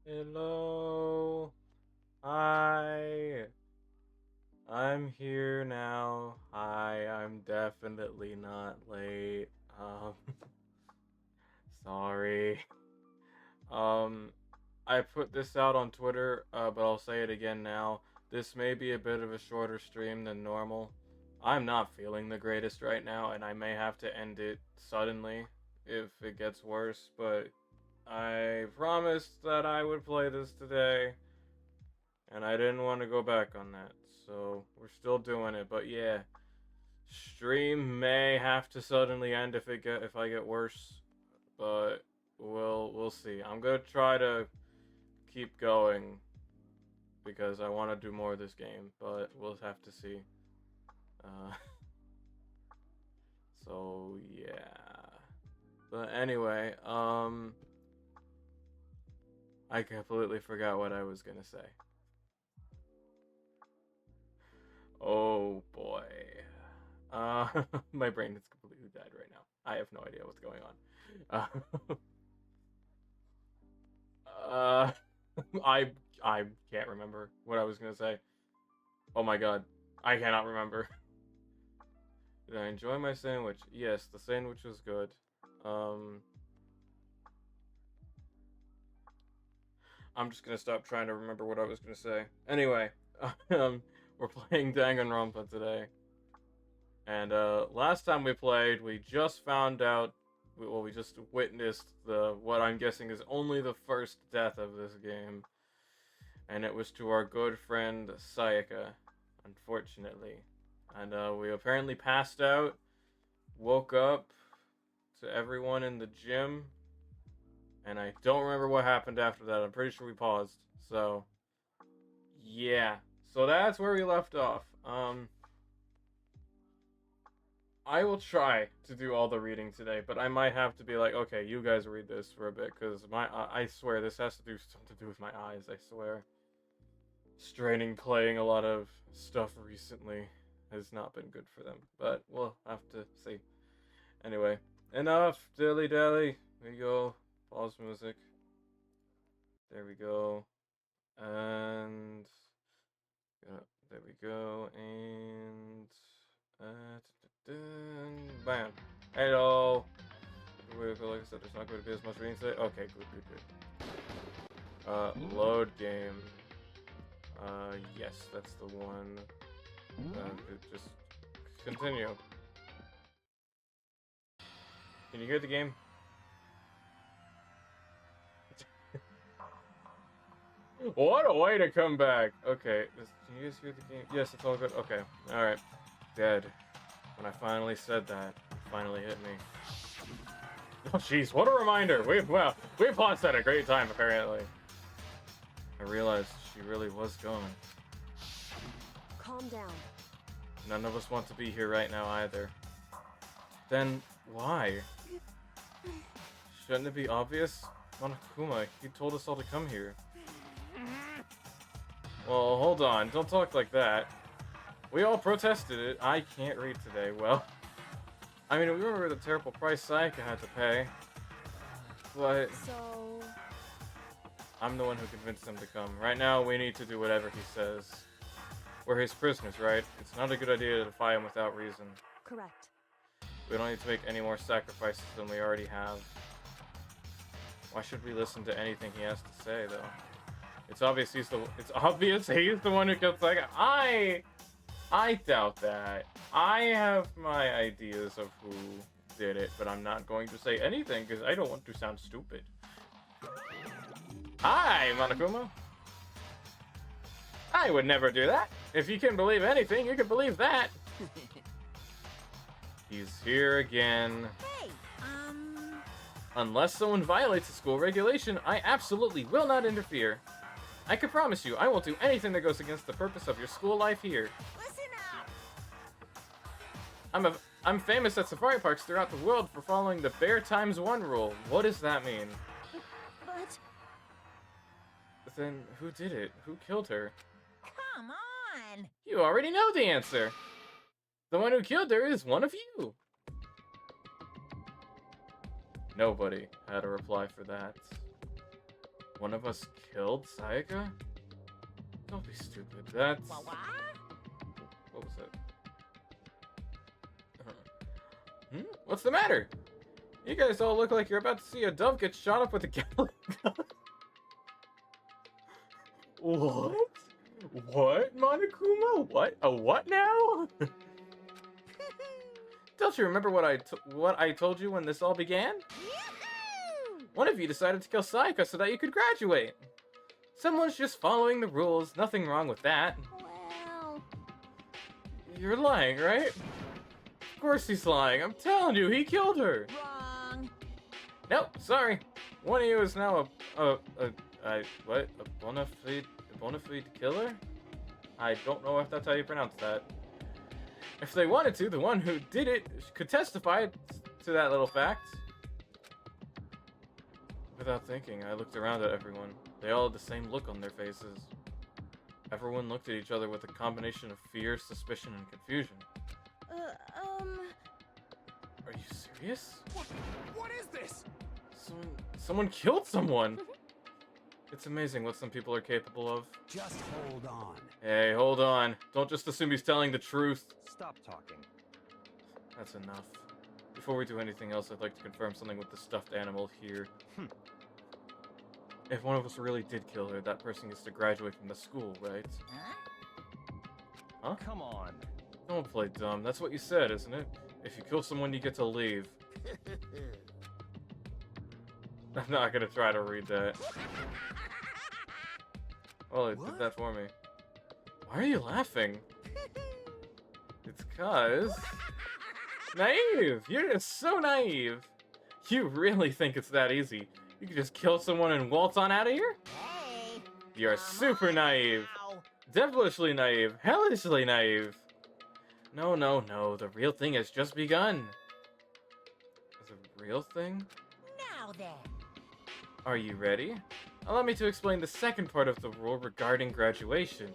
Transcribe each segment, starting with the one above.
Hello. Hi. I'm here now. Hi, I'm definitely not late. Um, sorry. Um, I put this out on Twitter, but I'll say it again now. This may be a bit of a shorter stream than normal. I'm not feeling the greatest right now, and I may have to end it suddenly if it gets worse, but I promised that I would play this today, and I didn't want to go back on that. So we're still doing it, but yeah, stream may have to suddenly end if I get worse, but we'll see. I'm gonna try to keep going because I want to do more of this game, but we'll have to see. Uh, so yeah. But anyway, I completely forgot what I was gonna say. Oh boy. Uh, my brain is completely dead right now. I have no idea what's going on. Uh, I I can't remember what I was gonna say. Oh my god, I cannot remember. Did I enjoy my sandwich? Yes, the sandwich was good. Um, I'm just gonna stop trying to remember what I was gonna say. Anyway, we're playing Danganronpa today. And last time we played, we just found out, well, we just witnessed the what I'm guessing is only the first death of this game, and it was to our good friend Sayaka, unfortunately. And we apparently passed out, woke up to everyone in the gym, and I don't remember what happened after that. I'm pretty sure we paused. So, yeah. So that's where we left off. I will try to do all the reading today, but I might have to be like, okay, you guys read this for a bit, because I swear this has to do something to do with my eyes. I swear, straining playing a lot of stuff recently has not been good for them, but we'll have to see. Anyway, enough dilly dally. There you go. Pause music. There we go. And there we go. And bam. Hello. Like I said, there's not going to be as much reading today. Okay, good. Load game. Yes, that's the one. Just continue. Can you hear the game? What a way to come back. Okay, can you guys hear the game? Yes, it's all good. Okay, all right. Dead. When I finally said that, it finally hit me. Oh, jeez, what a reminder. We paused at a great time, apparently. I realized she really was gone. Calm down. None of us want to be here right now either. Then why? Shouldn't it be obvious? Monokuma, he told us all to come here. Well, hold on. Don't talk like that. We all protested it. I can't read today. Well, I mean, we remember the terrible price Sayaka had to pay. But So... I'm the one who convinced him to come. Right now, we need to do whatever he says. We're his prisoners, right? It's not a good idea to defy him without reason. Correct. We don't need to make any more sacrifices than we already have. Why should we listen to anything he has to say, though? It's obvious he's the one who killed Sayaka. I doubt that. I have my ideas of who did it, but I'm not going to say anything because I don't want to sound stupid. Hi, Monokuma. I would never do that. If you can believe anything, you can believe that. He's here again. Hey, Unless someone violates a school regulation, I absolutely will not interfere. I can promise you, I won't do anything that goes against the purpose of your school life here. listen up! I'm famous at safari parks throughout the world for following the Bear Times 1 rule. What does that mean? But... Then who did it? Who killed her? Come on! You already know the answer. The one who killed her is one of you. Nobody had a reply for that. One of us killed Sayaka? Don't be stupid. That's... What? What was it? What's the matter? You guys all look like you're about to see a dove get shot up with a Gatling gun. What? What, Monokuma? What? A what now? Don't you remember what I told you when this all began? Yoo-hoo! One of you decided to kill Sayaka so that you could graduate. Someone's just following the rules. Nothing wrong with that. Well, You're lying, right? Of course he's lying. I'm telling you, he killed her. wrong. Nope, sorry. One of you is now a bona fide killer? I don't know if that's how you pronounce that. If they wanted to, the one who did it could testify to that little fact. Without thinking, I looked around at everyone. They all had the same look on their faces. Everyone looked at each other with a combination of fear, suspicion, and confusion. Are you serious? What is this? Someone killed someone! It's amazing what some people are capable of. Just hold on. Hey, hold on. Don't just assume he's telling the truth. Stop talking. That's enough. Before we do anything else, I'd like to confirm something with the stuffed animal here. If one of us really did kill her, that person gets to graduate from the school, right? Huh? Come on. Don't play dumb. That's what you said, isn't it? If you kill someone, you get to leave. I'm not gonna try to read that. Well, it did that for me. Why are you laughing? It's 'cause... Naive! You're just so naive! You really think it's that easy? You can just kill someone and waltz on out of here? Hey. You're super naive. Now. Devilishly naive. Hellishly naive. No, no, no. The real thing has just begun. The real thing? Now then. Are you ready? Allow me to explain the second part of the rule regarding graduation.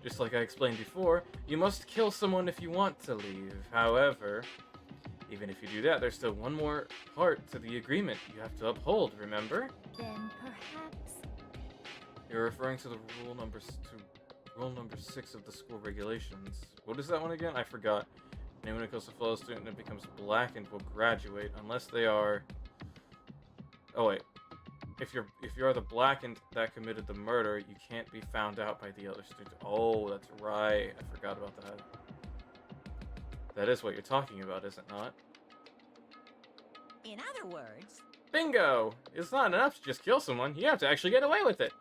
Just like I explained before, you must kill someone if you want to leave. However, even if you do that, there's still one more part to the agreement you have to uphold, remember? Then perhaps. You're referring to the rule number 6 of the school regulations. What is that one again? I forgot. Anyone who kills a fellow student and becomes blackened will graduate unless they are... Oh wait. If you're the blackened that committed the murder, you can't be found out by the other student. Oh, that's right. I forgot about that. That is what you're talking about, is it not? In other words. Bingo! It's not enough to just kill someone. You have to actually get away with it.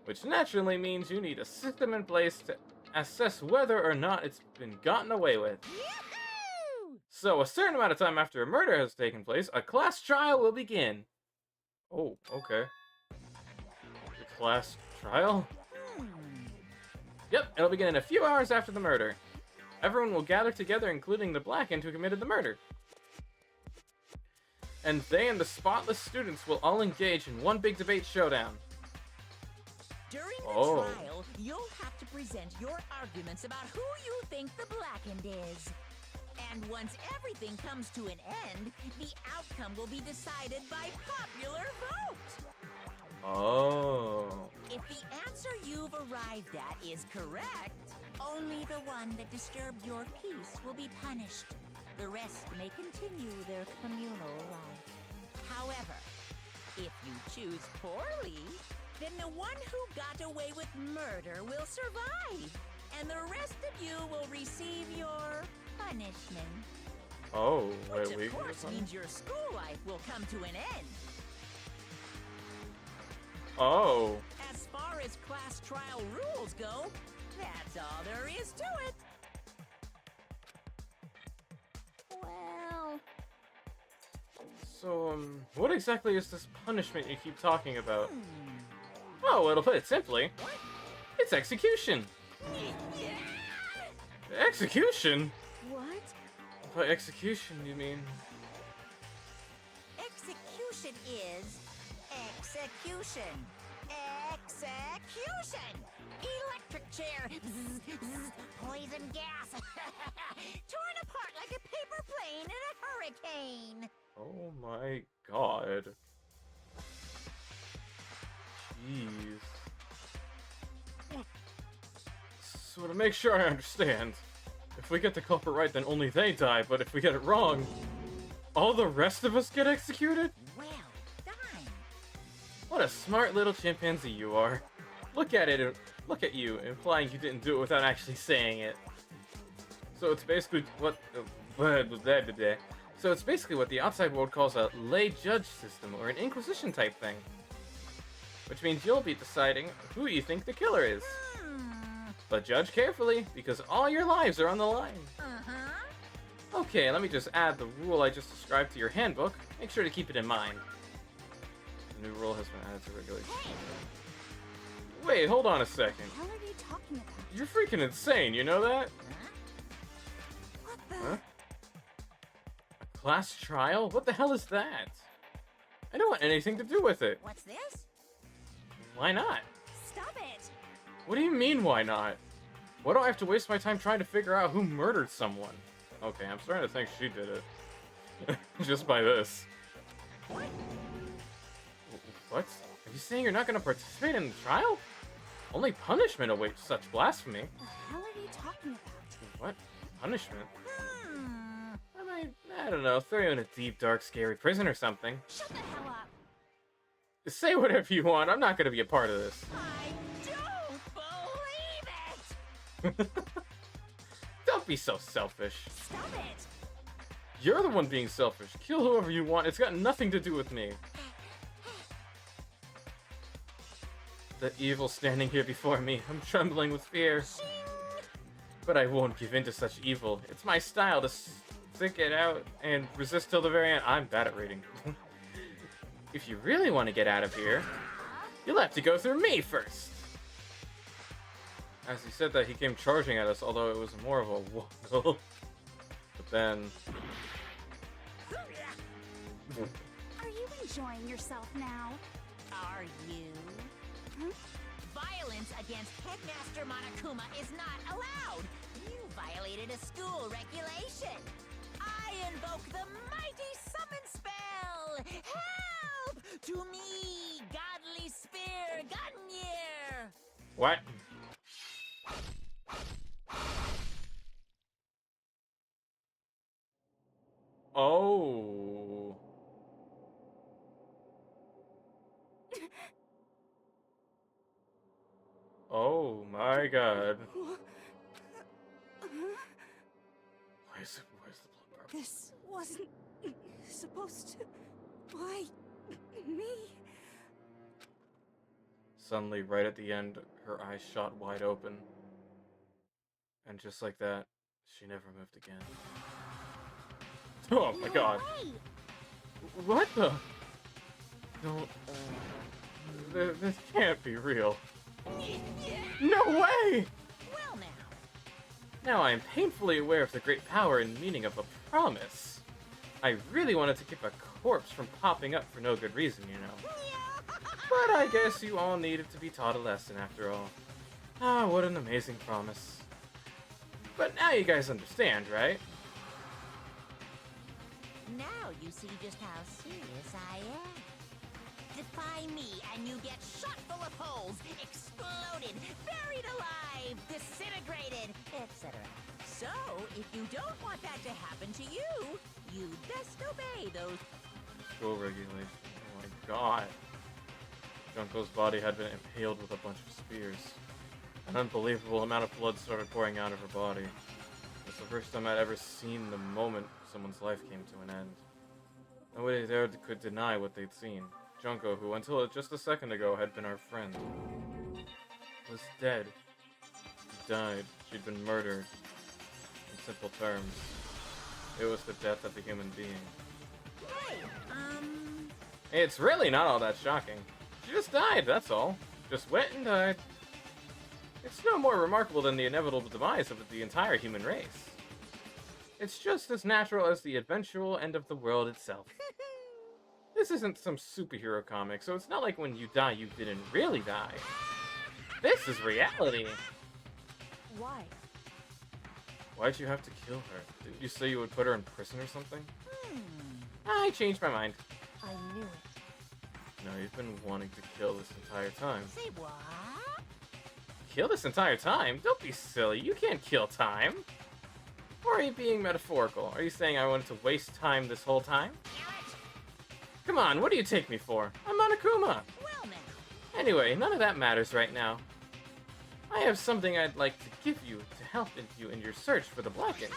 Which naturally means you need a system in place to assess whether or not it's been gotten away with. Yoo-hoo! So, a certain amount of time after a murder has taken place, a class trial will begin. Oh, okay. A class trial? Yep, it'll begin in a few hours after the murder. Everyone will gather together, including the blackened who committed the murder. And they and the spotless students will all engage in one big debate showdown. During the Oh. trial, you'll have to present your arguments about who you think the blackened is. And once everything comes to an end, the outcome will be decided by popular vote. Oh. If the answer you've arrived at is correct, only the one that disturbed your peace will be punished. The rest may continue their communal life. However, if you choose poorly, then the one who got away with murder will survive, and the rest of you will receive your punishment. Oh, Which wait, of course means your school life will come to an end. Oh. As far as class trial rules go, that's all there is to it. Well... So, what exactly is this punishment you keep talking about? Oh, well, to put it simply, it's execution. Execution? What? By execution, you mean? Execution is execution. Execution! Electric chair. Bzz, bzz, poison gas. Torn apart like a paper plane in a hurricane. Oh my god. Please. So to make sure I understand, if we get the culprit right, then only they die, but if we get it wrong, all the rest of us get executed? Well done. What a smart little chimpanzee you are. Look at it, look at you, implying you didn't do it without actually saying it. So it's basically what... So it's basically what the outside world calls a lay judge system, or an inquisition type thing. Which means you'll be deciding who you think the killer is. But judge carefully, because all your lives are on the line. Okay, let me just add the rule I just described to your handbook. Make sure to keep it in mind. The new rule has been added to regulations. Wait, hold on a second. What are you talking about? You're freaking insane, you know that? What the? Huh? A class trial? What the hell is that? I don't want anything to do with it. What's this? Why not? Stop it! What do you mean, why not? Why do I have to waste my time trying to figure out who murdered someone? Okay, I'm starting to think she did it. Just by this. What? Are you saying you're not going to participate in the trial? Only punishment awaits such blasphemy. What the hell are you talking about? What? Punishment? I don't know, throw you in a deep, dark, scary prison or something. Shut the hell up! Say whatever you want, I'm not going to be a part of this. I don't believe it! Don't be so selfish. Stop it! You're the one being selfish. Kill whoever you want, it's got nothing to do with me. The evil standing here before me, I'm trembling with fear. But I won't give in to such evil. It's my style to stick it out and resist till the very end. I'm bad at reading. If you really want to get out of here, you'll have to go through me first. As he said that, he came charging at us, although it was more of a wobble. But then... Are you enjoying yourself now? Are you? Violence against Headmaster Monokuma is not allowed. You violated a school regulation. I invoke the mighty summon spell. Help to me, godly spear, Gunyear. What? Oh. Oh my god. Where's the blood purple? This wasn't supposed to... Why... me? Suddenly, right at the end, her eyes shot wide open. And just like that, she never moved again. Oh my god. Wait! What the? No. This can't be real. No way! Well now. Now I am painfully aware of the great power and meaning of a promise. I really wanted to keep a corpse from popping up for no good reason, you know. But I guess you all needed to be taught a lesson after all. Ah, what an amazing promise. But now you guys understand, right? Now you see just how serious I am. Defy me and you get shot full of holes, exploded, buried alive, disintegrated, etc. So, if you don't want that to happen to you, you'd best obey those. School regulations. Oh my god. Junko's body had been impaled with a bunch of spears. An unbelievable amount of blood started pouring out of her body. It was the first time I'd ever seen the moment someone's life came to an end. Nobody there could deny what they'd seen. Junko, who until just a second ago had been our friend, was dead. She died. She'd been murdered. In simple terms, it was the death of a human being. Hey, It's really not all that shocking. She just died, that's all. Just went and died. It's no more remarkable than the inevitable demise of the entire human race. It's just as natural as the eventual end of the world itself. This isn't some superhero comic, so it's not like when you die, you didn't really die. This is reality. Why? Why'd you have to kill her? Didn't you say you would put her in prison or something? I changed my mind. I knew it. No, you've been wanting to kill this entire time. Say what? Kill this entire time? Don't be silly. You can't kill time. Or are you being metaphorical? Are you saying I wanted to waste time this whole time? Come on, what do you take me for? I'm Monokuma. Well now. Anyway, none of that matters right now. I have something I'd like to give you to help you in your search for the Blackened.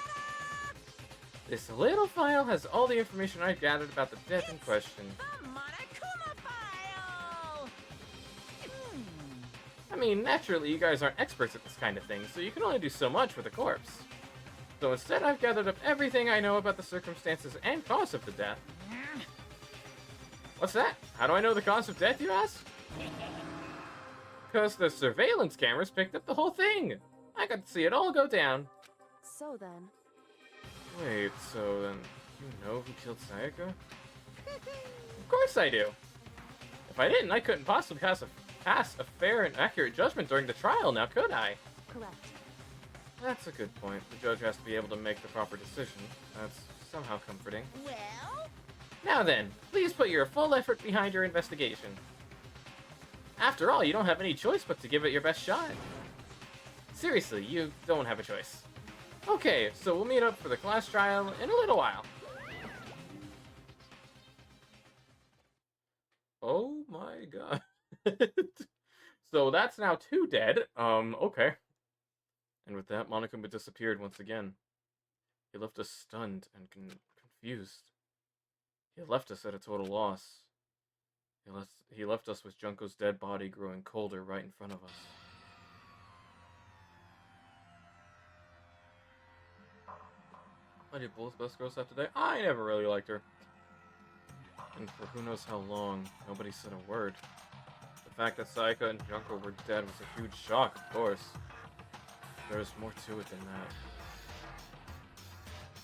This little file has all the information I've gathered about the death in question. The Monokuma file! I mean, naturally, you guys aren't experts at this kind of thing, so you can only do so much with a corpse. So instead, I've gathered up everything I know about the circumstances and cause of the death. What's that? How do I know the cause of death, you ask? Because the surveillance cameras picked up the whole thing. I got to see it all go down. So then, Wait, so then you know who killed Sayaka? Of course I do. If I didn't, I couldn't possibly pass a fair and accurate judgment during the trial, now could I? correct. That's a good point. The judge has to be able to make the proper decision. That's somehow comforting. Well, Now then, please put your full effort behind your investigation. After all, you don't have any choice but to give it your best shot. Seriously, you don't have a choice. Okay, so we'll meet up for the class trial in a little while. Oh my god. So that's now 2 dead. Okay. And with that, Monokuma disappeared once again. He left us stunned and confused. He left us at a total loss. He left us with Junko's dead body growing colder right in front of us. Why did both best girls have today? I never really liked her. And for who knows how long, nobody said a word. The fact that Sayaka and Junko were dead was a huge shock, of course. There's more to it than that.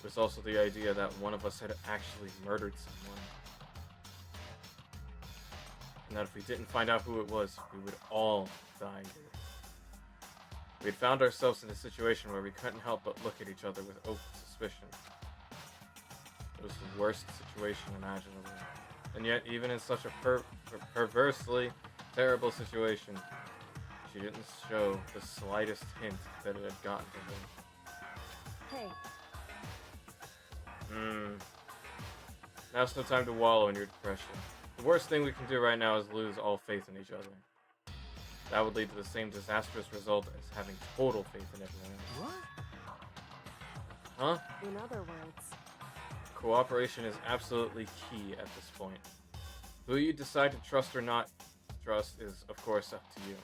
There's also the idea that one of us had actually murdered someone. And that if we didn't find out who it was, we would all die. We had found ourselves in a situation where we couldn't help but look at each other with open suspicion. It was the worst situation imaginable. And yet, even in such a perversely terrible situation, she didn't show the slightest hint that it had gotten to him. Hey, Now's no time to wallow in your depression. The worst thing we can do right now is lose all faith in each other. That would lead to the same disastrous result as having total faith in everyone else. What? Huh? in other words, Cooperation is absolutely key at this point. Who you decide to trust or not trust is, of course, up to you.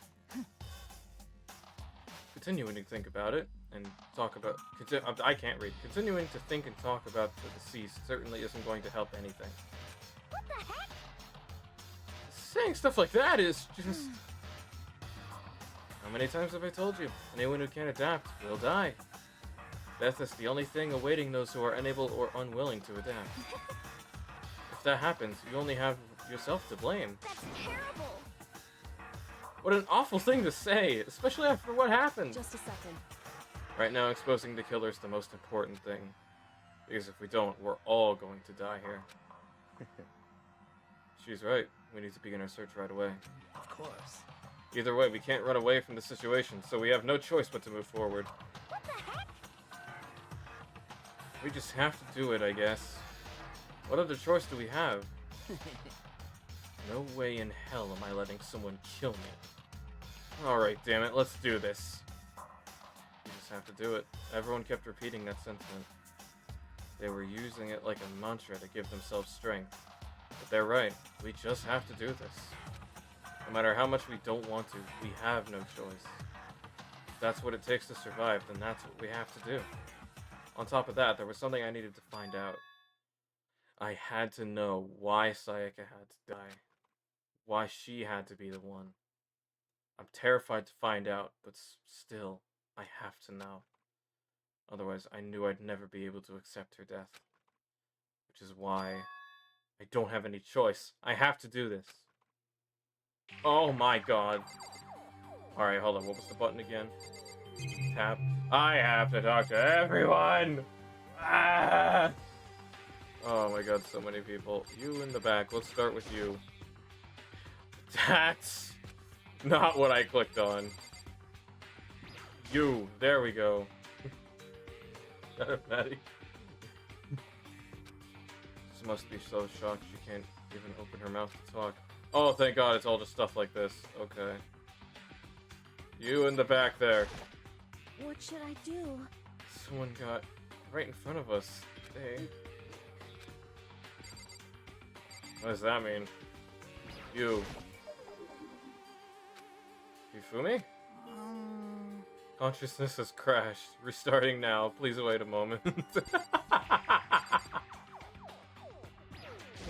Continuing to think about it and talk about... I can't read. Continuing to think and talk about the deceased certainly isn't going to help anything. what the heck? Saying stuff like that is just... How many times have I told you? Anyone who can't adapt will die. Death is the only thing awaiting those who are unable or unwilling to adapt. If that happens, you only have yourself to blame. That's terrible. What an awful thing to say, especially after what happened. just a second. Right now, exposing the killer is the most important thing. Because if we don't, we're all going to die here. She's right. We need to begin our search right away. Of course. Either way, we can't run away from the situation, so we have no choice but to move forward. What the heck? We just have to do it, I guess. What other choice do we have? No way in hell am I letting someone kill me. Alright, damn it, let's do this. We just have to do it. Everyone kept repeating that sentiment. They were using it like a mantra to give themselves strength. But they're right, we just have to do this. No matter how much we don't want to, we have no choice. If that's what it takes to survive, then that's what we have to do. On top of that, there was something I needed to find out. I had to know why Sayaka had to die. Why she had to be the one. I'm terrified to find out, but still, I have to know. Otherwise, I knew I'd never be able to accept her death. Which is why I don't have any choice. I have to do this. Oh my god. Alright, hold on. What was the button again? Tap. I have to talk to everyone! Ah! Oh my god, so many people. You in the back. Let's start with you. That's not what I clicked on. You. There we go. Got it, Maddie. She must be so shocked she can't even open her mouth to talk. Oh, thank God, it's all just stuff like this. Okay. You in the back there. What should I do? Someone got right in front of us. Hey. What does that mean? You. Yufumi? Consciousness has crashed. Restarting now. Please wait a moment.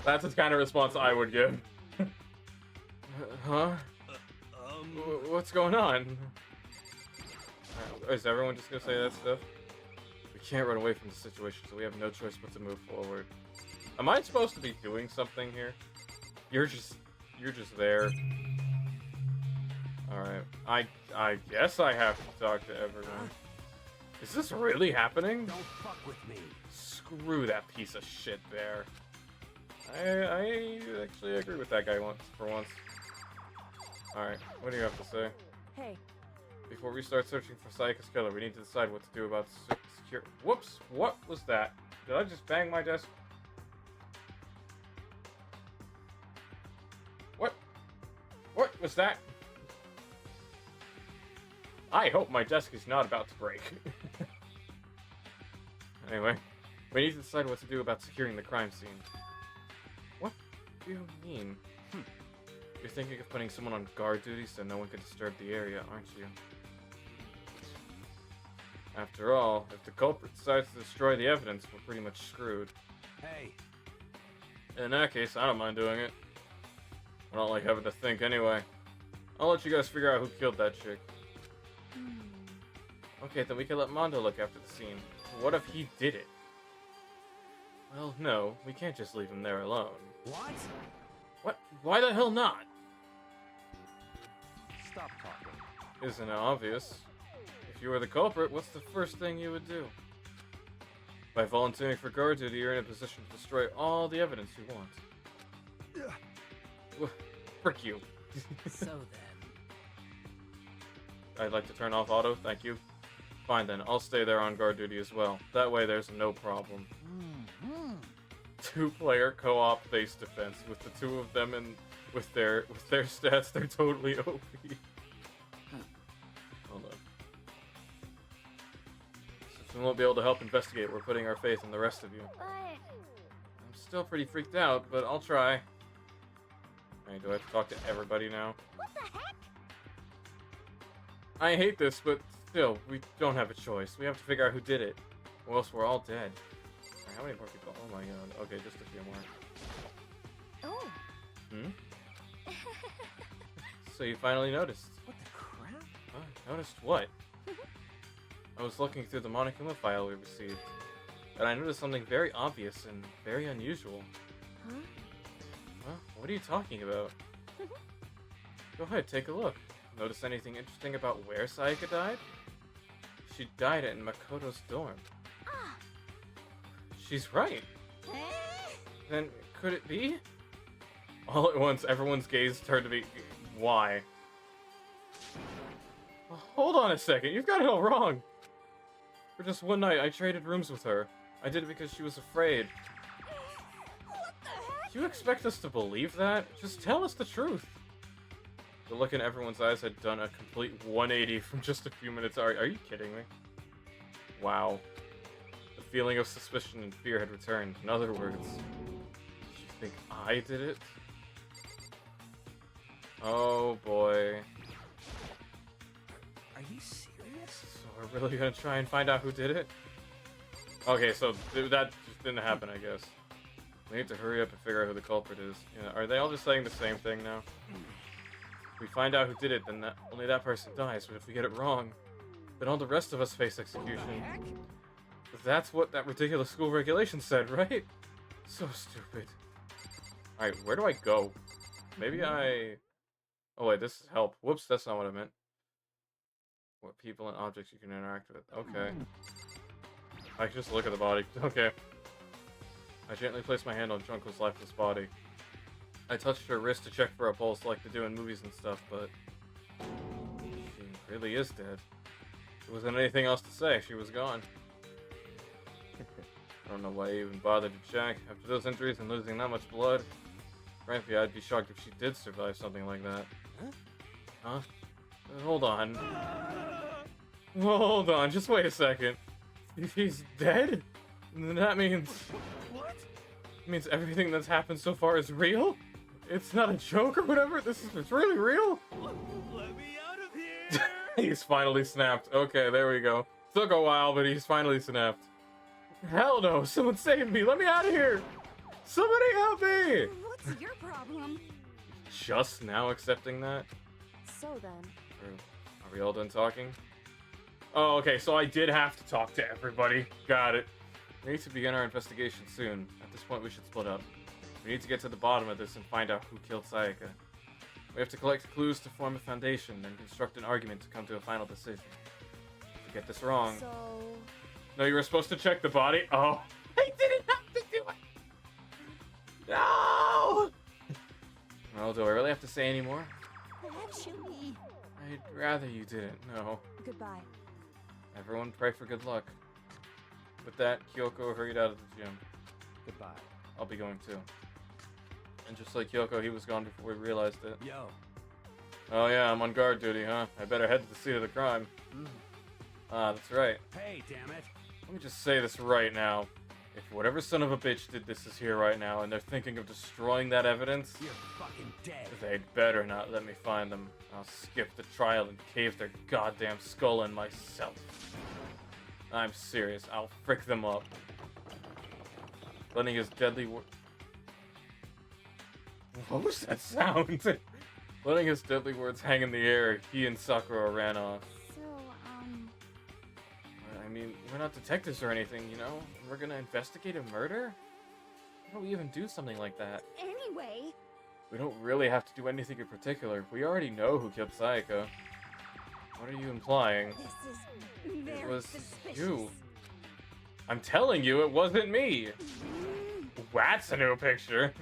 That's the kind of response I would give. Huh? What's going on? Is everyone just gonna say that stuff? We can't run away from the situation, so we have no choice but to move forward. Am I supposed to be doing something here? You're just there. Alright. I guess I have to talk to everyone. Is this really happening? Don't fuck with me. Screw that piece of shit there. I actually agree with that guy for once. Alright, what do you have to say? Hey, Before we start searching for Sayaka's killer, we need to decide what to do about secure. Whoops! What was that? Did I just bang my desk? What was that? I hope my desk is not about to break. Anyway, we need to decide what to do about securing the crime scene. What do you mean? You're thinking of putting someone on guard duty so no one can disturb the area, aren't you? After all, if the culprit decides to destroy the evidence, we're pretty much screwed. Hey, In that case, I don't mind doing it. I don't like having to think anyway. I'll let you guys figure out who killed that chick. Okay, then we can let Mondo look after the scene. What if he did it? Well, no, we can't just leave him there alone. what? What? Why the hell not? Stop talking. Isn't it obvious? If you were the culprit, what's the first thing you would do? By volunteering for guard duty, you're in a position to destroy all the evidence you want. Frick you. So then. I'd like to turn off auto, thank you. Fine then, I'll stay there on guard duty as well. That way there's no problem. Two-player co-op base defense with the two of them and with their stats, they're totally OP. Hold on. Since we won't be able to help investigate, we're putting our faith in the rest of you. I'm still pretty freaked out, but I'll try. Hey, do I have to talk to everybody now? What the heck? I hate this, but still, we don't have a choice. We have to figure out who did it, or else we're all dead. How many more people? Oh my god. Okay, just a few more. Oh. So you finally noticed. What the crap? Noticed what? I was looking through the Monokuma file we received, and I noticed something very obvious and very unusual. Huh? Huh? What are you talking about? Go ahead, take a look. Notice anything interesting about where Sayaka died? She died in Makoto's dorm. She's right. Then could it be? All at once, everyone's gaze turned to me. Why? Hold on a second, you've got it all wrong. For just one night, I traded rooms with her. I did it because she was afraid. What the heck? Do you expect us to believe that? Just tell us the truth. The look in everyone's eyes had done a complete 180 from just a few minutes. Are you kidding me? Wow. The feeling of suspicion and fear had returned. In other words, did you think I did it? Oh boy. Are you serious? So we're really gonna try and find out who did it? Okay, so that just didn't happen, I guess. We need to hurry up and figure out who the culprit is. Yeah, are they all just saying the same thing now? If we find out who did it, then only that person dies. But if we get it wrong, then all the rest of us face execution. That's what that ridiculous school regulation said, right? So stupid. Alright, where do I go? Maybe I... Oh wait, this is help. Whoops, that's not what I meant. What people and objects you can interact with. Okay. I can just look at the body. Okay. I gently place my hand on Junko's lifeless body. I touched her wrist to check for a pulse like they do in movies and stuff, but she really is dead. There wasn't anything else to say. She was gone. I don't know why I even bothered to check. After those injuries and losing that much blood, frankly, I'd be shocked if she did survive something like that. Huh? Hold on. Hold on, just wait a second. If he's dead? Then that means... What? It means everything that's happened so far is real? It's not a joke or whatever? It's really real? Let me out of here! He's finally snapped. Okay, there we go. Took a while, but he's finally snapped. Hell no, someone save me, let me out of here! Somebody help me! What's your problem? Just now accepting that? So then, Are we all done talking? Oh, okay, so I did have to talk to everybody. Got it. We need to begin our investigation soon. At this point, we should split up. We need to get to the bottom of this and find out who killed Sayaka. We have to collect clues to form a foundation and construct an argument to come to a final decision. If we get this wrong... so... No, you were supposed to check the body? Oh. I didn't have to do it! No! Well, do I really have to say any more? Perhaps you may. I'd rather you didn't, no. Goodbye. Everyone pray for good luck. With that, Kyoko hurried out of the gym. Goodbye. I'll be going too. And just like Kyoko, he was gone before we realized it. Yo. Oh yeah, I'm on guard duty, huh? I better head to the scene of the crime. Ah, that's right. Hey, damn it. Let me just say this right now. If whatever son of a bitch did this is here right now and they're thinking of destroying that evidence, You're fucking dead. they'd better not let me find them. I'll skip the trial and cave their goddamn skull in myself. I'm serious. I'll frick them up. Letting his deadly What was that sound? Letting his deadly words hang in the air, he and Sakura ran off. So, I mean, we're not detectives or anything, you know? We're gonna investigate a murder? How do we even do something like that? anyway, We don't really have to do anything in particular. We already know who killed Sayaka. What are you implying? this is very It was suspicious. you. I'm telling you, it wasn't me! That's a new picture!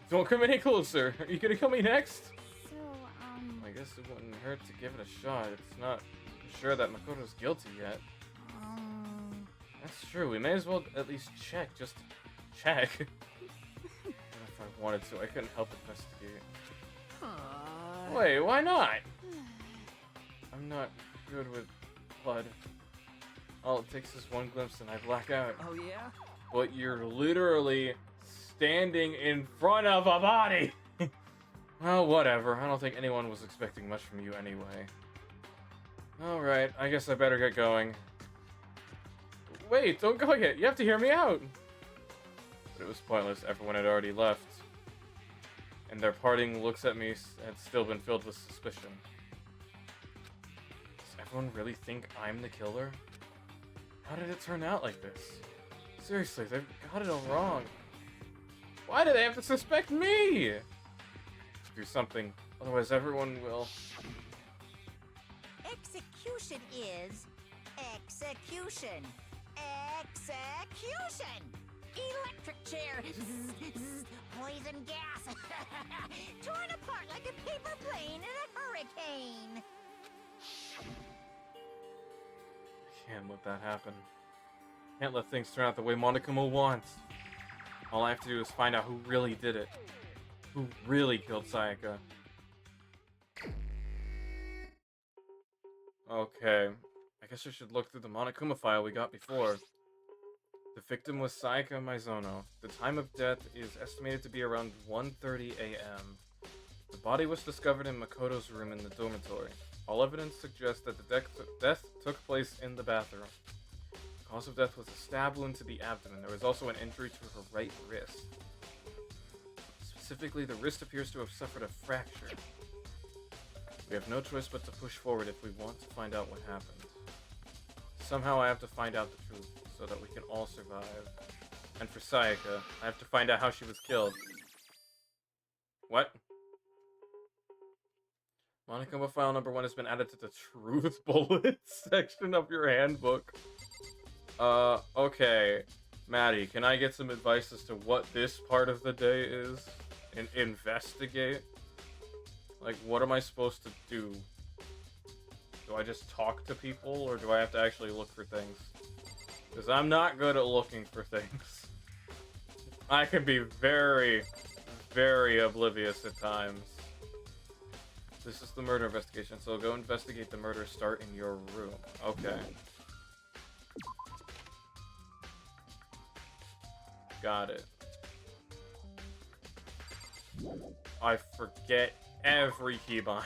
Don't come any closer! Are you gonna kill me next? So, I guess it wouldn't hurt to give it a shot. It's not sure that Makoto's guilty yet. That's true. We may as well at least check. Just check. Even if I wanted to, I couldn't help investigate. Wait, why not? I'm not good with blood. All it takes is one glimpse and I black out. Oh yeah? But you're literally standing in front of a body! Well, whatever. I don't think anyone was expecting much from you anyway. Alright, I guess I better get going. Wait, don't go yet. You have to hear me out. But it was pointless. Everyone had already left. And their parting looks at me had still been filled with suspicion. Does everyone really think I'm the killer? How did it turn out like this? Seriously, they've got it all wrong. Why do they have to suspect me? Do something, otherwise everyone will. Execution is execution. Execution! Electric chair. Poison gas. Torn apart like a paper plane in a hurricane. Can't let that happen. Can't let things turn out the way Monokuma wants. All I have to do is find out who really did it. Who really killed Sayaka. Okay. I guess I should look through the Monokuma file we got before. The victim was Sayaka Maizono. The time of death is estimated to be around 1:30 a.m. The body was discovered in Makoto's room in the dormitory. All evidence suggests that the death took place in the bathroom. The cause of death was a stab wound to the abdomen. There was also an injury to her right wrist. Specifically, the wrist appears to have suffered a fracture. We have no choice but to push forward if we want to find out what happened. Somehow I have to find out the truth, so that we can all survive. And for Sayaka, I have to find out how she was killed. What? Monokuma file number 1 has been added to the truth bullets section of your handbook. Okay. Maddie, can I get some advice as to what this part of the day is? Investigate? Like, what am I supposed to do? Do I just talk to people, or do I have to actually look for things? Because I'm not good at looking for things. I can be very, very oblivious at times. This is the murder investigation, so go investigate the murder. Start in your room. Okay. Got it. I forget every keybind.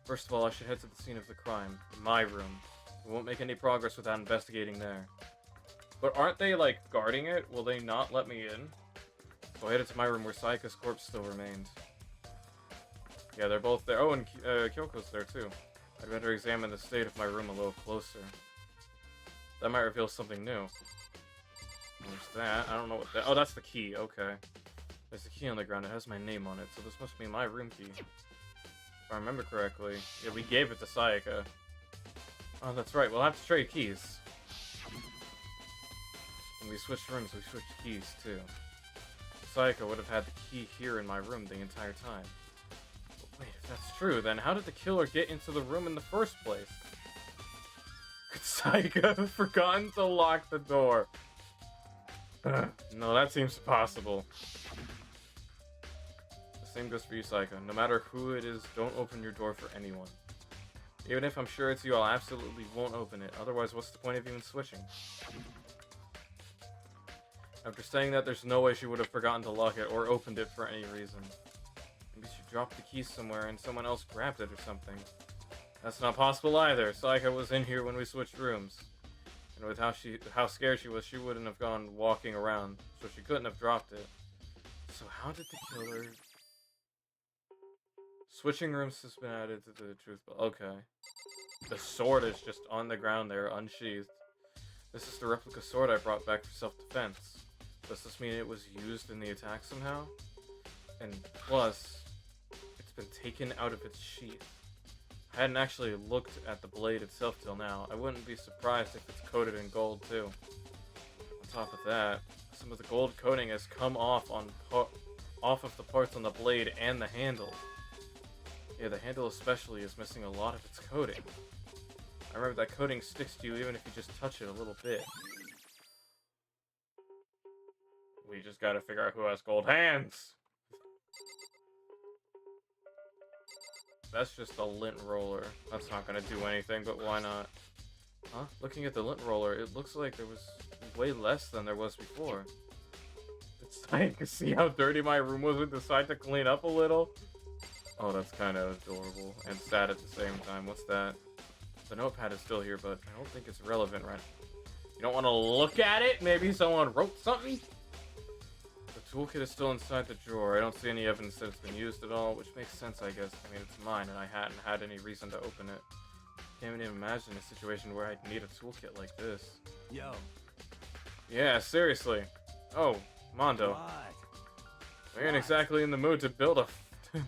First of all, I should head to the scene of the crime, my room. We won't make any progress without investigating there. But aren't they, like, guarding it? Will they not let me in? So I headed to my room where Sayaka's corpse still remained. Yeah, they're both there. Oh, and Kyoko's there, too. I'd better examine the state of my room a little closer. That might reveal something new. There's that. I don't know what that... Oh, that's the key. Okay. There's a key on the ground. It has my name on it, so this must be my room key. If I remember correctly. Yeah, we gave it to Sayaka. Oh, that's right. We'll have to trade keys. When we switched rooms, we switched keys, too. Sayaka would have had the key here in my room the entire time. But wait, if that's true, then how did the killer get into the room in the first place? Could Sayaka have forgotten to lock the door? No, that seems possible. The same goes for you, Sayaka. No matter who it is, don't open your door for anyone. Even if I'm sure it's you, I absolutely won't open it. Otherwise, what's the point of even switching? After saying that, there's no way she would have forgotten to lock it or opened it for any reason. Maybe she dropped the key somewhere and someone else grabbed it or something. That's not possible either. Sayaka was in here when we switched rooms. And with how scared she was, she wouldn't have gone walking around, so she couldn't have dropped it. So how did the killer... Switching rooms has been added to the truth ball. Okay. The sword is just on the ground there, unsheathed. This is the replica sword I brought back for self-defense. Does this mean it was used in the attack somehow? And plus, it's been taken out of its sheath. I hadn't actually looked at the blade itself till now. I wouldn't be surprised if it's coated in gold too. On top of that, some of the gold coating has come off of the parts on the blade and the handle. Yeah, the handle especially is missing a lot of its coating. I remember that coating sticks to you even if you just touch it a little bit. We just gotta figure out who has gold hands! That's just a lint roller. That's not gonna do anything, but why not? Huh? Looking at the lint roller, it looks like there was way less than there was before. It's like, see how dirty my room was and decide to clean up a little? Oh, that's kind of adorable and sad at the same time. What's that? The notepad is still here, but I don't think it's relevant right now. You don't want to look at it? Maybe someone wrote something? The toolkit is still inside the drawer. I don't see any evidence that it's been used at all, which makes sense, I guess. I mean, it's mine, and I hadn't had any reason to open it. Can't even imagine a situation where I'd need a toolkit like this. Yo. Yeah, seriously. Oh, Mondo. What? We ain't exactly in the mood to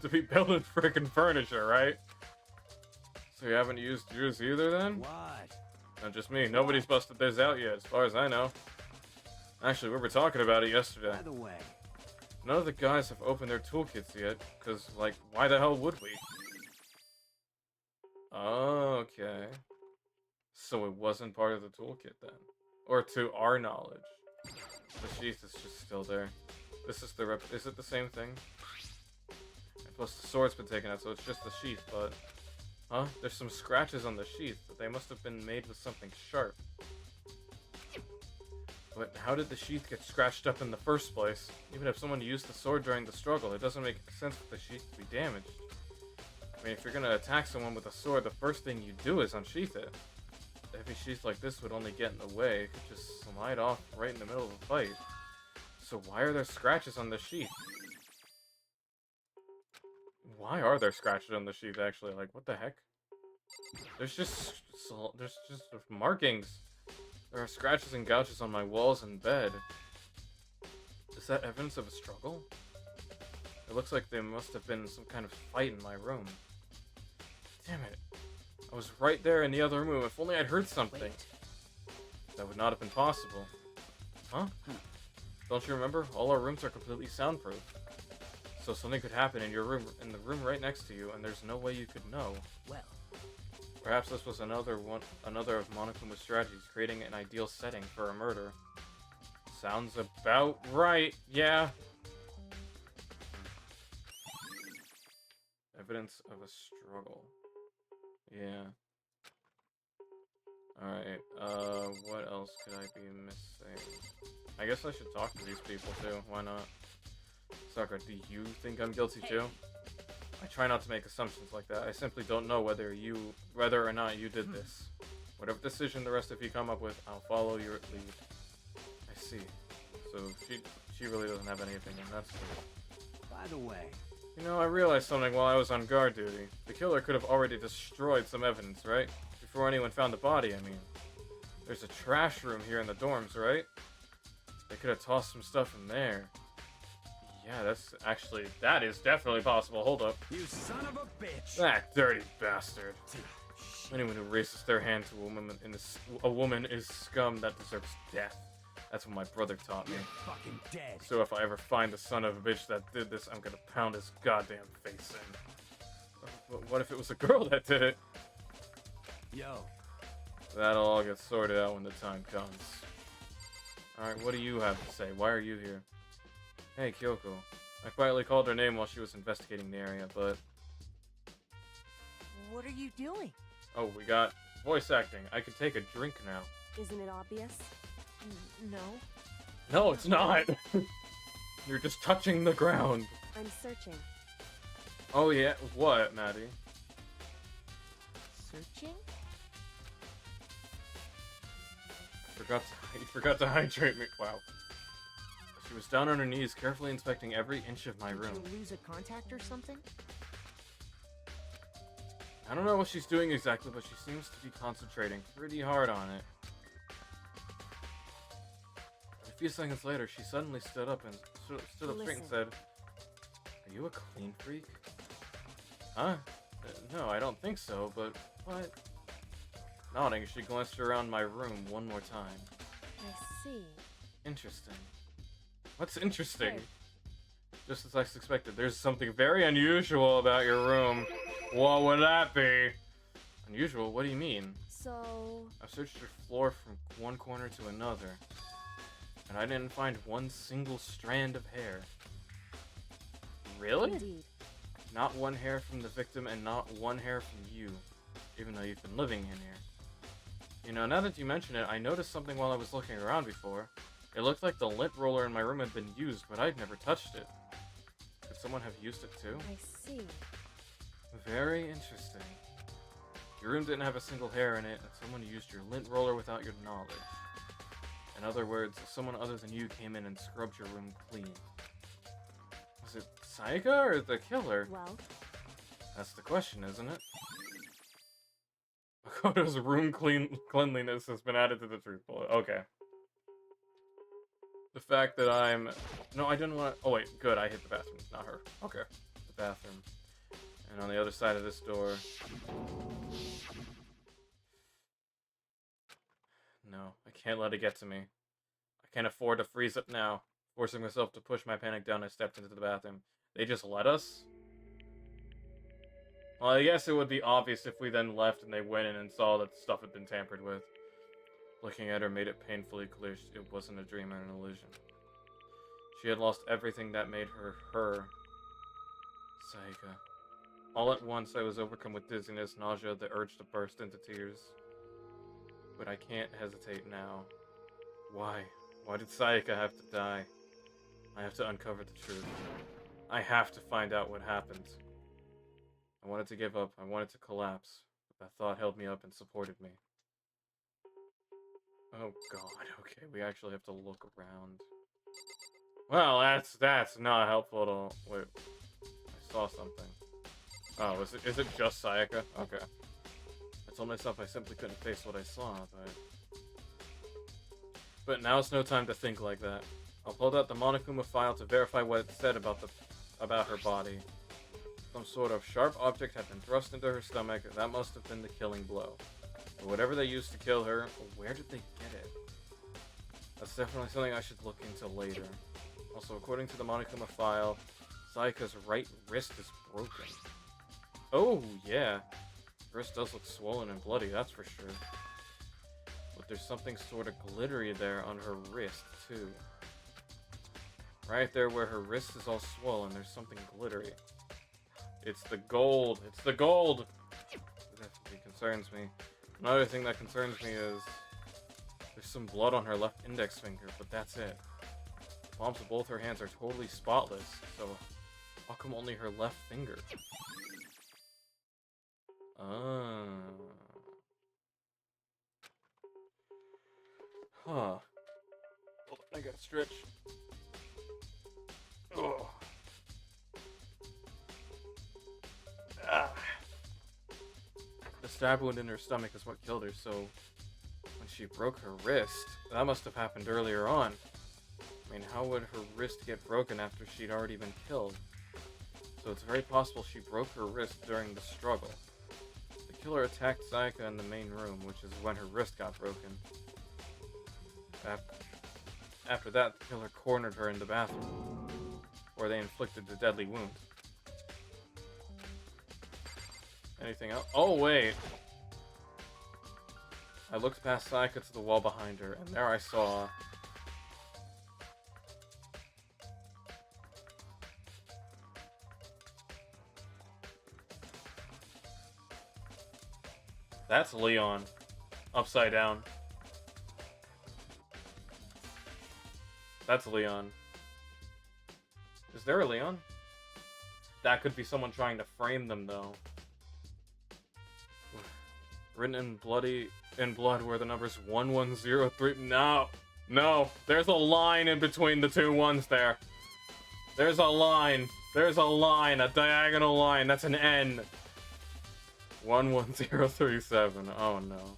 to be building frickin' furniture, right? So you haven't used yours either, then? What? Not just me. Nobody's busted theirs out yet, as far as I know. Actually, we were talking about it yesterday. By the way. None of the guys have opened their toolkits yet, because, like, why the hell would we? Okay. So it wasn't part of the toolkit, then. Or to our knowledge. The sheath is just still there. This is the is it the same thing? And plus the sword's been taken out, so it's just the sheath, but... Huh? There's some scratches on the sheath, but they must have been made with something sharp. But how did the sheath get scratched up in the first place? Even if someone used the sword during the struggle, it doesn't make sense for the sheath to be damaged. I mean, if you're gonna attack someone with a sword, the first thing you do is unsheath it. A heavy sheath like this would only get in the way. It could just slide off right in the middle of a fight. So why are there scratches on the sheath? Why are there scratches on the sheath, actually? Like, what the heck? There's just markings. There are scratches and gouges on my walls and bed. Is that evidence of a struggle? It looks like there must have been some kind of fight in my room. Damn it. I was right there in the other room. If only I'd heard something. Wait. That would not have been possible. Huh? Don't you remember? All our rooms are completely soundproof. So something could happen in your room, in the room right next to you, and there's no way you could know. Well, Perhaps this was another of Monokuma's strategies, creating an ideal setting for a murder. Sounds about right, yeah. Evidence of a struggle. Yeah. Alright, what else could I be missing? I guess I should talk to these people too, why not? Sakura, do you think I'm guilty too? I try not to make assumptions like that. I simply don't know whether or not you did this. Whatever decision the rest of you come up with, I'll follow your lead. I see. So she really doesn't have anything, and that's cool. By the way, You know, I realized something while I was on guard duty. The killer could have already destroyed some evidence, right? Before anyone found the body, I mean. There's a trash room here in the dorms, right? They could have tossed some stuff in there. Yeah, that is definitely possible. Hold up. you son of a bitch! That dirty bastard. Anyone who raises their hand to a woman is scum that deserves death. That's what my brother taught me. You're fucking dead. So if I ever find the son of a bitch that did this, I'm gonna pound his goddamn face in. But what if it was a girl that did it? Yo, That'll all get sorted out when the time comes. Alright, what do you have to say? Why are you here? Hey, Kyoko. I quietly called her name while she was investigating the area, but... What are you doing? Oh, we got voice acting. I can take a drink now. Isn't it obvious? No. No, it's not! You're just touching the ground. I'm searching. Oh yeah, what, Maddie? Searching? You forgot to hydrate me. Wow. She was down on her knees, carefully inspecting every inch of my room. did you lose a contact or something? I don't know what she's doing exactly, but she seems to be concentrating pretty hard on it. A few seconds later, she suddenly stood up straight and Listen. said, "Are you a clean freak?" Huh? No, I don't think so, but what? Nodding, she glanced around my room one more time. I see. Interesting. What's interesting? Hey. Just as I suspected, there's something very unusual about your room. What would that be? Unusual? What do you mean? So, I've searched your floor from one corner to another, and I didn't find one single strand of hair. Really? indeed. Not one hair from the victim and not one hair from you, even though you've been living in here. You know, now that you mention it, I noticed something while I was looking around before. It looked like the lint roller in my room had been used, but I'd never touched it. Could someone have used it too? I see. Very interesting. Your room didn't have a single hair in it, and someone used your lint roller without your knowledge. In other words, someone other than you came in and scrubbed your room clean. Was it Sayaka or the killer? Well, That's the question, isn't it? Makoto's room cleanliness has been added to the truth bullet. Okay. The fact that I'm... No, I didn't want to... Oh, wait. Good. I hit the bathroom. Not her. Okay. The bathroom. And on the other side of this door... No. I can't let it get to me. I can't afford to freeze up now. Forcing myself to push my panic down, I stepped into the bathroom. They just let us? Well, I guess it would be obvious if we then left and they went in and saw that stuff had been tampered with. Looking at her made it painfully clear it wasn't a dream or an illusion. She had lost everything that made her her. Sayaka. All at once, I was overcome with dizziness, nausea, the urge to burst into tears. But I can't hesitate now. Why? Why did Sayaka have to die? I have to uncover the truth. I have to find out what happened. I wanted to give up. I wanted to collapse. But that thought held me up and supported me. Oh god, okay, we actually have to look around. Well, that's not helpful at all. Wait, I saw something. Oh, is it just Sayaka? Okay. I told myself I simply couldn't face what I saw, but now's no time to think like that. I'll pull out the Monokuma file to verify what it said about her body. Some sort of sharp object had been thrust into her stomach, and that must have been the killing blow. But whatever they used to kill her, where did they get it? That's definitely something I should look into later. Also, according to the Monokuma file, Sayaka's right wrist is broken. Oh, yeah. Wrist does look swollen and bloody, that's for sure. But there's something sort of glittery there on her wrist, too. Right there where her wrist is all swollen, there's something glittery. It's the gold! It's the gold! It definitely concerns me. Another thing that concerns me is there's some blood on her left index finger, but that's it. The palms of both her hands are totally spotless, so how come only her left finger? Huh. Hold on, I gotta stretch. Oh. Ah. The stab wound in her stomach is what killed her, so when she broke her wrist, that must have happened earlier on. I mean, how would her wrist get broken after she'd already been killed? So it's very possible she broke her wrist during the struggle. The killer attacked Sayaka in the main room, which is when her wrist got broken. After that, the killer cornered her in the bathroom, where they inflicted the deadly wound. Anything else? Oh, wait! I looked past Sayaka to the wall behind her, and there I saw... That's Leon. Upside down. That's Leon. Is there a Leon? That could be someone trying to frame them, though. Written in blood where the numbers 1103. No! No! There's a line in between the two ones there. There's a line. There's a line. A diagonal line. That's an N. 11037. Oh no.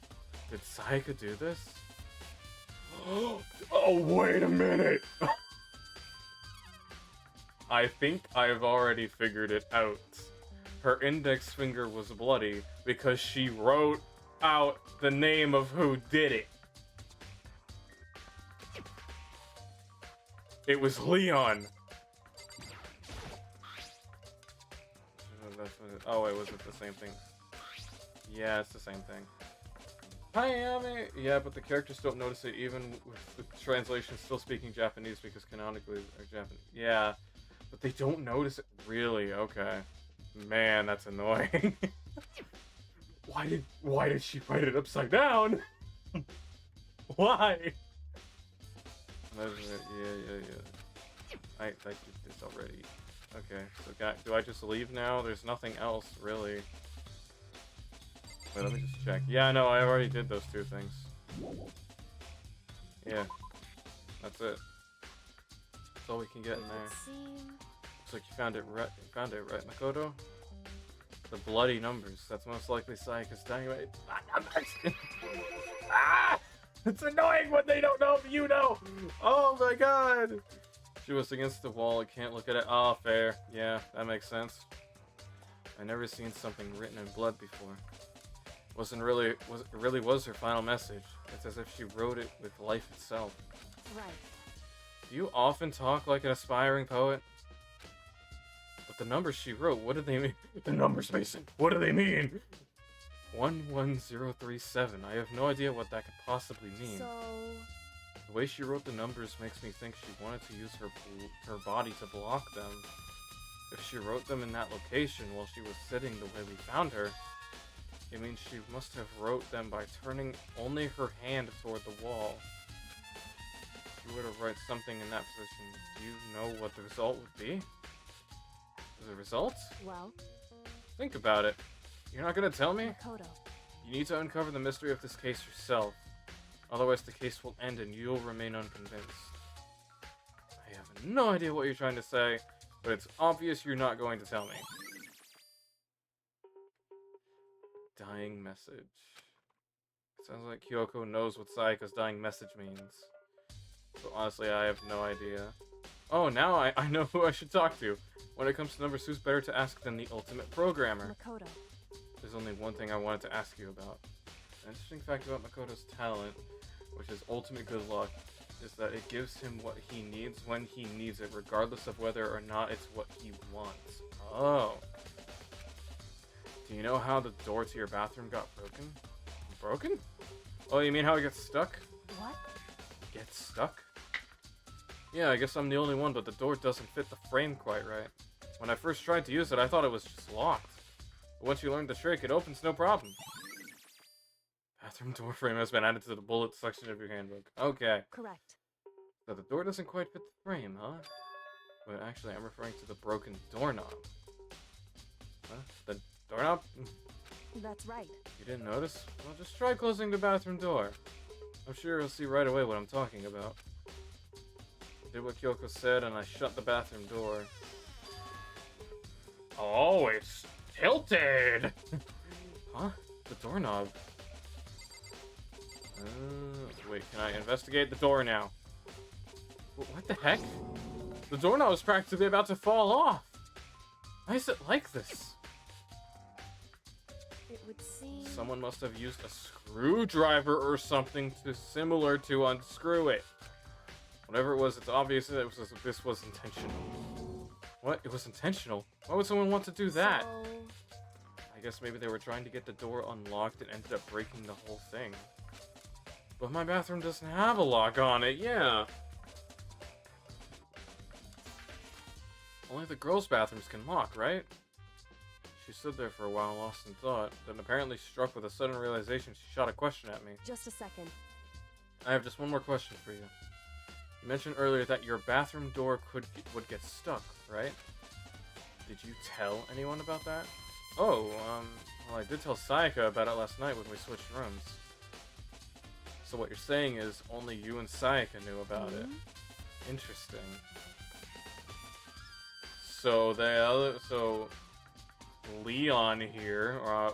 Did Sayaka do this? Oh, wait a minute! I think I've already figured it out. Her index finger was bloody because she wrote out the name of who did it. It was Leon. Oh wait, was it the same thing? Yeah, it's the same thing. Hayami! Yeah, but the characters don't notice it even with the translation still speaking Japanese because canonically they're Japanese. Yeah, but they don't notice it. Really? Okay. Man, that's annoying. Why did she write it upside down? Why? Yeah. I did this already. Okay, so do I just leave now? There's nothing else, really. Wait, let me just check. Yeah, no, I already did those two things. Yeah. That's it. That's all we can get in there. Looks like you found it right, Makoto? The bloody numbers. That's most likely Sayaka's dying rate. Ah! It's annoying when they don't know if you know! Oh my god! She was against the wall, I can't look at it. Oh, fair. Yeah, that makes sense. I never seen something written in blood before. It really was her final message. It's as if she wrote it with life itself. Right. Do you often talk like an aspiring poet? But the numbers she wrote, what do they mean? The numbers, Mason! What do they mean? 11037. I have no idea what that could possibly mean. So... The way she wrote the numbers makes me think she wanted to use her body to block them. If she wrote them in that location while she was sitting the way we found her, it means she must have wrote them by turning only her hand toward the wall. If you were to write something in that position, do you know what the result would be? The result? Well... Think about it. You're not gonna tell me? Makoto. You need to uncover the mystery of this case yourself. Otherwise the case will end and you'll remain unconvinced. I have no idea what you're trying to say, but it's obvious you're not going to tell me. Dying message. Sounds like Kyoko knows what Sayaka's dying message means. So honestly, I have no idea. Oh, now I know who I should talk to. When it comes to numbers, who's better to ask than the ultimate programmer? Makoto. There's only one thing I wanted to ask you about. An interesting fact about Makoto's talent, which is ultimate good luck. is that it gives him what he needs when he needs it, regardless of whether or not it's what he wants. Oh. Do you know how the door to your bathroom got broken? Broken? Oh, you mean how it gets stuck? What? Gets stuck? Yeah, I guess I'm the only one, but the door doesn't fit the frame quite right. When I first tried to use it, I thought it was just locked. But once you learn the trick, it opens no problem. Bathroom door frame has been added to the bullet section of your handbook. Okay. Correct. So the door doesn't quite fit the frame, huh? But actually, I'm referring to the broken doorknob. Huh? The doorknob? That's right. You didn't notice? Well, just try closing the bathroom door. I'm sure you'll see right away what I'm talking about. I did what Kyoko said, and I shut the bathroom door. Oh, it's tilted! Huh? The doorknob. Wait, can I investigate the door now? What the heck? The doorknob is practically about to fall off! Why is it like this? It would seem... Someone must have used a screwdriver or something similar to unscrew it. Whatever it was, it's obvious that this was intentional. What? It was intentional? Why would someone want to do that? So... I guess maybe they were trying to get the door unlocked and ended up breaking the whole thing. But my bathroom doesn't have a lock on it, yeah. Only the girls' bathrooms can lock, right? She stood there for a while, lost in thought, then apparently struck with a sudden realization, she shot a question at me. Just a second. I have just one more question for you. You mentioned earlier that your bathroom door would get stuck, right? Did you tell anyone about that? Oh, well, I did tell Sayaka about it last night when we switched rooms. So what you're saying is only you and Sayaka knew about it. Interesting. So Leon here, or a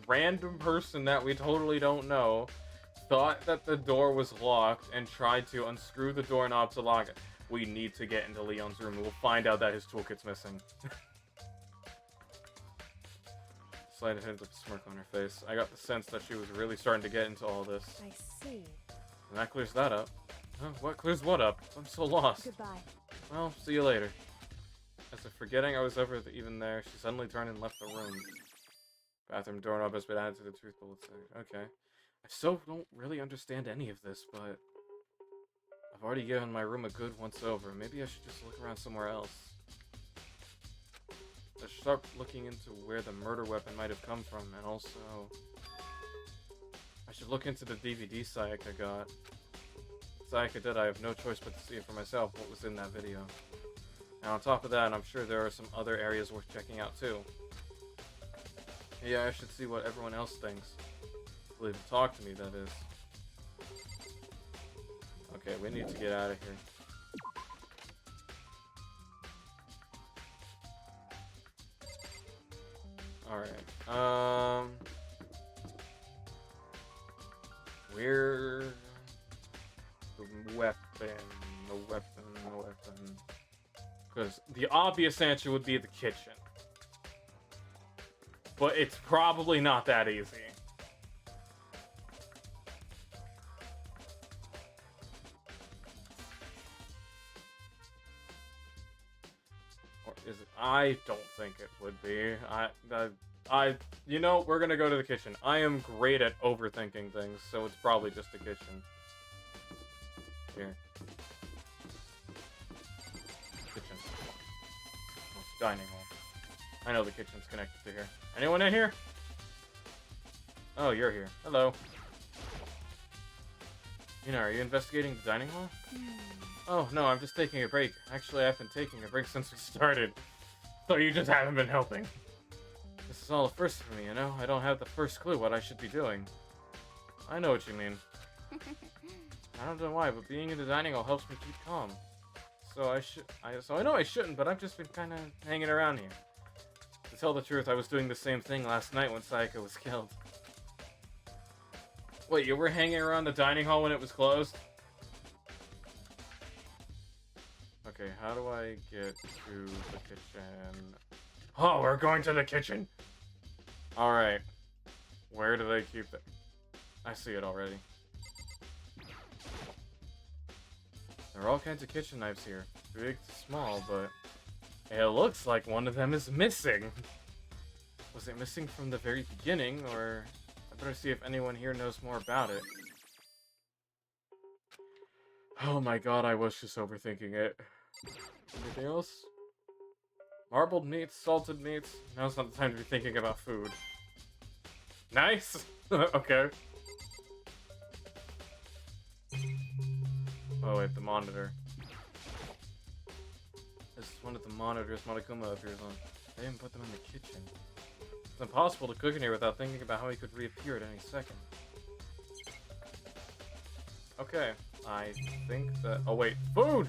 random person that we totally don't know, thought that the door was locked and tried to unscrew the doorknob to lock it. We need to get into Leon's room and we'll find out that his toolkit's missing. Slight hint of a smirk on her face. I got the sense that she was really starting to get into all this. I see. And that clears that up. Huh? What clears what up? I'm so lost. Goodbye. Well, see you later. As if forgetting I was even there, she suddenly turned and left the room. Bathroom doorknob has been added to the truth bullet section. Okay. I still don't really understand any of this, but I've already given my room a good once over. Maybe I should just look around somewhere else. I should start looking into where the murder weapon might have come from, and also I should look into the DVD Sayaka got. Sayaka did, I have no choice but to see it for myself what was in that video. And on top of that, I'm sure there are some other areas worth checking out too. Yeah, I should see what everyone else thinks. Believe it, talk to me, that is. Okay, we need to get out of here. Alright, where... The weapon. Because the obvious answer would be the kitchen. But it's probably not that easy. Or is it? I don't think it would be. You know, we're gonna go to the kitchen. I am great at overthinking things, so it's probably just the kitchen. Here. Kitchen. Oh, dining hall. I know the kitchen's connected to here. Anyone in here? Oh, you're here. Hello. Yuna, are you investigating the dining hall? Oh, no, I'm just taking a break. Actually, I've been taking a break since we started. So you just haven't been helping. This is all a first for me, you know? I don't have the first clue what I should be doing. I know what you mean. I don't know why, but being in the dining hall helps me keep calm. So I know I shouldn't, but I've just been kind of hanging around here. To tell the truth, I was doing the same thing last night when Sayaka was killed. Wait, you were hanging around the dining hall when it was closed? Okay, how do I get to the kitchen? Oh, we're going to the kitchen! Alright. Where do they keep it? I see it already. There are all kinds of kitchen knives here, big to small, but it looks like one of them is missing. Was it missing from the very beginning, or I better see if anyone here knows more about it. Oh my god, I was just overthinking it. Anything else? Marbled meats, salted meats. Now's not the time to be thinking about food. Nice! Okay. Oh wait, the monitor. This is one of the monitors Monokuma appears on. They didn't put them in the kitchen. It's impossible to cook in here without thinking about how he could reappear at any second. Okay, I think that... Oh wait, food!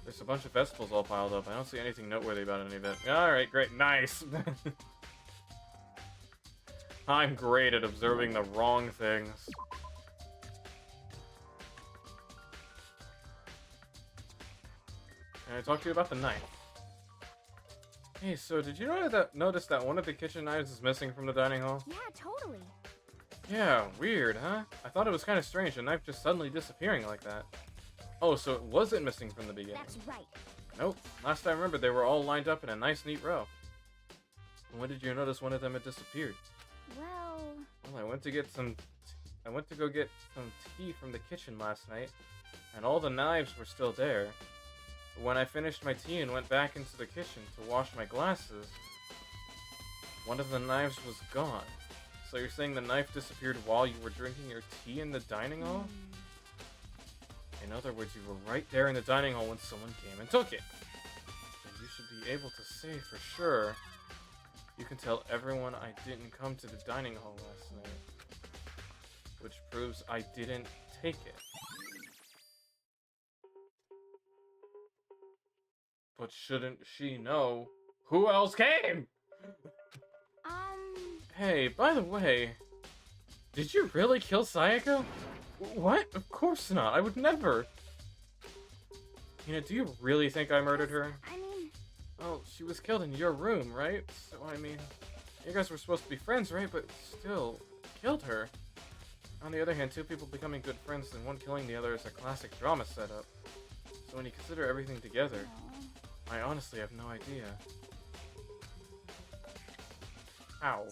There's a bunch of vegetables all piled up. I don't see anything noteworthy about any of it. Alright, great, nice! I'm great at observing the wrong things. Can I talk to you about the knife? Hey, so did you notice that one of the kitchen knives is missing from the dining hall? Yeah, totally. Yeah, weird, huh? I thought it was kind of strange, a knife just suddenly disappearing like that. Oh, so it wasn't missing from the beginning. That's right. Nope. Last I remember, they were all lined up in a nice, neat row. When did you notice one of them had disappeared? Well, I went to go get some tea from the kitchen last night, and all the knives were still there. But when I finished my tea and went back into the kitchen to wash my glasses, one of the knives was gone. So you're saying the knife disappeared while you were drinking your tea in the dining hall? In other words, you were right there in the dining hall when someone came and took it. And you should be able to say for sure. You can tell everyone I didn't come to the dining hall last night. Which proves I didn't take it. But shouldn't she know who else came? Hey, by the way, did you really kill Sayako? What? Of course not. I would never. You know, do you really think I murdered her? I mean... Oh, she was killed in your room, right? So, I mean, you guys were supposed to be friends, right? But still, killed her. On the other hand, two people becoming good friends and one killing the other is a classic drama setup. So when you consider everything together, I honestly have no idea. Ow.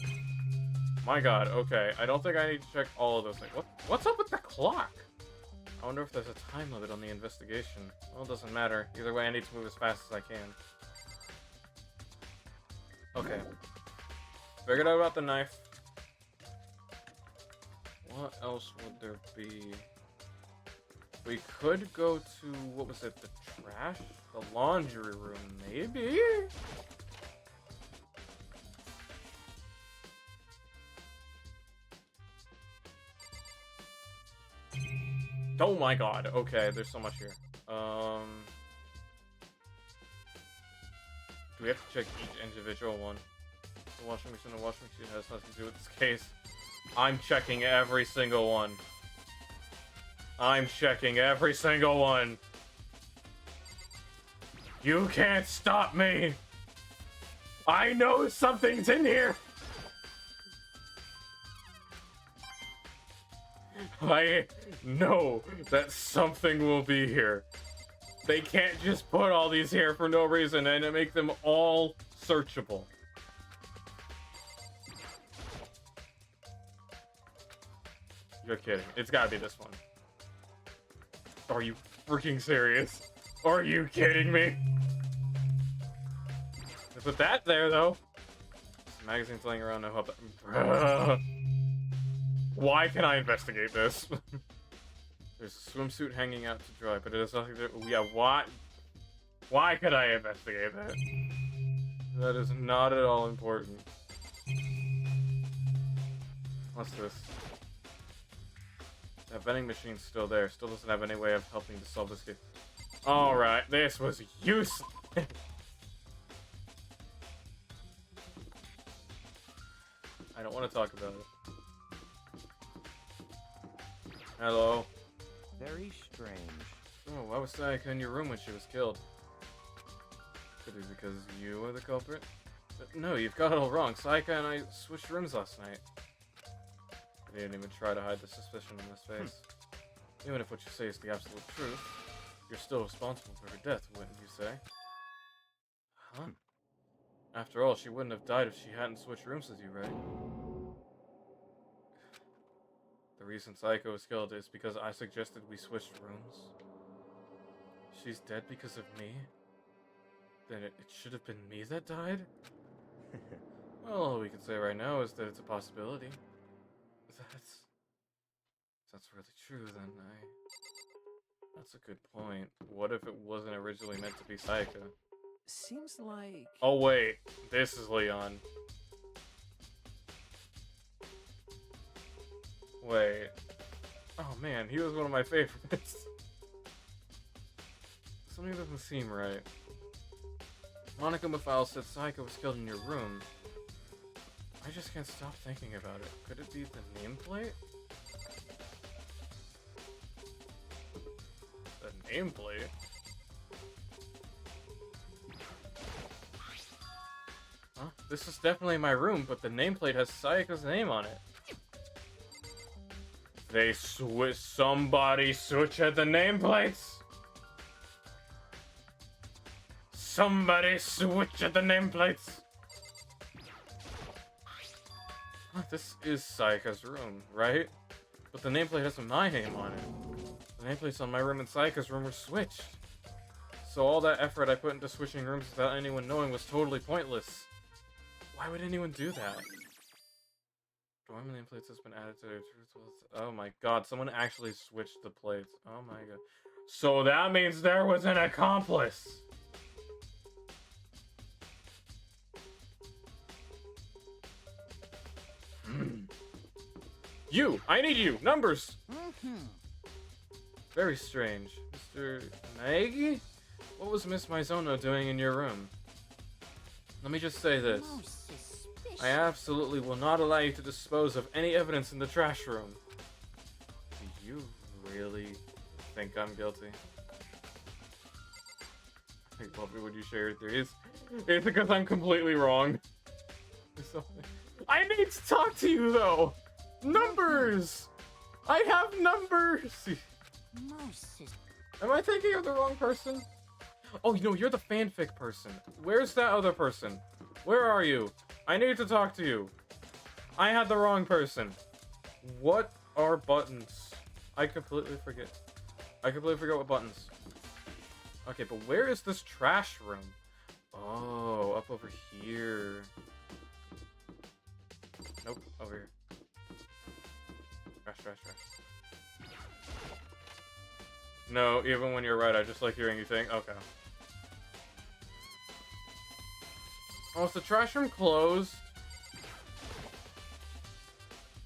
My god, okay. I don't think I need to check all of those things. What's up with the clock? I wonder if there's a time limit on the investigation. Well, it doesn't matter. Either way, I need to move as fast as I can. Okay. Figured out about the knife. What else would there be? We could go to, what was it, the trash? The laundry room, maybe? Oh my god, okay, there's so much here. Do we have to check each individual one? The washing machine has nothing to do with this case. I'm checking every single one. I'm checking every single one. You can't stop me! I know something's in here! I know that something will be here. They can't just put all these here for no reason and make them all searchable. You're kidding. It's gotta be this one. Are you freaking serious? Are you kidding me? I put that there, though. This magazine's laying around, no help. Bruh. Why can I investigate this? There's a swimsuit hanging out to dry, but it has nothing to do... Yeah, why? Why could I investigate that? That is not at all important. What's this? That vending machine's still there. Still doesn't have any way of helping to solve this case. Alright, this was useless. I don't want to talk about it. Hello? Very strange. Oh, why was Sayaka in your room when she was killed? Could it be because you were the culprit? No, you've got it all wrong. Sayaka and I switched rooms last night. I didn't even try to hide the suspicion on his face. Even if what you say is the absolute truth, you're still responsible for her death, wouldn't you say? Huh? After all, she wouldn't have died if she hadn't switched rooms with you, right? The reason Psycho was killed is because I suggested we switched rooms. She's dead because of me? Then it should have been me that died? Well, all we can say right now is that it's a possibility. That's really true, then That's a good point. What if it wasn't originally meant to be Sayaka? Seems like... Oh wait, this is Leon. Wait. Oh man, he was one of my favorites. Something doesn't seem right. Monica Mafile said Sayaka was killed in your room. I just can't stop thinking about it. Could it be the nameplate? The nameplate? Huh? This is definitely my room, but the nameplate has Sayaka's name on it. Somebody switch at the nameplates! Somebody switch at the nameplates! This is Sayaka's room, right? But the nameplate has my name on it. The nameplates on my room and Sayaka's room were switched. So all that effort I put into switching rooms without anyone knowing was totally pointless. Why would anyone do that? Dorm nameplates has been added to their truth. Oh my god, someone actually switched the plates. Oh my god. So that means there was an accomplice! You! I need you! Numbers! Very strange. Mr. Maggie? What was Miss Mizono doing in your room? Let me just say this. I absolutely will not allow you to dispose of any evidence in the trash room. Do you really think I'm guilty? I love it when you share your theories. It's because I'm completely wrong. I need to talk to you, though! Numbers! I have numbers! Am I thinking of the wrong person? Oh, you know, you're the fanfic person. Where's that other person? Where are you? I need to talk to you. I had the wrong person. What are buttons? I completely forget. I completely forget what buttons. Okay, but where is this trash room? Oh, up over here. Nope, over here. Trash, trash, trash. No, even when you're right, I just like hearing you think. Okay. Oh, is the trash room closed?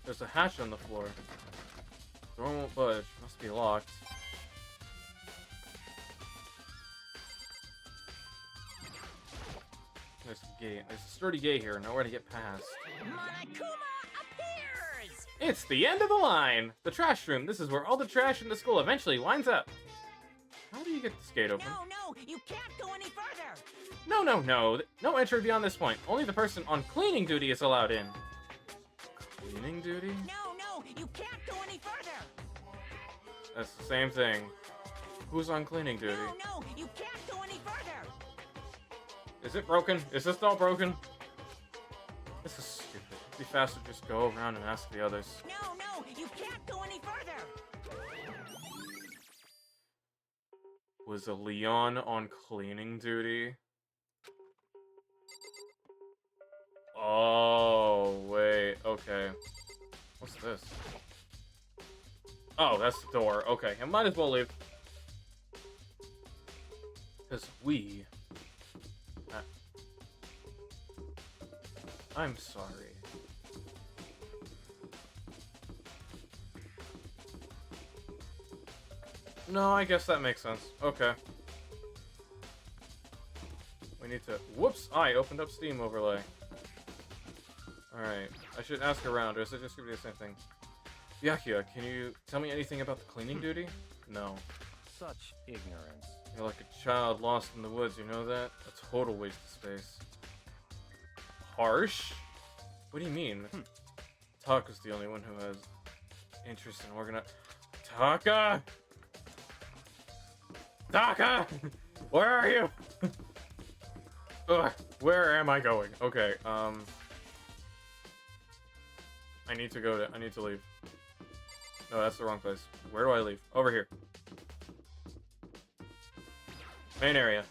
There's a hatch on the floor. Door won't budge. Must be locked. There's a gate. There's a sturdy gate here. Nowhere to get past. Monokuma appears! It's the end of the line! The trash room. This is where all the trash in the school eventually winds up. How do you get this gate open? No, you can't go any further! No. No entry beyond this point. Only the person on cleaning duty is allowed in. Cleaning duty? No, you can't go any further! That's the same thing. Who's on cleaning duty? No, you can't go any further! Is it broken? Is this all broken? This is stupid. It'd be faster to just go around and ask the others. No, you can't go any further! Was a Leon on cleaning duty? Oh, wait. Okay. What's this? Oh, that's the door. Okay, I might as well leave. Because we... I'm sorry. No, I guess that makes sense. Okay. We need to... Whoops! I opened up Steam overlay. Alright. I should ask around, or is it just gonna be the same thing? Byakuya, can you tell me anything about the cleaning duty? No. Such ignorance. You're like a child lost in the woods, you know that? A total waste of space. Harsh? What do you mean? Taku's the only one who has interest in organizing... Taka! Taka! Where are you? Ugh, where am I going? Okay, I need to leave. No, that's the wrong place. Where do I leave? Over here. Main area.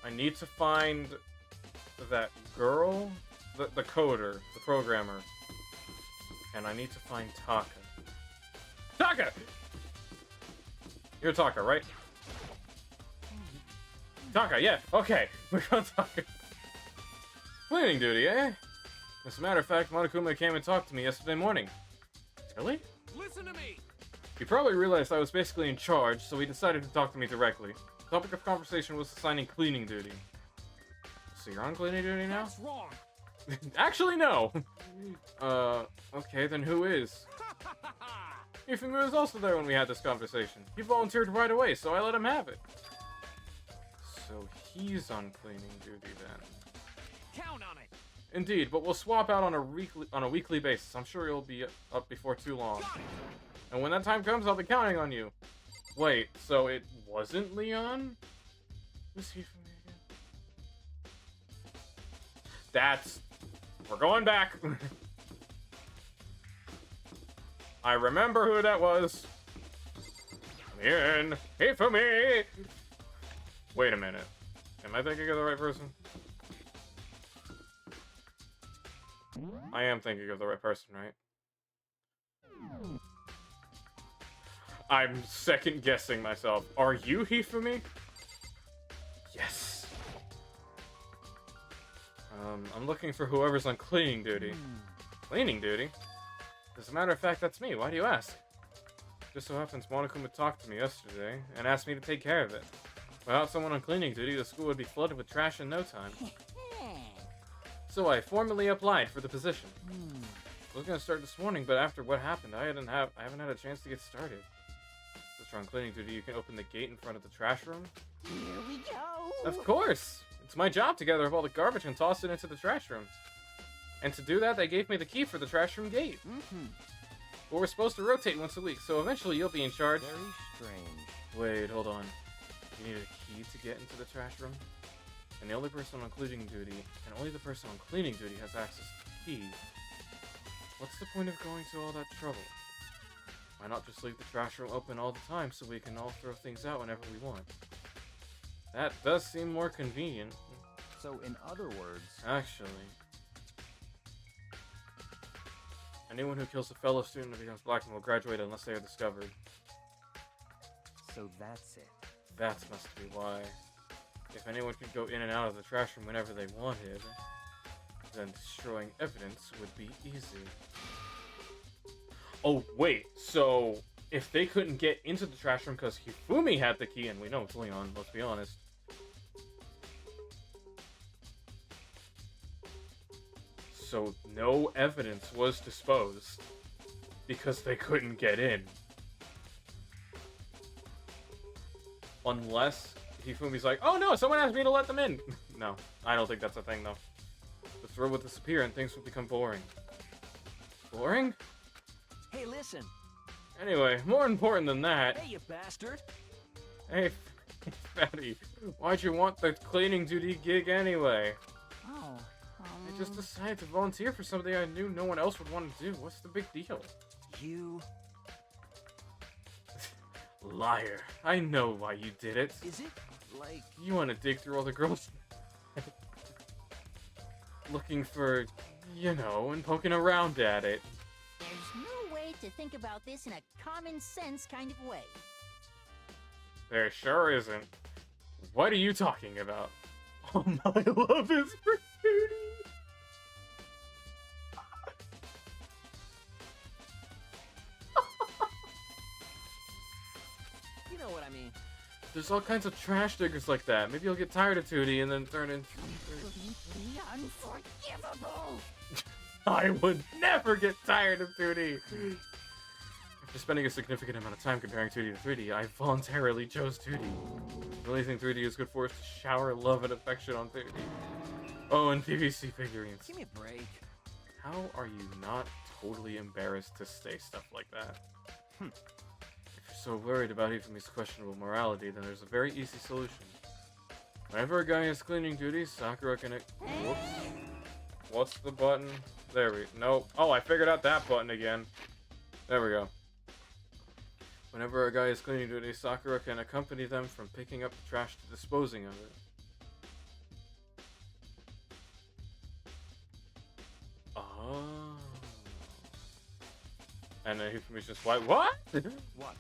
I need to find that girl, the coder, the programmer. And I need to find Taka. Taka! You're Taka, right? Taka, yeah, okay. We're on Taka. Cleaning duty, eh? As a matter of fact, Monokuma came and talked to me yesterday morning. Really? Listen to me! He probably realized I was basically in charge, so he decided to talk to me directly. The topic of conversation was assigning cleaning duty. So you're on cleaning duty now? That's wrong! Actually, no! Okay, then who is? Ifumi was also there when we had this conversation. He volunteered right away, so I let him have it. So he's on cleaning duty then. Count on it! Indeed, but we'll swap out on a weekly basis. I'm sure you'll be up before too long. And when that time comes, I'll be counting on you. Wait, so it wasn't Leon? Who's he from again? We're going back. I remember who that was. Come in. Hey for me. Wait a minute. Am I thinking of the right person? I am thinking of the right person, right? I'm second guessing myself. Are you Hifumi? Yes. I'm looking for whoever's on cleaning duty. Cleaning duty? As a matter of fact, that's me. Why do you ask? Just so happens Monokuma talked to me yesterday and asked me to take care of it. Without someone on cleaning duty, the school would be flooded with trash in no time. So I formally applied for the position. I was gonna start this morning, but after what happened, I haven't had a chance to get started. Since you're on cleaning duty, you can open the gate in front of the trash room. Here we go. Of course! It's my job to gather up all the garbage and toss it into the trash room. And to do that, they gave me the key for the trash room gate. But we're supposed to rotate once a week, so eventually you'll be in charge. Very strange. Wait, hold on. You need a key to get into the trash room? And the only person on cleaning duty, and only the person on cleaning duty has access to the key. What's the point of going to all that trouble? Why not just leave the trash room open all the time so we can all throw things out whenever we want? That does seem more convenient. So, in other words... Actually. Anyone who kills a fellow student and becomes black will graduate unless they are discovered. So that's it. That must be why. If anyone could go in and out of the trash room whenever they wanted, then destroying evidence would be easy. Oh, wait, so if they couldn't get into the trash room because Hifumi had the key, and we know it's Leon, let's be honest. So no evidence was disposed because they couldn't get in. Unless Hifumi's like, oh no, someone asked me to let them in. No, I don't think that's a thing though. The thrill would disappear and things would become boring. Boring? Hey, listen! Anyway, more important than that. Hey, you bastard! Hey, Fatty, why'd you want the cleaning duty gig anyway? Oh, I just decided to volunteer for something I knew no one else would want to do. What's the big deal? You... Liar. I know why you did it. Is it, like... You want to dig through all the girls... looking for, you know, and poking around at it. There's no way to think about this in a common sense kind of way. There sure isn't. What are you talking about? All my love is for Judy. You know what I mean. There's all kinds of trash diggers like that. Maybe you'll get tired of Tootie and then turn into... Completely unforgivable. I would never get tired of Tootie! After spending a significant amount of time comparing 2D to 3D, I voluntarily chose 2D. The only thing 3D is good for is to shower love and affection on 2D. Oh, and PVC figurines. Give me a break. How are you not totally embarrassed to say stuff like that? If you're so worried about Ifumi's questionable morality, then there's a very easy solution. Whenever a guy has cleaning duties, Sakura can... Whoops. What's the button? There we... Nope. Oh, I figured out that button again. There we go. Whenever a guy is cleaning duties, Sakura can accompany them from picking up the trash to disposing of it. Oh. And then Hifumi's just like, what? What?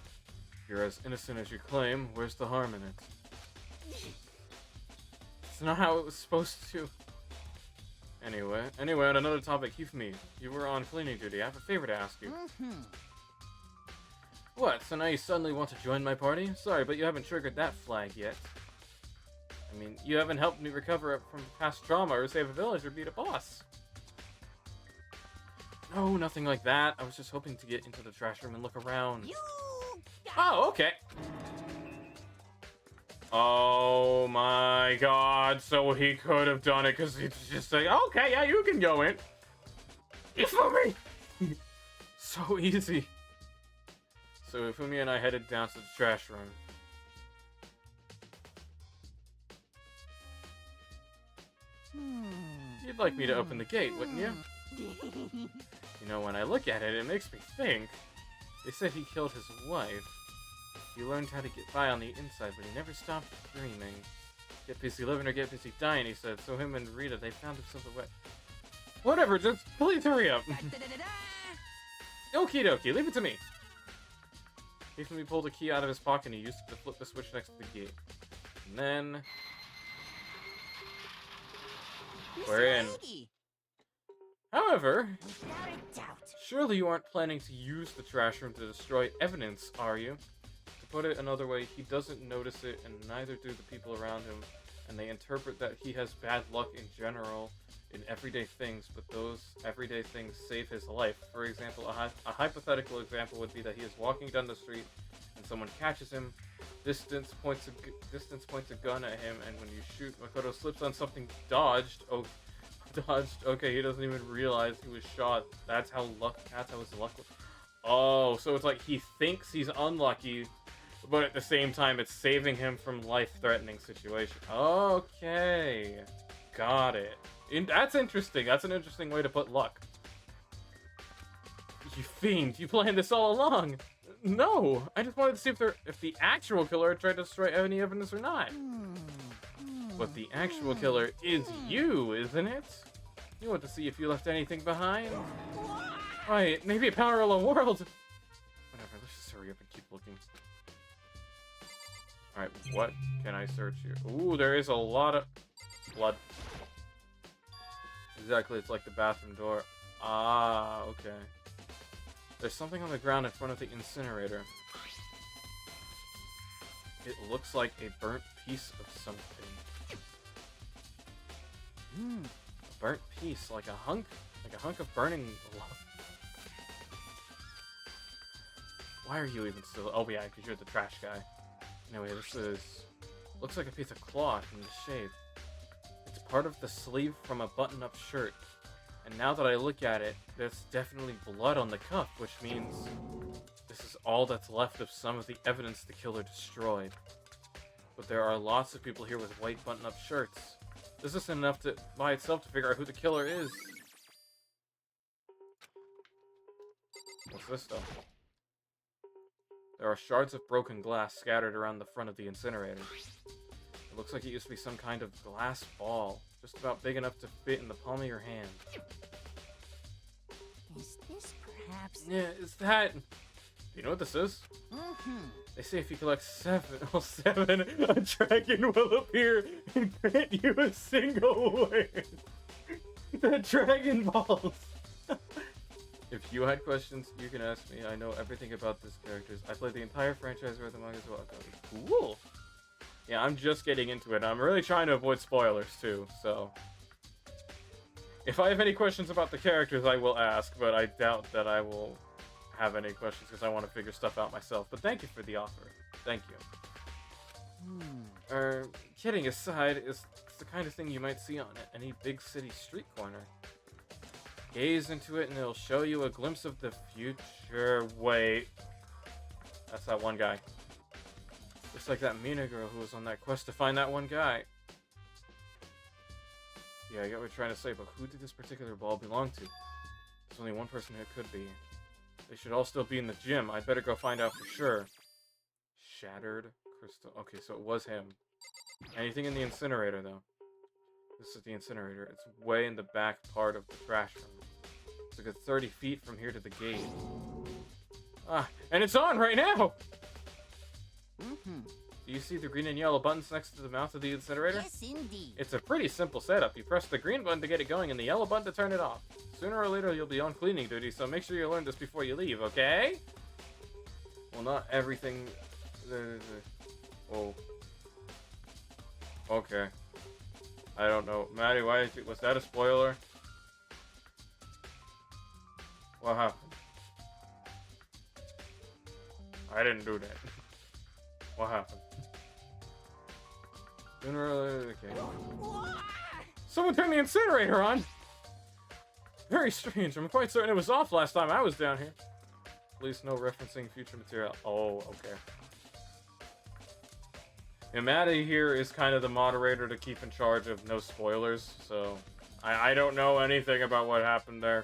You're as innocent as you claim. Where's the harm in it? It's not how it was supposed to. Anyway, on another topic, Hifumi, you were on cleaning duty. I have a favor to ask you. What, so now you suddenly want to join my party? Sorry, but you haven't triggered that flag yet. I mean, you haven't helped me recover from past trauma or save a village or beat a boss. No, nothing like that. I was just hoping to get into the trash room and look around. You Oh, okay. Oh my god, so he could have done it because he's just like, okay, yeah, you can go in. Ifumi! So easy. So Ifumi and I headed down to the trash room. You'd like me to open the gate, wouldn't you? You know, when I look at it, it makes me think. They said he killed his wife. He learned how to get by on the inside, but he never stopped dreaming. Get busy living or get busy dying, he said. So him and Rita, they found themselves a way. Whatever, just please hurry up. Okie dokie, leave it to me. Ifumi pulled a key out of his pocket and he used it to flip the switch next to the gate. And then... we're in. However, Without a doubt. surely you aren't planning to use the trash room to destroy evidence, are you? To put it another way, he doesn't notice it, and neither do the people around him, and they interpret that he has bad luck in general in everyday things, but those everyday things save his life. For example, a hypothetical example would be that he is walking down the street, and someone catches him, distance points a gun at him, and when you shoot, Makoto slips on something dodged. Okay, he doesn't even realize he was shot. That's how his luck was. Oh, so it's like he thinks he's unlucky, but at the same time it's saving him from life-threatening situation. Okay. Got it. That's interesting. That's an interesting way to put luck. You fiend, you planned this all along. No, I just wanted to see if the actual killer tried to destroy any evidence or not. But the actual killer is you, isn't it? You want to see if you left anything behind? Right, maybe a parallel world. Whatever, let's just hurry up and keep looking. Alright, what can I search here? Ooh, there is a lot of blood. Exactly, it's like the bathroom door. Ah, okay. There's something on the ground in front of the incinerator. It looks like a burnt piece of something. A burnt piece, like a hunk of burning love. Why are you even still? Oh yeah, because you're the trash guy. Anyway, looks like a piece of cloth in the shape. It's part of the sleeve from a button-up shirt. And now that I look at it, there's definitely blood on the cuff, which means this is all that's left of some of the evidence the killer destroyed. But there are lots of people here with white button-up shirts. This isn't enough by itself to figure out who the killer is. What's this stuff? There are shards of broken glass scattered around the front of the incinerator. It looks like it used to be some kind of glass ball, just about big enough to fit in the palm of your hand. Is this perhaps... Yeah, it's that. Do you know what this is? They say if you collect seven, a dragon will appear and grant you a single wish. The Dragon Balls. If you had questions, you can ask me. I know everything about these characters. I played the entire franchise where the manga as well. Cool. Yeah, I'm just getting into it. I'm really trying to avoid spoilers too, so... If I have any questions about the characters, I will ask, but I doubt that I will have any questions because I want to figure stuff out myself. But thank you for the offer. Thank you. Kidding aside, it's the kind of thing you might see on any big city street corner. Gaze into it and it'll show you a glimpse of the future. Wait. That's that one guy. Just like that Mina girl who was on that quest to find that one guy. Yeah, I get what you're trying to say, but who did this particular ball belong to? There's only one person who it could be. They should all still be in the gym. I'd better go find out for sure. Shattered crystal. Okay, so it was him. Anything in the incinerator, though? This is the incinerator. It's way in the back part of the trash room. It's a good 30 feet from here to the gate. Ah, and it's on right now! Mm-hmm. Do you see the green and yellow buttons next to the mouth of the incinerator? Yes, indeed. It's a pretty simple setup. You press the green button to get it going and the yellow button to turn it off. Sooner or later you'll be on cleaning duty, so make sure you learn this before you leave, okay? Well, not everything... Oh. Okay. I don't know. Maddie, was that a spoiler? What happened? I didn't do that. What happened? Sooner or later, okay. Someone turned the incinerator on! Very strange. I'm quite certain it was off last time I was down here. At least no referencing future material. Oh, okay. And Maddie here is kind of the moderator to keep in charge of no spoilers, so I don't know anything about what happened there.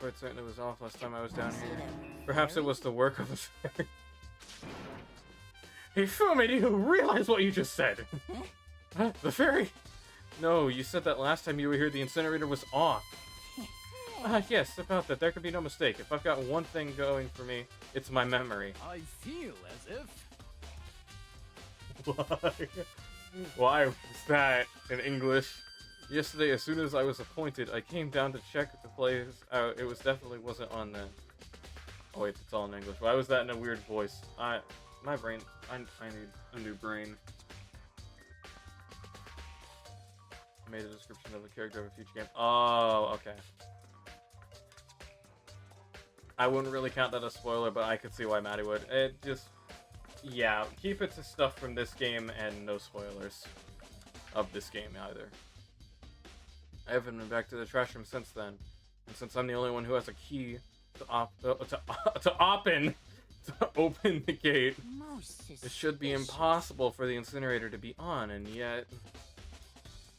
I'm quite certain it was off last time I was down here. Perhaps it was the work of a fairy. Hey, Fumi, do you realize what you just said? Huh? The fairy? No, you said that last time you were here the incinerator was off. Yes, about that. There could be no mistake. If I've got one thing going for me, it's my memory. I feel as if... Why was that in English? Yesterday, as soon as I was appointed, I came down to check the place out. It definitely wasn't on then. Oh wait, it's all in English. Why was that in a weird voice? My brain, I need a new brain. I made a description of the character of a future game. Oh, okay. I wouldn't really count that as a spoiler, but I could see why Maddie would. It just... Yeah, keep it to stuff from this game and no spoilers of this game either. I haven't been back to the trash room since then. And since I'm the only one who has a key to open the gate, it should be impossible for the incinerator to be on, and yet...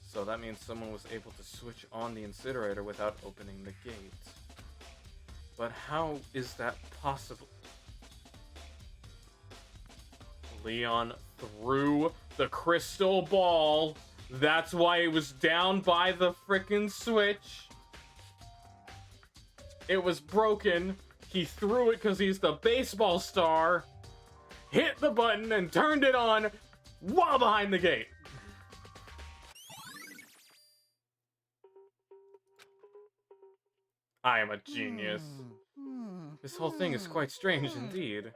So that means someone was able to switch on the incinerator without opening the gate. But how is that possible? Leon threw the crystal ball. That's why it was down by the frickin' switch. It was broken. He threw it because he's the baseball star. Hit the button and turned it on while behind the gate. I am a genius. This whole thing is quite strange indeed.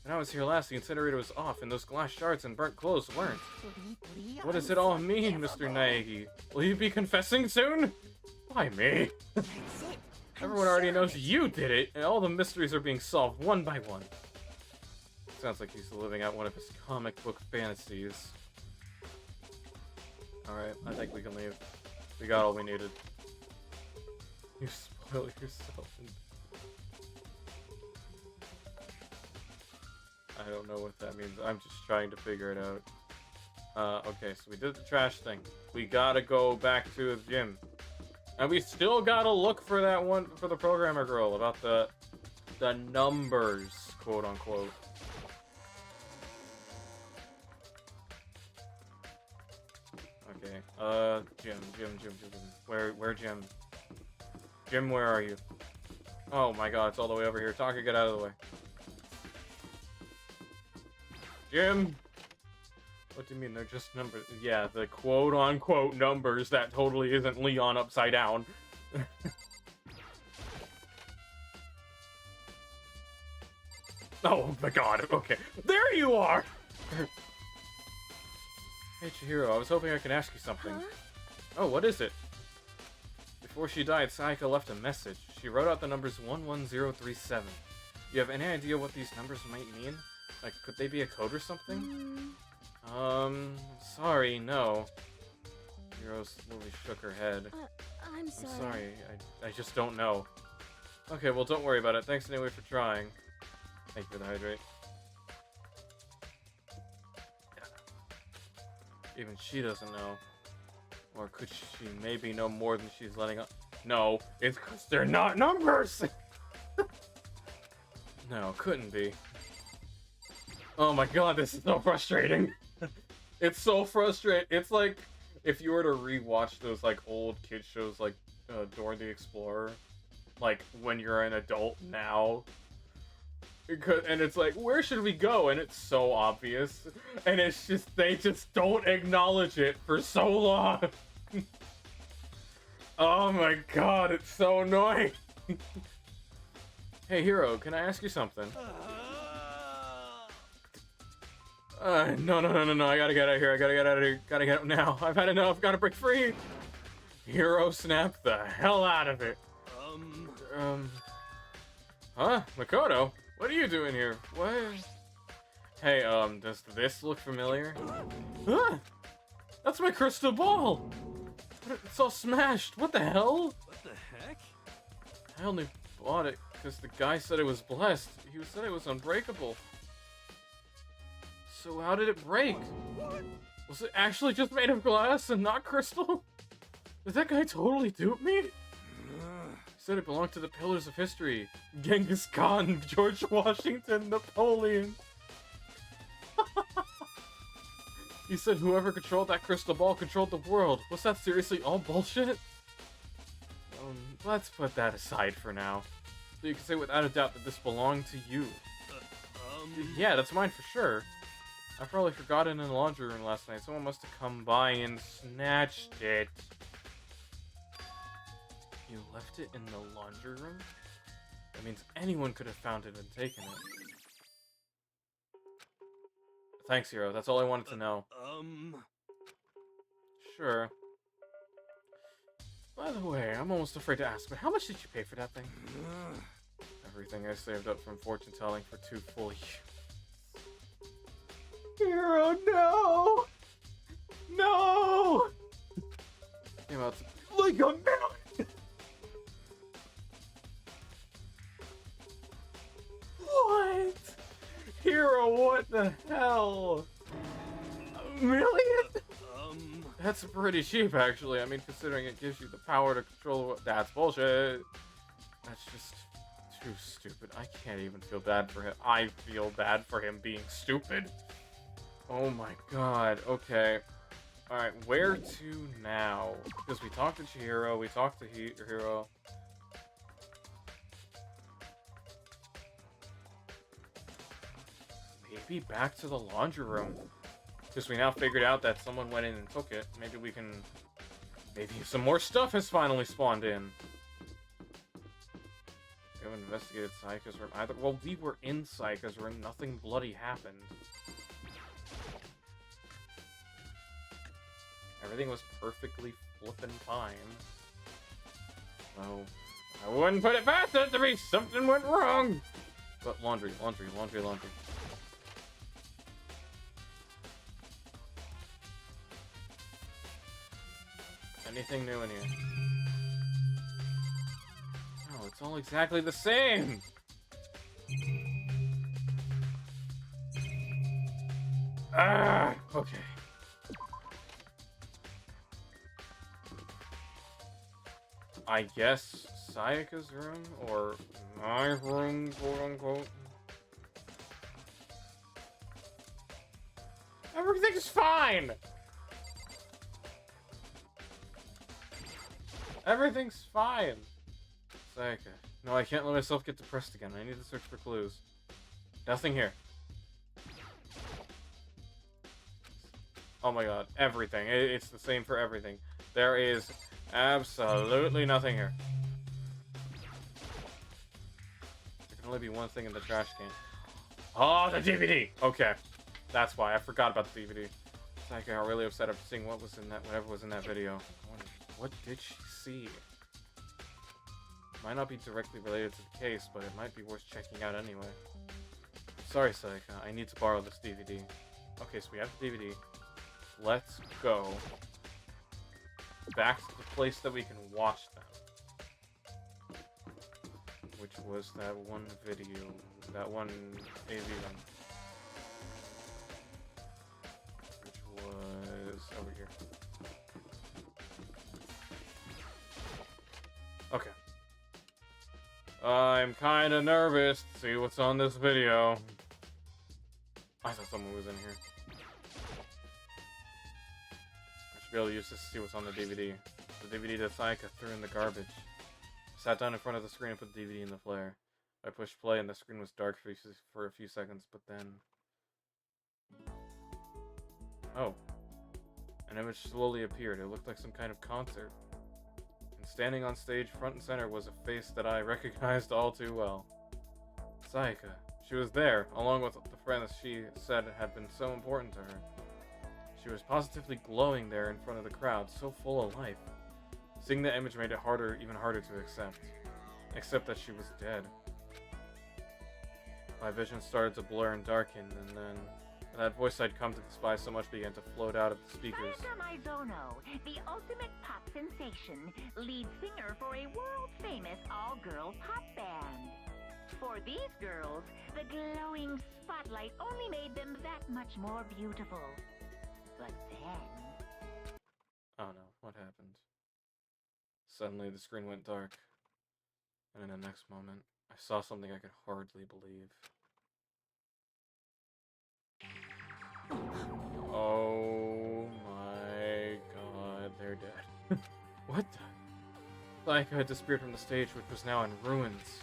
When I was here last, the incinerator was off, and those glass shards and burnt clothes weren't. What does it all mean, Mr. Naegi? Will you be confessing soon? Why me? Everyone already knows you did it, and all the mysteries are being solved one by one. Sounds like he's living out one of his comic book fantasies. Alright, I think we can leave. We got all we needed. You spoil yourself. I don't know what that means. I'm just trying to figure it out. Okay, so we did the trash thing. We gotta go back to the gym. And we still gotta look for that one, for the programmer girl, about the numbers, quote unquote. Okay, Jim. Where Jim? Jim, where are you? Oh my god, it's all the way over here. Taka, get out of the way. Jim! What do you mean, they're just numbers? Yeah, the quote-unquote numbers that totally isn't Leon upside down. Oh my god, okay. There you are! Hey Chihiro, I was hoping I could ask you something. Huh? Oh, what is it? Before she died, Sayaka left a message. She wrote out the numbers 11037. Do you have any idea what these numbers might mean? Like, could they be a code or something? Sorry, no. Hiro slowly shook her head. I'm I'm sorry. sorry, I just don't know. Okay, well, don't worry about it. Thanks anyway for trying. Thank you for the hydrate. Even she doesn't know. Or could she maybe know more than she's letting on? No, it's because they're not numbers! No, couldn't be. Oh my god, this is so frustrating. It's so frustrating. It's like if you were to rewatch those like old kid shows like Dora the Explorer, like when you're an adult now. And it's like, where should we go? And it's so obvious. And it's just, they just don't acknowledge it for so long. Oh my god, it's so annoying. Hey, Hiro, can I ask you something? No, I gotta get out of here. I gotta get out of here. Gotta get out now. I've had enough. Gotta break free. Hiro snapped the hell out of it. Huh? Makoto? What are you doing here? What? Hey, does this look familiar? Huh? That's my crystal ball! It's all smashed. What the hell? What the heck? I only bought it because the guy said it was blessed. He said it was unbreakable. So how did it break? Was it actually just made of glass and not crystal? Did that guy totally dupe me? He said it belonged to the pillars of history. Genghis Khan, George Washington, Napoleon. He said whoever controlled that crystal ball controlled the world. Was that seriously all bullshit? Let's put that aside for now. So you can say without a doubt that this belonged to you. Yeah, that's mine for sure. I probably forgot it in the laundry room last night. Someone must have come by and snatched it. You left it in the laundry room? That means anyone could have found it and taken it. Thanks, Hiro. That's all I wanted to know. Sure. By the way, I'm almost afraid to ask, but how much did you pay for that thing? Everything I saved up from fortune telling for 2 full years. Hiro, no! No! Came out to like a million! What? Hiro, what the hell? A million? That's pretty cheap, actually. I mean, considering it gives you the power to control what... That's bullshit. That's just too stupid. I can't even feel bad for him. I feel bad for him being stupid. Oh my god. Okay. Alright, where to now? Because we talked to Chihiro, we talked to Hiro. Maybe back to the laundry room. Because we now figured out that someone went in and took it. Maybe we can... Maybe some more stuff has finally spawned in. We haven't investigated Sayaka's room either. Well, we were in Sayaka's room. Nothing bloody happened. Everything was perfectly flippin' fine. So, I wouldn't put it past it to be something went wrong! But laundry. Anything new in here? No, it's all exactly the same! Ah! Okay. I guess Sayaka's room, or my room, quote-unquote. Everything's fine! Everything's fine! Sayaka. No, I can't let myself get depressed again. I need to search for clues. Nothing here. Oh my god. Everything. It's the same for everything. There is absolutely nothing here. There can only be one thing in the trash can. Oh, the DVD! Okay. That's why. I forgot about the DVD. Sayaka got really upset after seeing what was in that, whatever was in that video. I wonder, what did she see? Might not be directly related to the case, but it might be worth checking out anyway. Sorry, Sayaka. I need to borrow this DVD. Okay, so we have the DVD. Let's go. back to the place that we can watch them. Which was that one video, that one AV one. Which was over here. Okay. I'm kinda nervous to see what's on this video. I thought someone was in here. I should be able to use this to see what's on the DVD. The DVD that Sayaka threw in the garbage. I sat down in front of the screen and put the DVD in the flare. I pushed play and the screen was dark for a few seconds, but then... Oh. An image slowly appeared. It looked like some kind of concert. And standing on stage front and center was a face that I recognized all too well. Sayaka. She was there, along with the friends she said had been so important to her. She was positively glowing there in front of the crowd, so full of life. Seeing the image made it even harder to accept that she was dead. My vision started to blur and darken, and then that voice I'd come to despise so much began to float out of the speakers. Sayaka Maizono, the ultimate pop sensation, lead singer for a world-famous all-girl pop band. For these girls, the glowing spotlight only made them that much more beautiful. But then... Oh no, what happened? Suddenly the screen went dark, and in the next moment, I saw something I could hardly believe. Oh my god, they're dead. What the? Sayaka had disappeared from the stage, which was now in ruins.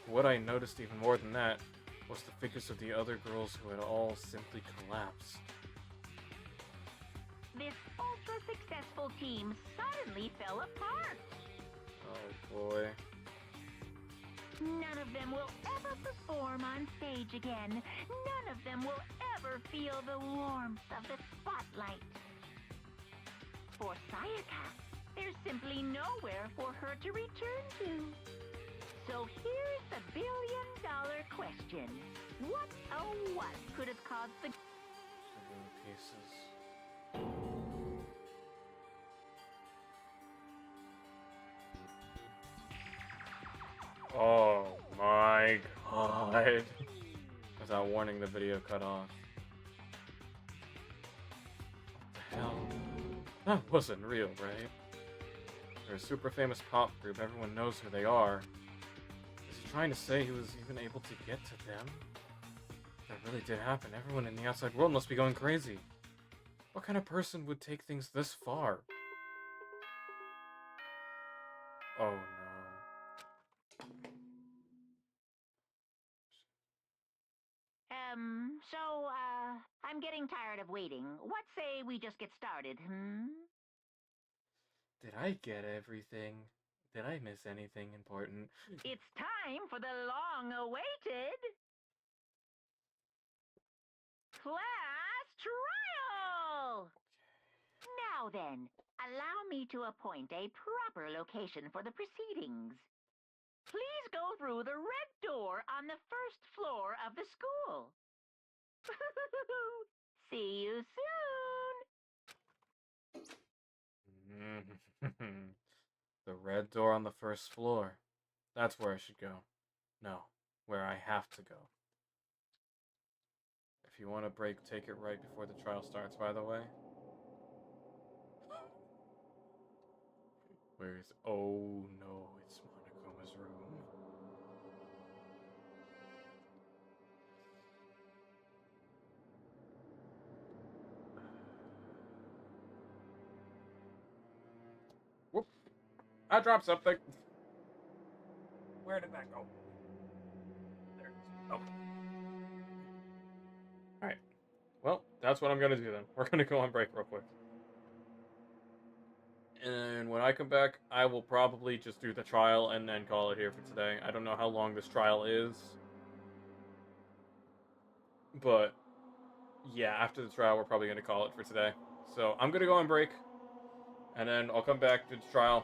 What I noticed even more than that was the figures of the other girls who had all simply collapsed. This ultra-successful team suddenly fell apart. Oh boy. None of them will ever perform on stage again. None of them will ever feel the warmth of the spotlight. For Sayaka, there's simply nowhere for her to return to. So here's the billion-dollar question. What, oh what, could have caused the... Pieces. Oh my god. Without warning, the video cut off. What the hell? That wasn't real, right? They're a super famous pop group, everyone knows who they are. Is he trying to say he was even able to get to them? That really did happen. Everyone in the outside world must be going crazy. What kind of person would take things this far? Oh no. I'm getting tired of waiting. What say we just get started, Did I get everything? Did I miss anything important? It's time for the long-awaited... class trial! Now then, allow me to appoint a proper location for the proceedings. Please go through the red door on the first floor of the school. See you soon. The red door on the first floor. That's where I should go. No, where I have to go. If you want a break, take it right before the trial starts, by the way. Where is... Oh no, it's Monokuma's room. Whoop! I dropped something! Where did that go? There it is. Oh. Alright. Well, that's what I'm gonna do then. We're gonna go on break real quick. And when I come back, I will probably just do the trial and then call it here for today. I don't know how long this trial is. But, yeah, after the trial, we're probably going to call it for today. So, I'm going to go on break. And then I'll come back to the trial.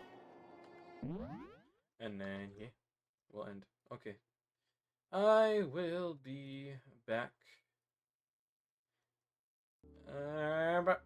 And then, yeah, we'll end. Okay. I will be back. But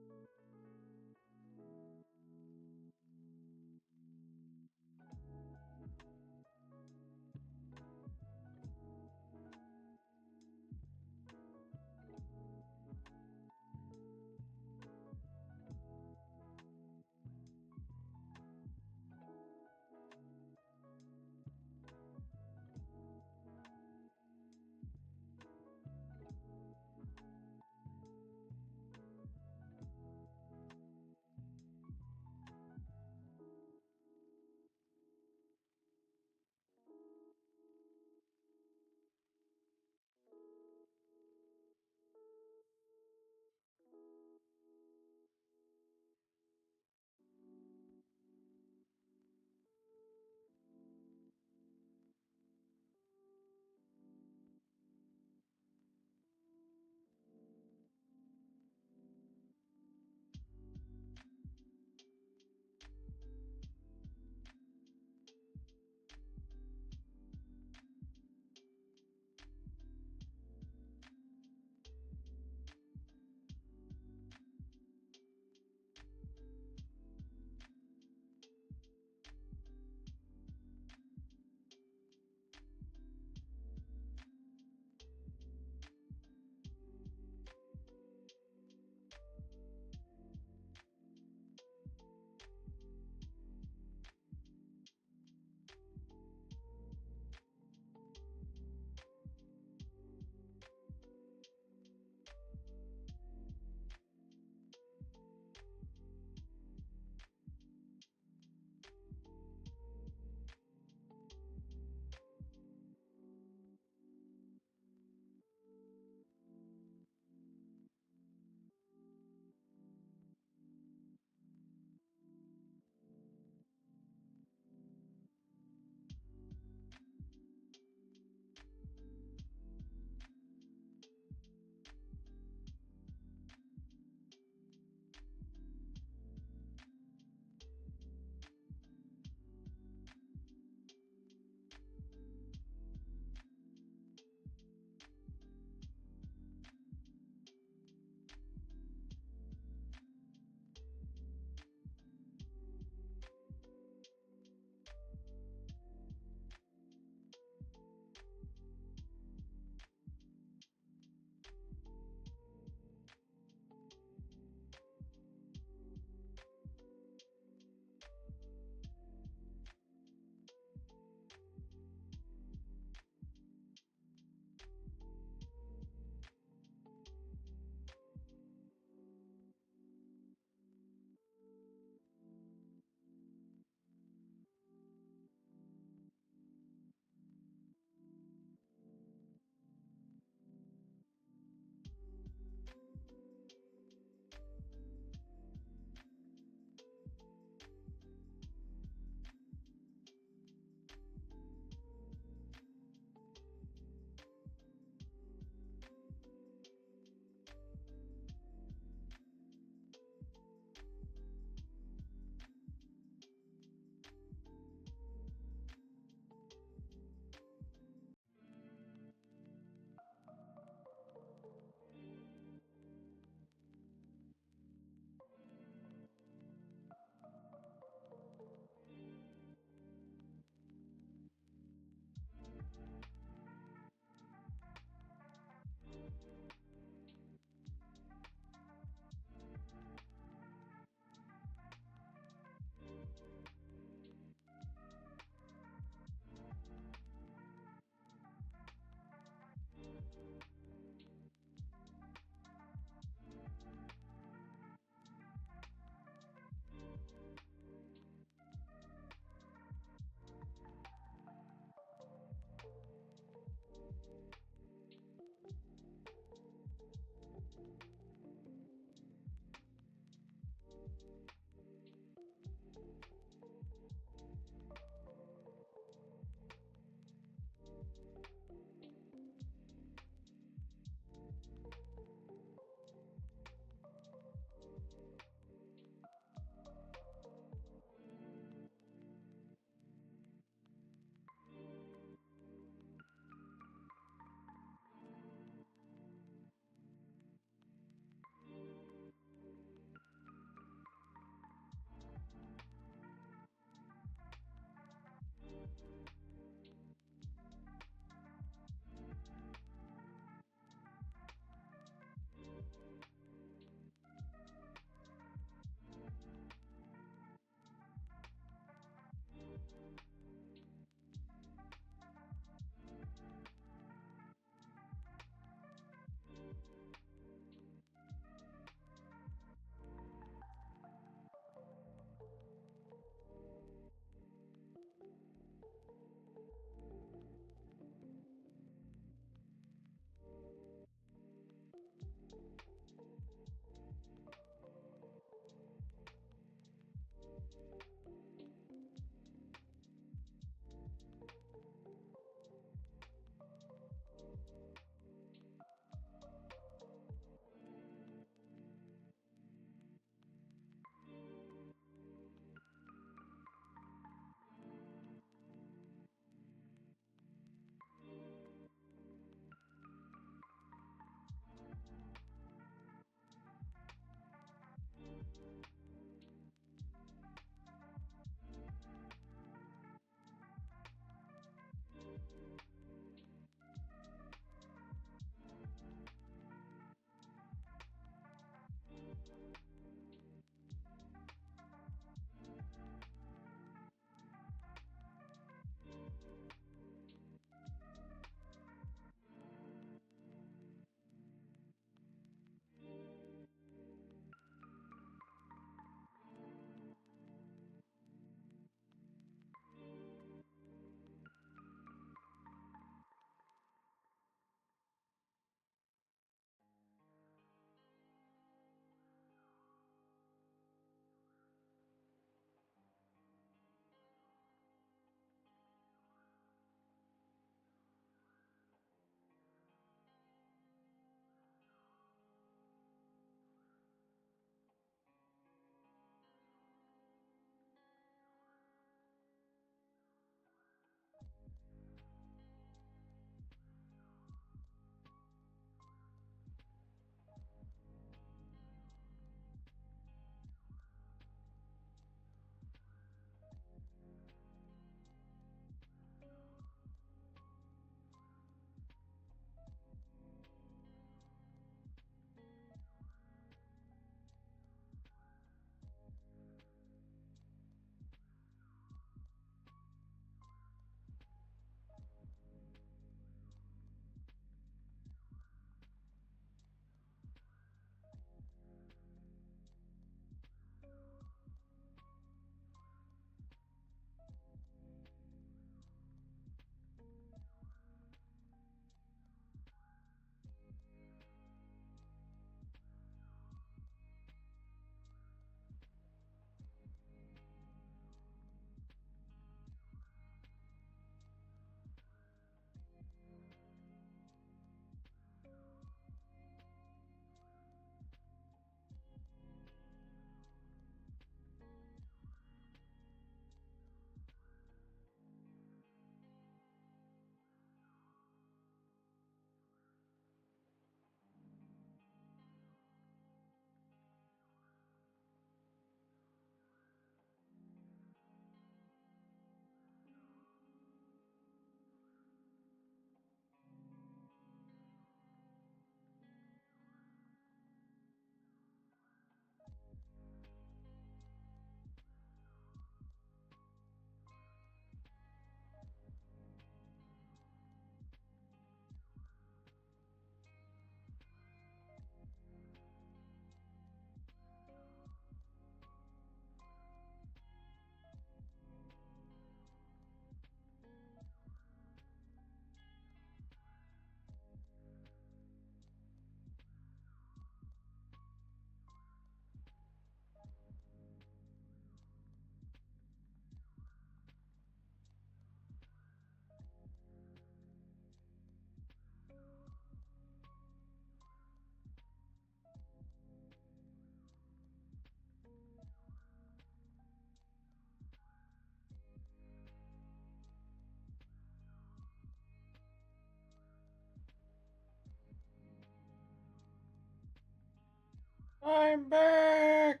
I'm back!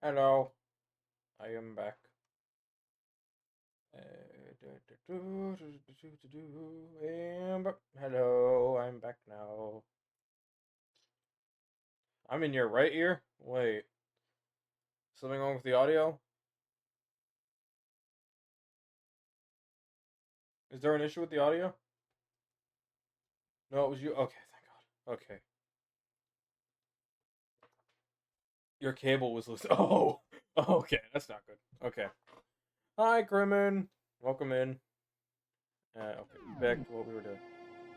Hello. I am back. Hello, I'm back now. I'm in your right ear? Wait. Something wrong with the audio? Is there an issue with the audio? No, it was you. Okay, thank God. Okay. Your cable was loose. Oh! Okay, that's not good. Okay. Hi, Grimmin. Welcome in. Okay, back to what we were doing.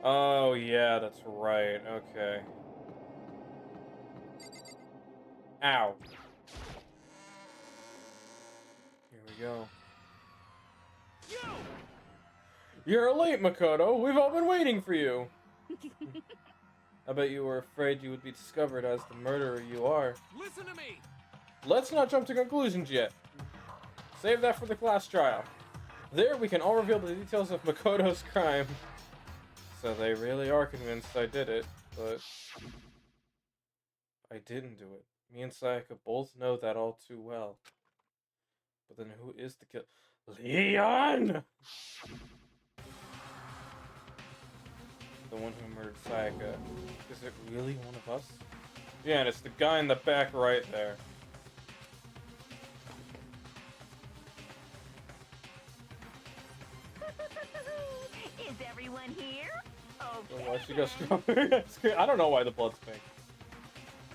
Oh, yeah, that's right. Okay. Ow. Here we go. You're late, Makoto. We've all been waiting for you. I bet you were afraid you would be discovered as the murderer you are. Listen to me! Let's not jump to conclusions yet. Save that for the class trial. There we can all reveal the details of Makoto's crime. So they really are convinced I did it, but I didn't do it. Me and Sayaka both know that all too well. But then who is the killer? Leon! The one who murdered Sayaka. Is it really one of us? Yeah, and it's the guy in the back right there. Is everyone here? Oh, Okay. why she got strawberry? I don't know why the blood's pink.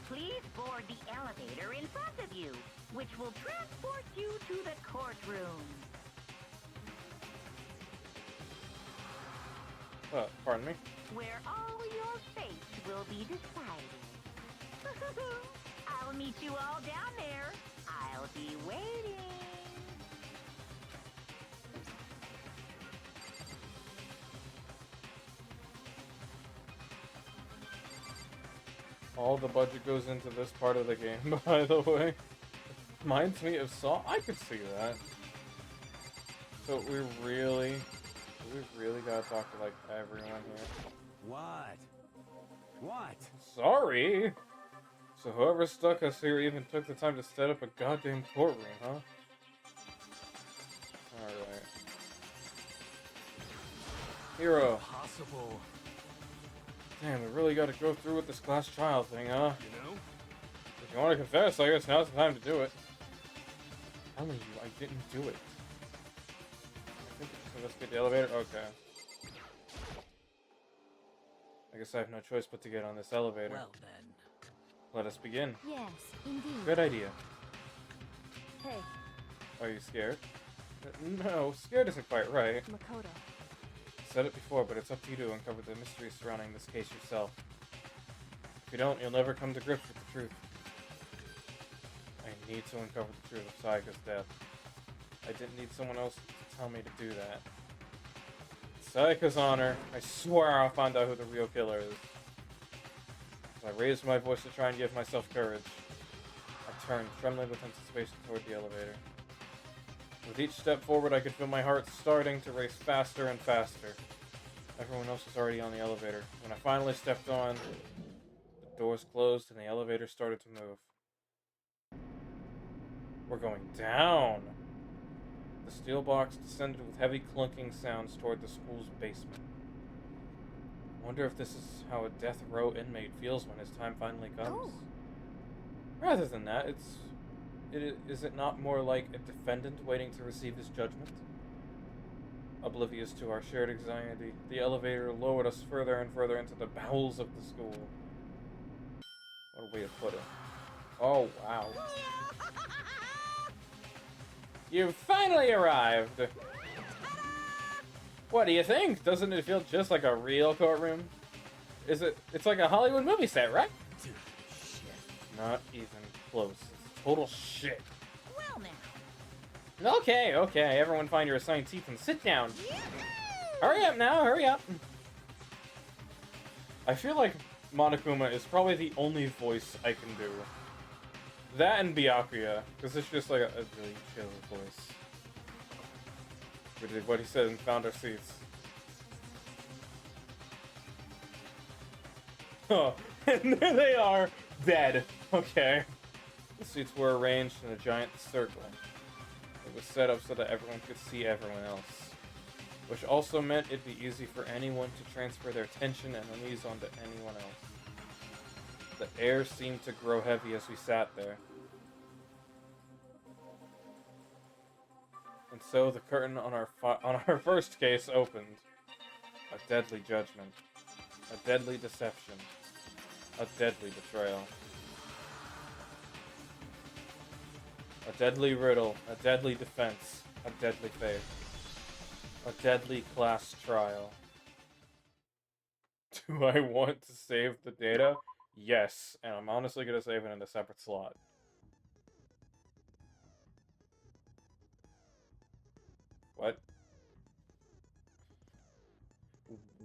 Please board the elevator in front of you, which will transport you to the courtroom. Pardon me? Where all your fates will be decided. I'll meet you all down there. I'll be waiting. All the budget goes into this part of the game, by the way. Reminds me of Saw. I could see that. So we really gotta talk to like everyone here. What? What? Sorry. So whoever stuck us here even took the time to set up a goddamn courtroom, huh? Alright. Hero. Possible. Damn, we really gotta go through with this class trial thing, huh? You know? If you want to confess, I guess now's the time to do it. I'm telling you, I didn't do it. So let's get the elevator. Okay. I guess I have no choice but to get on this elevator. Well then. Let us begin. Yes, indeed. Good idea. Hey, Are you scared? No, scared isn't quite right. Makoto. Said it before, but it's up to you to uncover the mystery surrounding this case yourself. If you don't, you'll never come to grips with the truth. I need to uncover the truth of Sayaka's death. I didn't need someone else to tell me to do that. Sayaka's honor, I swear I'll find out who the real killer is. As I raised my voice to try and give myself courage, I turned, trembling with anticipation, toward the elevator. With each step forward, I could feel my heart starting to race faster and faster. Everyone else was already on the elevator. When I finally stepped on, the doors closed and the elevator started to move. We're going down! The steel box descended with heavy clunking sounds toward the school's basement. I wonder if this is how a death row inmate feels when his time finally comes. Oh. Rather than that, is it not more like a defendant waiting to receive his judgment? Oblivious to our shared anxiety, the elevator lowered us further and further into the bowels of the school. What a way to put it. Oh, wow. You've finally arrived! What do you think? Doesn't it feel just like a real courtroom? It's like a Hollywood movie set, right? Dude, shit. Not even close. It's total shit. Well now. Okay, everyone find your assigned seats and sit down. Hurry up now, hurry up. I feel like Monokuma is probably the only voice I can do. That and Byakuya, because it's just like a really chill voice. We did what he said and found our seats. Oh, and there they are, dead. Okay. The seats were arranged in a giant circle. It was set up so that everyone could see everyone else, which also meant it'd be easy for anyone to transfer their tension and unease onto anyone else. The air seemed to grow heavy as we sat there. And so the curtain on our first case opened. A deadly judgment. A deadly deception. A deadly betrayal. A deadly riddle. A deadly defense. A deadly faith. A deadly class trial. Do I want to save the data? Yes, and I'm honestly gonna save it in a separate slot. What?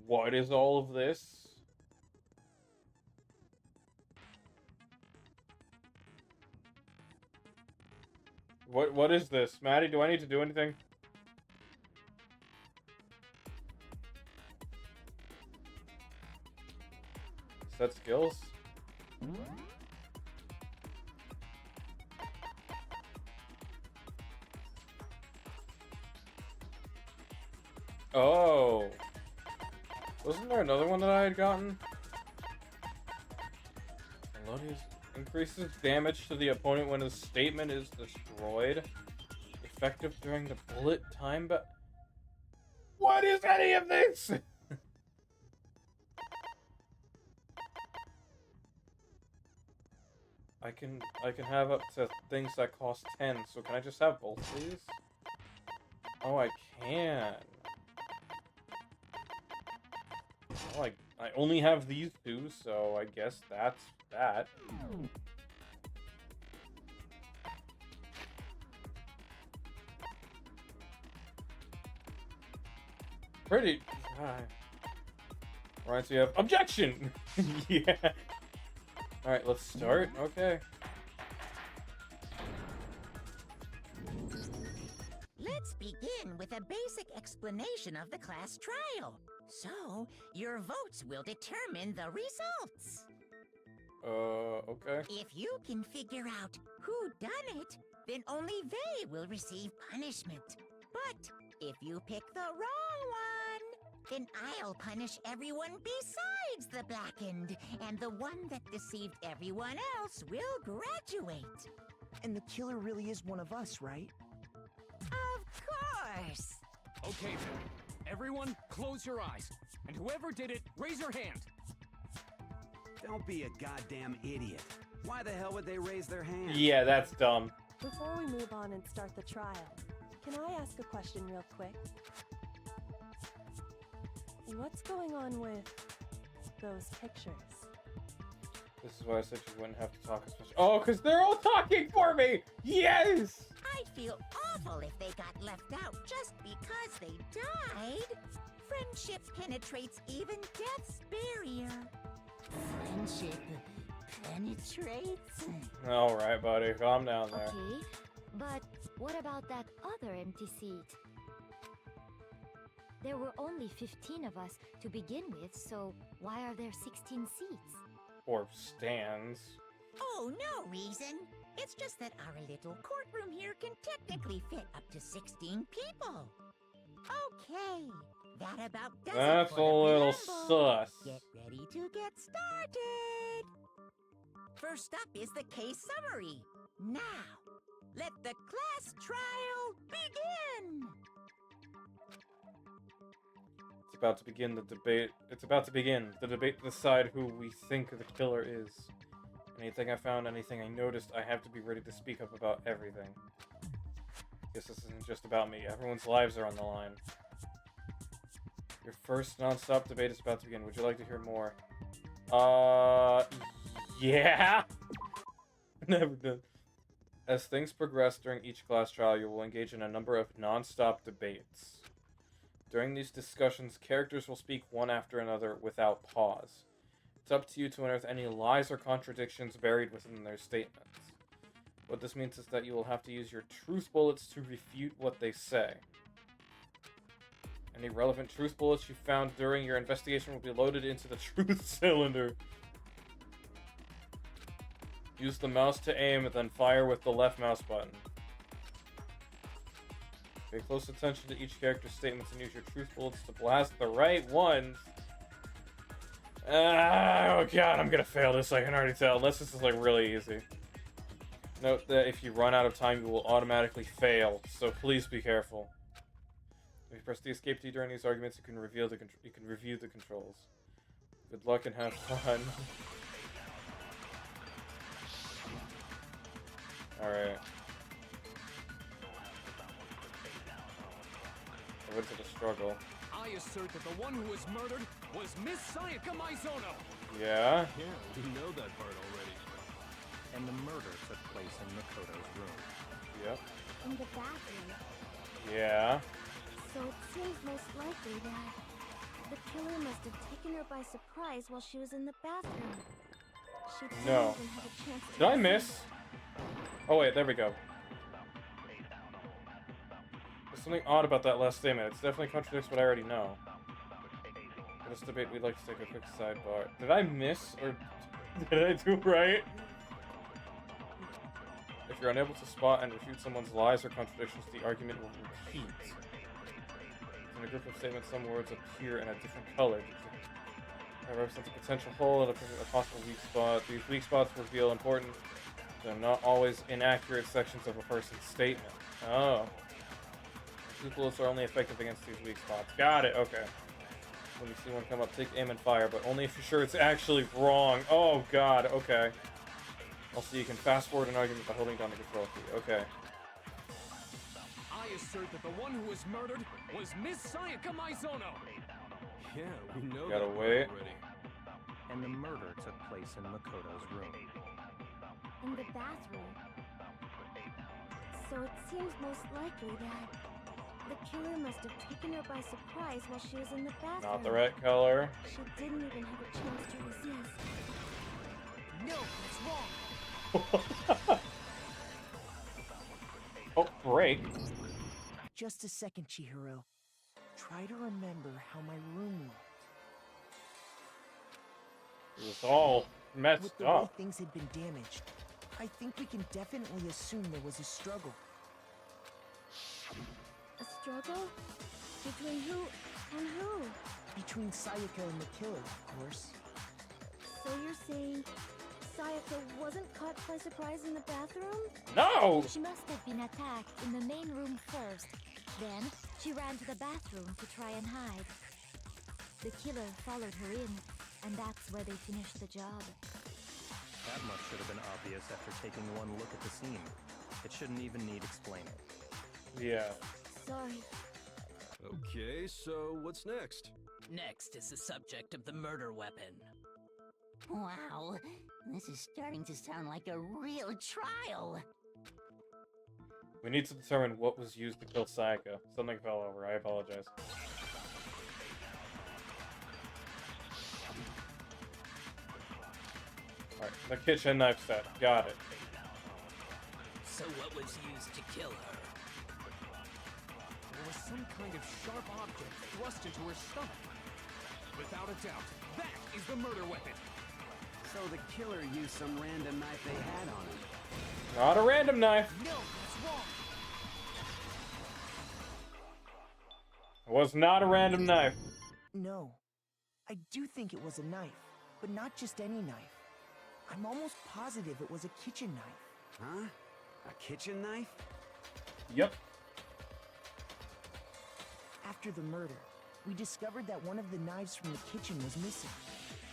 What is all of this? What is this? Maddie, do I need to do anything? Set skills? Oh. Wasn't there another one that I had gotten? Melodious increases damage to the opponent when his statement is destroyed. Effective during the bullet time, but what is any of this? I can have up to things that cost 10, so can I just have both, please? Oh, I can. Well, I only have these two, so I guess that's that. Pretty. Alright, so you have objection! Yeah. Alright, let's start. Okay. Let's begin with a basic explanation of the class trial. So, your votes will determine the results. Okay. If you can figure out who done it, then only they will receive punishment. But if you pick the wrong one, then I'll punish everyone besides the blackened, and the one that deceived everyone else will graduate. And the killer really is one of us, right? Of course! Okay then. Everyone, close your eyes. And whoever did it, raise your hand. Don't be a goddamn idiot. Why the hell would they raise their hand? Yeah, that's dumb. Before we move on and start the trial, can I ask a question real quick? What's going on with those pictures? This is why I said you wouldn't have to talk as much. Oh, because they're all talking for me! Yes! I'd feel awful if they got left out just because they died. Friendship penetrates even death's barrier. Friendship penetrates? Alright, buddy, calm down there. Okay, but what about that other empty seat? There were only 15 of us to begin with, so why are there 16 seats? Or stands. Oh, no reason. It's just that our little courtroom here can technically fit up to 16 people. Okay, that about does it That's for a the little preamble. sus. Get ready to get started. First up is the case summary. Now, let the class trial begin. It's about to begin the debate. It's about to begin the debate to decide who we think the killer is. Anything I found, anything I noticed, I have to be ready to speak up about everything. Guess this isn't just about me. Everyone's lives are on the line. Your first non-stop debate is about to begin. Would you like to hear more? Yeah? Never done. As things progress during each class trial, you will engage in a number of non-stop debates. During these discussions, characters will speak one after another without pause. It's up to you to unearth any lies or contradictions buried within their statements. What this means is that you will have to use your truth bullets to refute what they say. Any relevant truth bullets you found during your investigation will be loaded into the truth cylinder. Use the mouse to aim and then fire with the left mouse button. Pay close attention to each character's statements and use your truth bullets to blast the right ones. Oh god, I'm gonna fail this, I can already tell. Unless this is like really easy. Note that if you run out of time, you will automatically fail, so please be careful. If you press the escape key during these arguments, you can review the controls. Good luck and have fun. Alright. What is it, a struggle? I assert that the one who was murdered was Miss Sayaka Maizono. Yeah? Yeah, we know that part already. And the murder took place in Makoto's room. Yep. In the bathroom. Yeah. So it seems most likely that the killer must have taken her by surprise while she was in the bathroom. She didn't No. even have a chance to Did I miss? Oh wait, there we go. There's something odd about that last statement. It definitely contradicts what I already know. For this debate, we'd like to take a quick sidebar. Did I miss, or did I do right? If you're unable to spot and refute someone's lies or contradictions, the argument will repeat. In a group of statements, some words appear in a different color. That represents a potential hole and a possible weak spot. These weak spots reveal important, they're not always inaccurate sections of a person's statement. Oh. Truth bullets are only effective against these weak spots. Got it, okay. When you see one come up, take aim and fire, but only if you're sure it's actually wrong. Oh god, okay. Also, you can fast forward an argument by holding down the control key. Okay. I assert that the one who was murdered was Miss Sayaka Maizono. Yeah, we know Gotta that wait. part already. And the murder took place in Makoto's room. in the bathroom. So it seems most likely that the killer must have taken her by surprise while she was in the bathroom. Not the right color. She didn't even have a chance to resist. No, that's wrong. Oh, break. Just a second, Chihiro. Try to remember how my room looked. It was all With messed the way up. things had been damaged, I think we can definitely assume there was a struggle. A struggle? Between who and who? Between Sayaka and the killer, of course. So you're saying Sayaka wasn't caught by surprise in the bathroom? No! She must have been attacked in the main room first. Then, she ran to the bathroom to try and hide. The killer followed her in, and that's where they finished the job. That much should have been obvious after taking one look at the scene. It shouldn't even need explaining. Yeah. Sorry. Okay, so what's next? Next is the subject of the murder weapon. Wow, this is starting to sound like a real trial. We need to determine what was used to kill Sayaka. Something fell over. I apologize. Alright, the kitchen knife set. Got it. So what was used to kill her? There was some kind of sharp object thrust into her stomach. Without a doubt, that is the murder weapon. So the killer used some random knife they had on him. Not a random knife. No, that's wrong. It was not a random knife. No. I do think it was a knife, but not just any knife. I'm almost positive it was a kitchen knife. Huh? A kitchen knife? Yep. After the murder, we discovered that one of the knives from the kitchen was missing.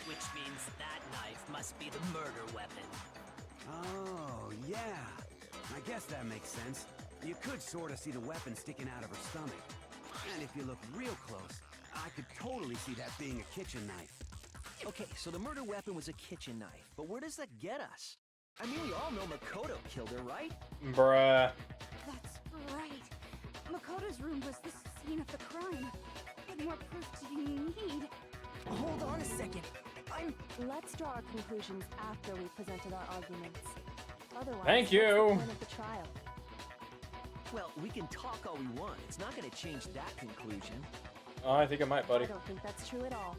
Which means that knife must be the murder weapon. Oh, yeah. I guess that makes sense. You could sort of see the weapon sticking out of her stomach. And if you look real close, I could totally see that being a kitchen knife. Okay, so the murder weapon was a kitchen knife, but where does that get us? I mean, we all know Makoto killed her, right? Bruh. That's right. Makoto's room was the scene of the crime. What more proof do you need? Hold on a second. Let's draw our conclusions after we've presented our arguments. Otherwise, Thank what's you. the point of the trial? Well, we can talk all we want. It's not going to change that conclusion. Oh, I think it might, buddy. I don't think that's true at all.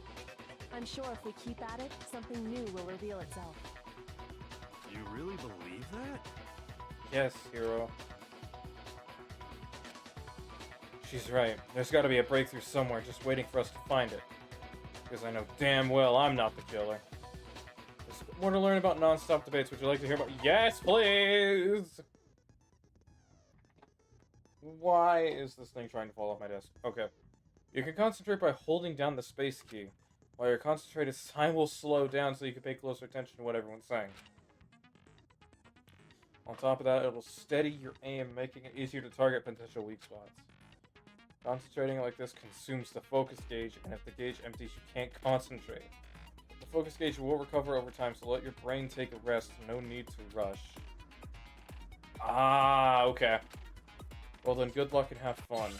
I'm sure if we keep at it, something new will reveal itself. You really believe that? Yes, hero. She's right. There's gotta be a breakthrough somewhere just waiting for us to find it. Because I know damn well I'm not the killer. There's more to learn about non-stop debates. Would you like to hear about— Yes, please! Why is this thing trying to fall off my desk? Okay. You can concentrate by holding down the space key. While you're concentrated, time will slow down so you can pay closer attention to what everyone's saying. On top of that, it'll steady your aim, making it easier to target potential weak spots. Concentrating like this consumes the focus gauge, and if the gauge empties, you can't concentrate. The focus gauge will recover over time, so let your brain take a rest. No need to rush. Ah, okay. Well then, good luck and have fun.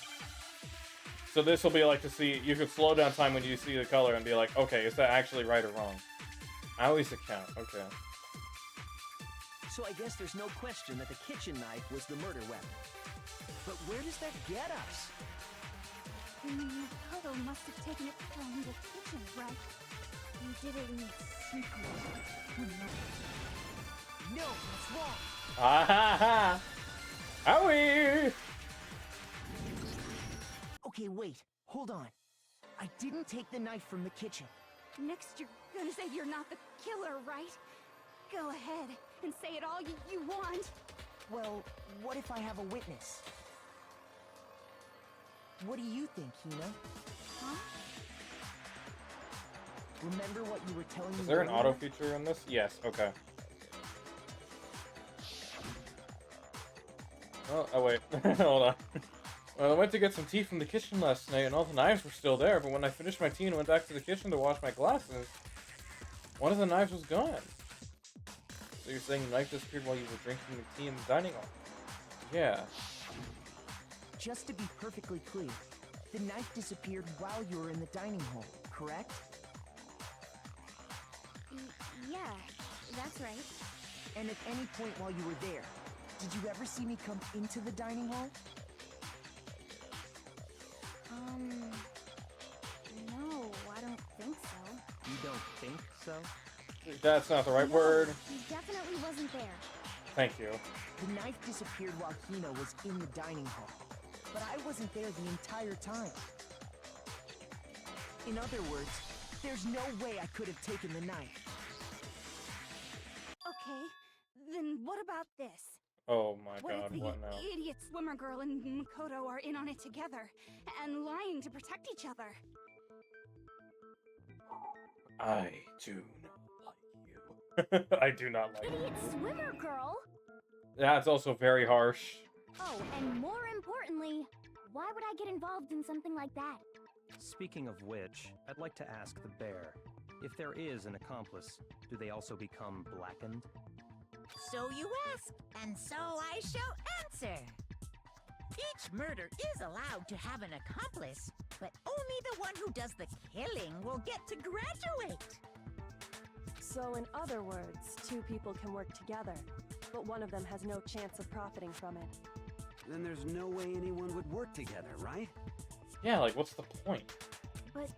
So this will be like to see— you could slow down time when you see the color and be like, okay, is that actually right or wrong? At least it counts. Okay. So I guess there's no question that the kitchen knife was the murder weapon. But where does that get us? Makoto must have taken it from the kitchen, right? You did it in secret. No, that's wrong. Ah ha ha! Howie! Okay, wait. Hold on. I didn't take the knife from the kitchen. Next, you're gonna say you're not the killer, right? Go ahead and say it all you want. Well, what if I have a witness? What do you think, Hina? Huh? Remember what you were telling me? Is there an earlier? auto feature in this? Yes, okay. Oh wait. Hold on. Well, I went to get some tea from the kitchen last night, and all the knives were still there, but when I finished my tea and went back to the kitchen to wash my glasses, one of the knives was gone. So you're saying the knife disappeared while you were drinking the tea in the dining hall? Yeah. Just to be perfectly clear, the knife disappeared while you were in the dining hall, correct? Yeah, that's right. And at any point while you were there, did you ever see me come into the dining hall? No, I don't think so. You don't think so? That's not the right word. He definitely wasn't there. Thank you. The knife disappeared while Hina was in the dining hall, but I wasn't there the entire time. In other words, there's no way I could have taken the knife. Okay, then what about this? Oh my What god, if the what now? idiot swimmer girl and Makoto are in on it together, and lying to protect each other? I do not like you. I do not like Idiot you. swimmer girl? That's also very harsh. Oh, and more importantly, why would I get involved in something like that? Speaking of which, I'd like to ask the bear, if there is an accomplice, do they also become blackened? So you ask, and so I shall answer. Each murder is allowed to have an accomplice, but only the one who does the killing will get to graduate. So in other words, two people can work together, but one of them has no chance of profiting from it. Then there's no way anyone would work together, right? Yeah, like, what's the point? But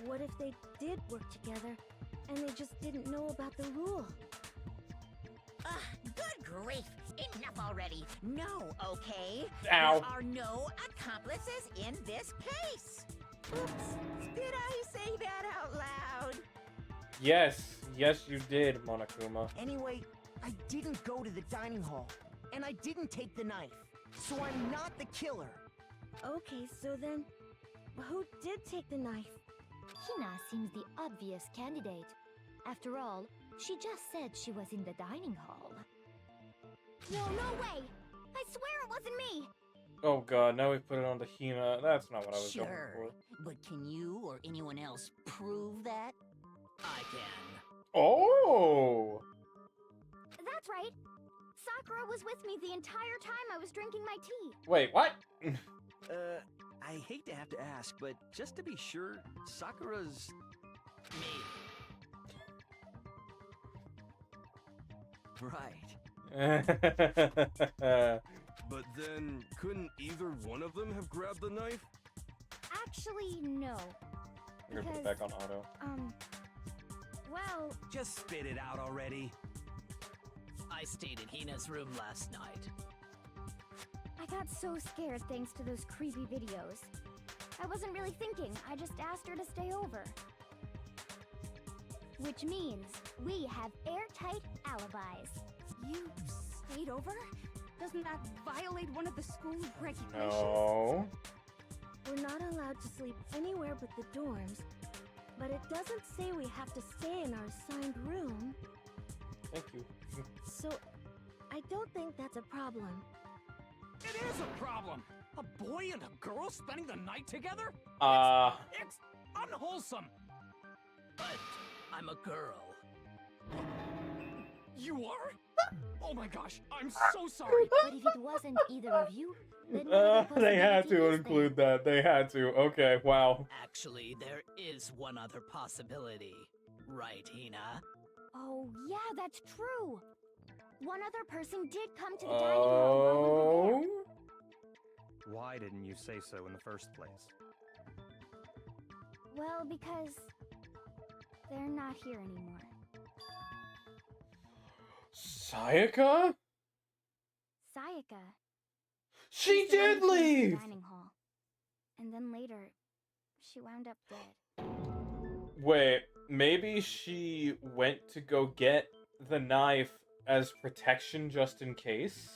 what if they did work together, and they just didn't know about the rule? Good grief! Enough already! No, okay? Ow. There are no accomplices in this case! Oops! Did I say that out loud? Yes, yes you did, Monokuma. Anyway, I didn't go to the dining hall, and I didn't take the knife, so I'm not the killer. Okay, so then, who did take the knife? Hina seems the obvious candidate. After all, she just said she was in the dining hall. No, no way! I swear it wasn't me! Oh god, now we've put it on to Hina. That's not what I was going for. But can you or anyone else prove that? I can. Oh! That's right! Sakura was with me the entire time I was drinking my tea. Wait, what? I hate to have to ask, but just to be sure, Sakura's... Me. Right. But then, couldn't either one of them have grabbed the knife? Actually, no. I'm gonna put it back on auto. Well... Just spit it out already. I stayed in Hina's room last night. I got so scared thanks to those creepy videos. I wasn't really thinking, I just asked her to stay over. Which means we have airtight alibis. You stayed over? Doesn't that violate one of the school regulations? No. We're not allowed to sleep anywhere but the dorms, but it doesn't say we have to stay in our assigned room. Thank you. So, I don't think that's a problem. It is a problem! A boy and a girl spending the night together? It's unwholesome! But I'm a girl. You are? Oh my gosh, I'm so sorry! But if it wasn't either of you, then no They had to possibility is include that. They had to. Okay, wow. Actually, there is one other possibility. Right, Hina? Oh, yeah, that's true. One other person did come to the dining hall while we were there. Oh. Why didn't you say so in the first place? Well, because they're not here anymore. Sayaka? Sayaka. She was the one did who came to the leave! dining hall. And then later, she wound up dead. Wait, maybe she went to go get the knife as protection just in case?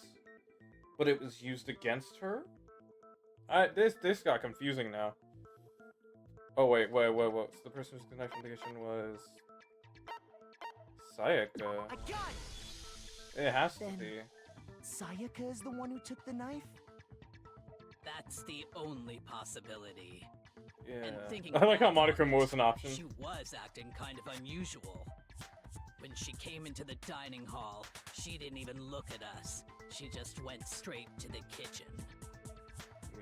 But it was used against her? This got confusing now. Oh, wait. So the person whose knife indication was... Sayaka. I got it! It has to Then- be. Sayaka is the one who took the knife? That's the only possibility. Yeah. And thinking I like how back on Monica it, was an option. She was acting kind of unusual. When she came into the dining hall, she didn't even look at us. She just went straight to the kitchen.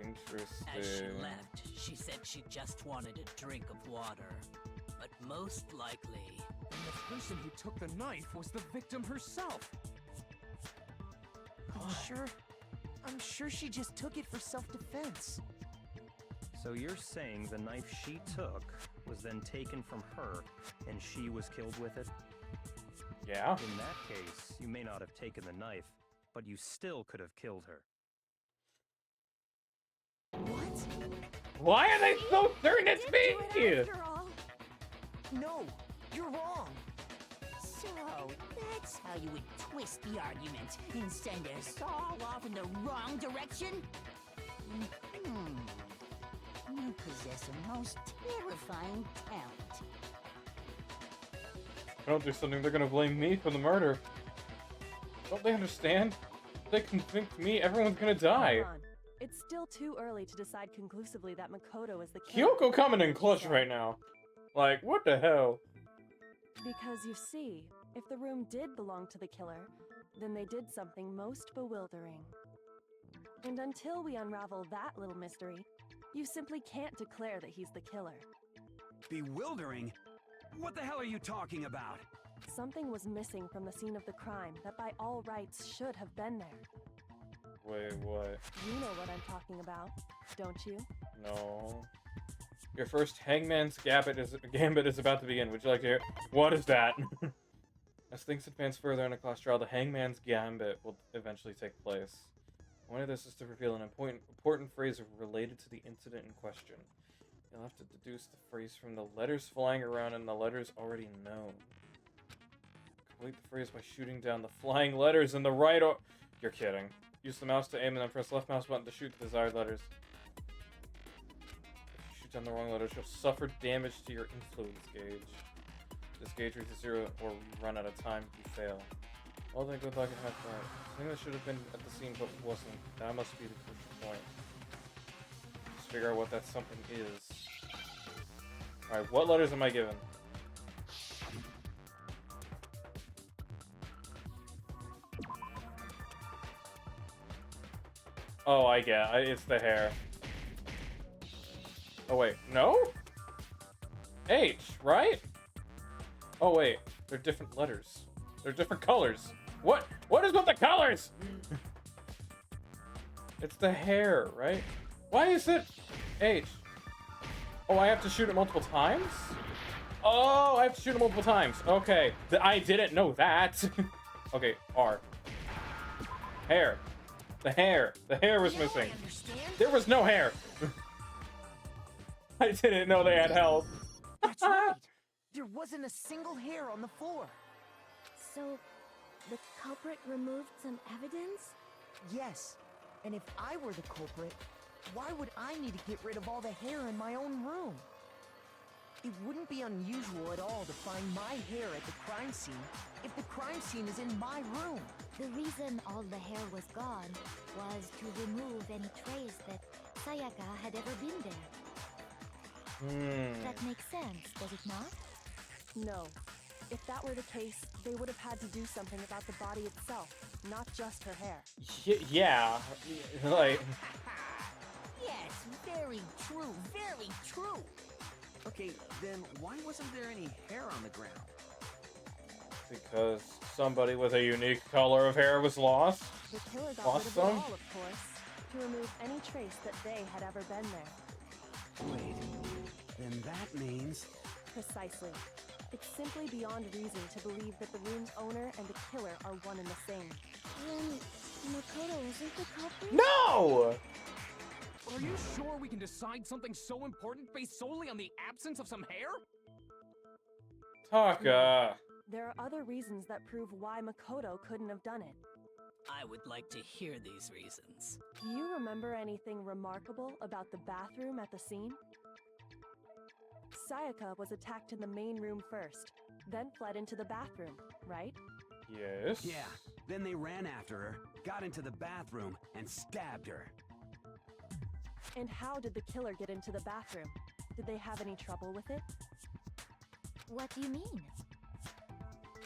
Interesting. As she left, she said she just wanted a drink of water. But most likely... And the person who took the knife was the victim herself. I'm sure she just took it for self-defense. So you're saying the knife she took was then taken from her, and she was killed with it? Yeah. In that case, you may not have taken the knife, but you still could have killed her. What? Why are they so certain it's me? After all. No, you're wrong. So, that's how you would twist the argument and send us all off in the wrong direction? You possess a most terrifying talent. If I don't do something, they're gonna blame me for the murder. Don't they understand? If they convict me, everyone's gonna die. Come on. It's still too early to decide conclusively that Makoto is the killer. Kyoko coming in clutch right now. Like, what the hell? Because you see, if the room did belong to the killer, then they did something most bewildering. And until we unravel that little mystery, you simply can't declare that he's the killer. Bewildering? What the hell are you talking about? Something was missing from the scene of the crime that by all rights should have been there. Wait, what? You know what I'm talking about, don't you? No. Your first Hangman's Gambit is about to begin. Would you like to hear? What is that? As things advance further in a class trial, the Hangman's Gambit will eventually take place. One of this is to reveal an important phrase related to the incident in question. You'll have to deduce the phrase from the letters flying around and the letters already known. Complete the phrase by shooting down the flying letters in the right or... You're kidding. Use the mouse to aim and then press left mouse button to shoot the desired letters. If you shoot down the wrong letters, you'll suffer damage to your influence gauge. This gauge reaches 0 or you run out of time if you fail. Well then, good luck and have fun. Something that should have been at the scene but wasn't. That must be the crucial point. Just figure out what that something is. Alright, what letters am I given? Oh, I get it. It's the hair. Oh, wait. No? H, right? Oh, wait. They're different letters. They're different colors. What? What is with the colors? It's the hair, right? Why is it H? Oh, I have to shoot it multiple times? Oh, I have to shoot it multiple times. Okay. I didn't know that. Okay, R. Hair. The hair. The hair was missing. There was no hair. I didn't know they had health. That's right. There wasn't a single hair on the floor. So, the culprit removed some evidence? Yes. And if I were the culprit, why would I need to get rid of all the hair in my own room? It wouldn't be unusual at all to find my hair at the crime scene if the crime scene is in my room. The reason all the hair was gone was to remove any trace that Sayaka had ever been there. That makes sense, does it not? No. If that were the case, they would have had to do something about the body itself, not just her hair. Yeah, like... Yes, very true, very true. Okay, then why wasn't there any hair on the ground? Because somebody with a unique color of hair was lost. The killer got Lost rid of some? it all, of course, to remove any trace that they had ever been there. Wait, then that means... Precisely. It's simply beyond reason to believe that the room's owner and the killer are one and the same. Then Makoto isn't the culprit? No! Are you sure we can decide something so important based solely on the absence of some hair? Taka. There are other reasons that prove why Makoto couldn't have done it. I would like to hear these reasons. Do you remember anything remarkable about the bathroom at the scene? Sayaka was attacked in the main room first, then fled into the bathroom, right? Yes. Yeah, then they ran after her, got into the bathroom, and stabbed her. And how did the killer get into the bathroom? Did they have any trouble with it? What do you mean?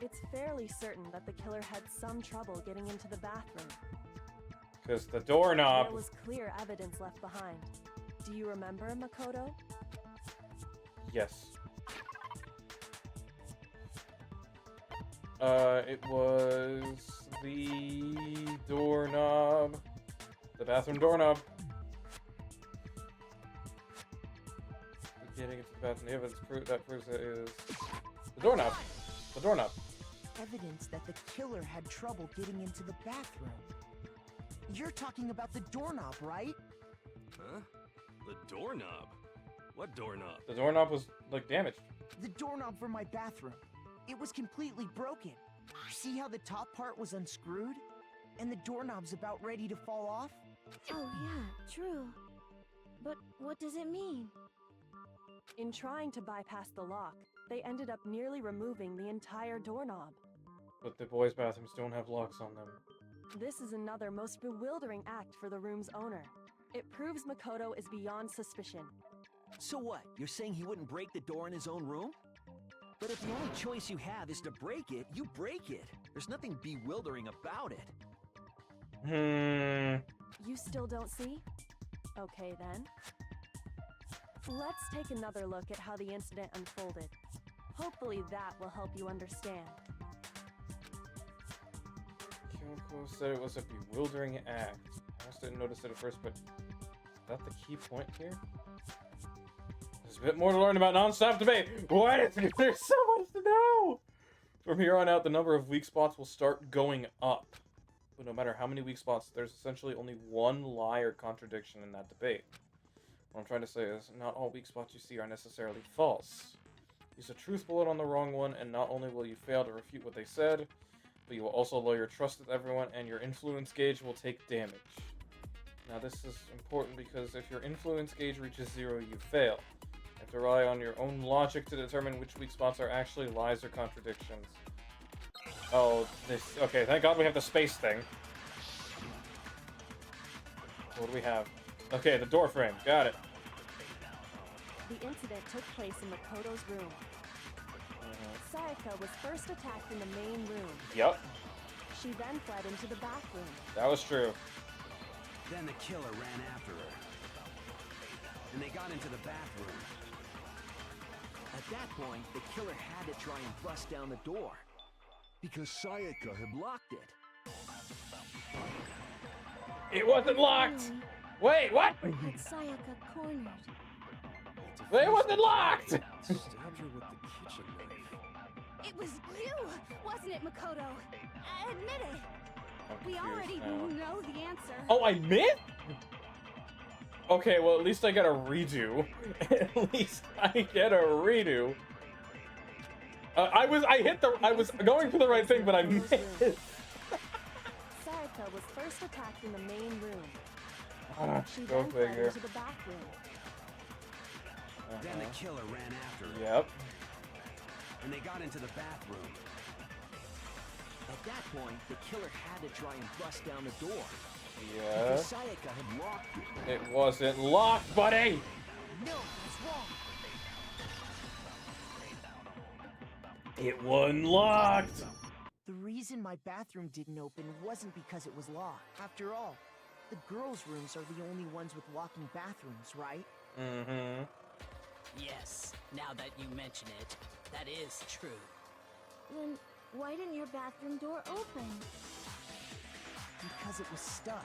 It's fairly certain that the killer had some trouble getting into the bathroom. Because the doorknob... There was clear evidence left behind. Do you remember, Makoto? Yes. It was the doorknob. The bathroom doorknob. Getting into the bathroom. The evidence that proves it is the doorknob. The doorknob. Evidence that the killer had trouble getting into the bathroom. You're talking about the doorknob, right? Huh? The doorknob? What doorknob? The doorknob was, like, damaged. The doorknob for my bathroom. It was completely broken. See how the top part was unscrewed? And the doorknob's about ready to fall off? Oh yeah, true. But what does it mean? In trying to bypass the lock, they ended up nearly removing the entire doorknob. But the boys' bathrooms don't have locks on them. This is another most bewildering act for the room's owner. It proves Makoto is beyond suspicion. So what? You're saying he wouldn't break the door in his own room? But if the only choice you have is to break it, you break it. There's nothing bewildering about it. You still don't see? Okay then. Let's take another look at how the incident unfolded. Hopefully that will help you understand. Kyoko said it was a bewildering act. I just didn't notice it at first, but is that the key point here? There's a bit more to learn about non-stop debate. What? There's so much to know! From here on out, the number of weak spots will start going up. But no matter how many weak spots, there's essentially only one lie or contradiction in that debate. What I'm trying to say is, not all weak spots you see are necessarily false. Use a truth bullet on the wrong one, and not only will you fail to refute what they said, but you will also lower your trust with everyone, and your influence gauge will take damage. Now this is important because if your influence gauge reaches 0, you fail. You have to rely on your own logic to determine which weak spots are actually lies or contradictions. Oh, this... Okay, thank God we have the space thing. What do we have? Okay, the door frame. Got it. The incident took place in Makoto's room. Sayaka was first attacked in the main room. Yep. She then fled into the bathroom. That was true. Then the killer ran after her. And they got into the bathroom. At that point, the killer had to try and bust down the door. Because Sayaka had locked it. It wasn't locked! Wait, what? Had Sayaka cornered. Wait, it wasn't locked! Stabbed her with the kitchen knife. It was you, wasn't it, Makoto? Admit it. We already know the answer. Oh, I missed? Okay, well, at least I get a redo. At least I get a redo. I was going for the right thing, but I missed. Sayaka was first attacked in the main room. She Go then fled figure. into the bathroom. Then the killer ran after her. Yep. And they got into the bathroom. At that point, the killer had to try and bust down the door. Yeah. Because Sayaka had locked it. It wasn't locked, buddy! No, that's wrong. It wasn't locked! The reason my bathroom didn't open wasn't because it was locked. After all, the girls' rooms are the only ones with locking bathrooms, right? Mm-hmm. Yes, now that you mention it, that is true. Then why didn't your bathroom door open? Because it was stuck.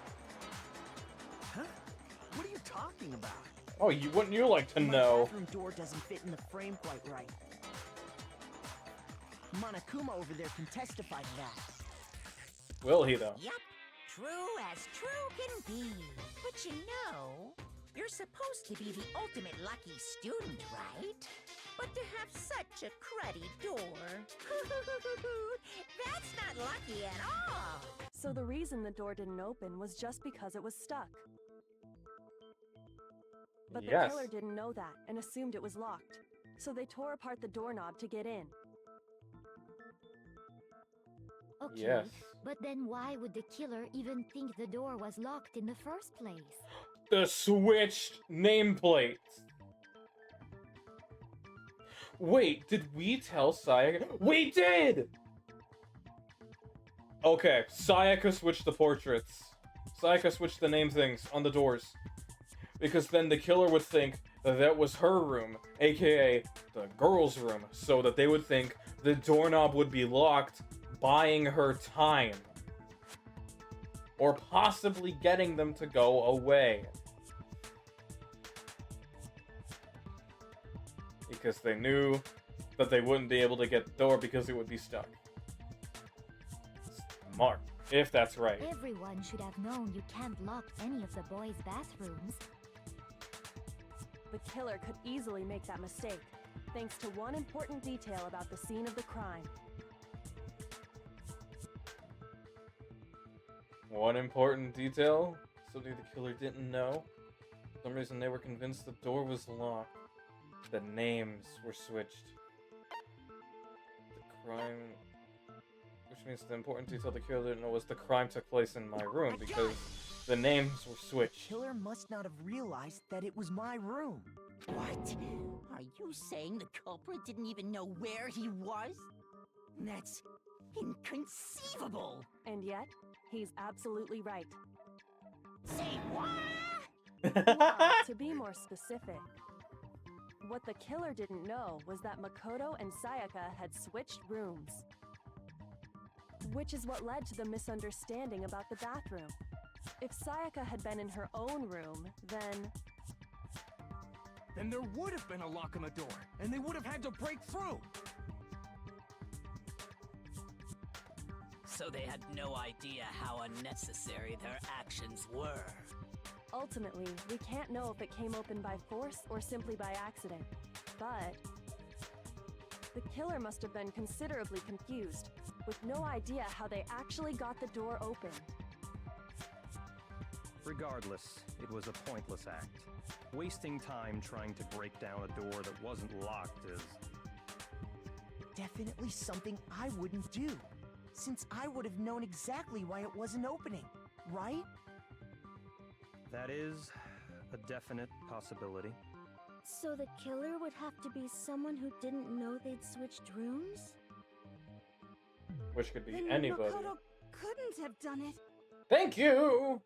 Huh? What are you talking about? Oh, wouldn't you like to My know? bathroom door doesn't fit in the frame quite right. Monokuma over there can testify to that. Will he, though? Yup, true as true can be. But you know, you're supposed to be the ultimate lucky student, right? But to have such a cruddy door, that's not lucky at all. So the reason the door didn't open was just because it was stuck. But the Yes. killer didn't know that and assumed it was locked. So they tore apart the doorknob to get in. Okay, Yes. but then why would the killer even think the door was locked in the first place? The switched nameplates. Wait, did we tell Sayaka? We did! Okay, Sayaka switched the portraits. Sayaka switched the name things on the doors. Because then the killer would think that that was her room, aka the girl's room, so that they would think the doorknob would be locked, buying her time. Or possibly getting them to go away. Because they knew that they wouldn't be able to get the door because it would be stuck. Smart, if that's right. Everyone should have known you can't lock any of the boys' bathrooms. The killer could easily make that mistake, thanks to one important detail about the scene of the crime. One important detail, something the killer didn't know. For some reason they were convinced the door was locked. The names were switched. The crime... Which means the important detail the killer didn't know was the crime took place in my room because the names were switched. Killer must not have realized that it was my room. What? Are you saying the culprit didn't even know where he was? That's inconceivable. And yet, he's absolutely right. Say what? Well, to be more specific, what the killer didn't know was that Makoto and Sayaka had switched rooms. Which is what led to the misunderstanding about the bathroom. If Sayaka had been in her own room, then Then there would have been a lock on the door, and they would have had to break through. So they had no idea how unnecessary their actions were. ultimately, we can't know if it came open by force or simply by accident. But the killer must have been considerably confused, with no idea how they actually got the door open. Regardless, it was a pointless act. Wasting time trying to break down a door that wasn't locked is... definitely something I wouldn't do, since I would have known exactly why it wasn't opening, right? That is a definite possibility. So the killer would have to be someone who didn't know they'd switched rooms? Which could be Then anybody. Makoto couldn't have done it. Thank you!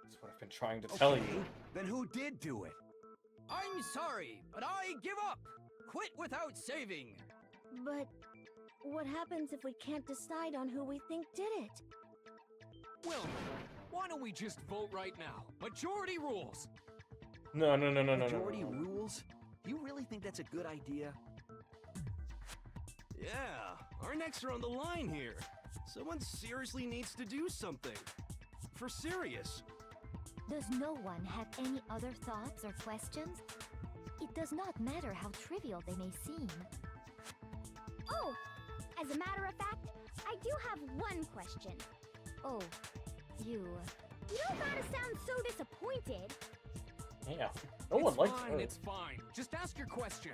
That's what I've been trying to tell you. Then who did do it? I'm sorry, but I give up. Quit without saving. But what happens if we can't decide on who we think did it? Well, why don't we just vote right now? Majority rules. No. Majority rules? Do you really think that's a good idea? Yeah, our necks are on the line here. Someone seriously needs to do something. For serious. Does no one have any other thoughts or questions? It does not matter how trivial they may seem. Oh, as a matter of fact, I do have one question. Oh, you... You don't gotta sound so disappointed. Yeah, no one likes her. It's fine. Just ask your question.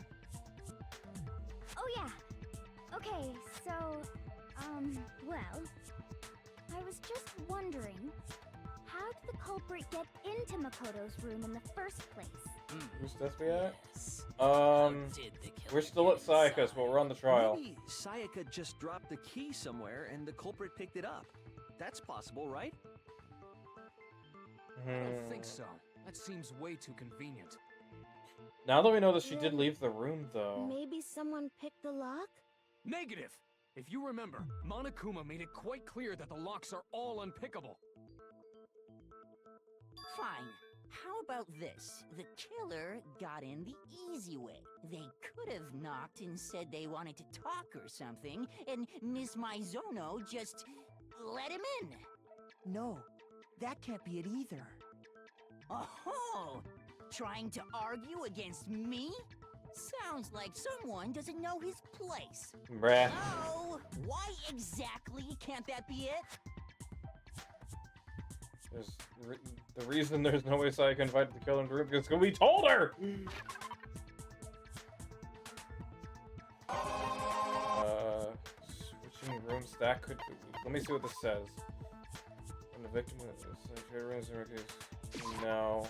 Oh yeah. Okay, so, well, I was just wondering, how did the culprit get into Makoto's room in the first place? Who's this we at? Yes. We're still at Sayaka's, but we're on the trial. Maybe Sayaka just dropped the key somewhere and the culprit picked it up. That's possible, right? I don't think so. That seems way too convenient. Now that we know that she did leave the room, though. Maybe someone picked the lock? Negative! If you remember, Monokuma made it quite clear that the locks are all unpickable. Fine. How about this? The killer got in the easy way. They could have knocked and said they wanted to talk or something, and Miss Maizono just let him in. No, that can't be it either. Oh, trying to argue against me? Sounds like someone doesn't know his place. Bruh. Oh, why exactly can't that be it? The reason there's no way Sayaka invited the killer into the room is because we told her! Switching rooms, that could be... Let me see what this says. When the victim No.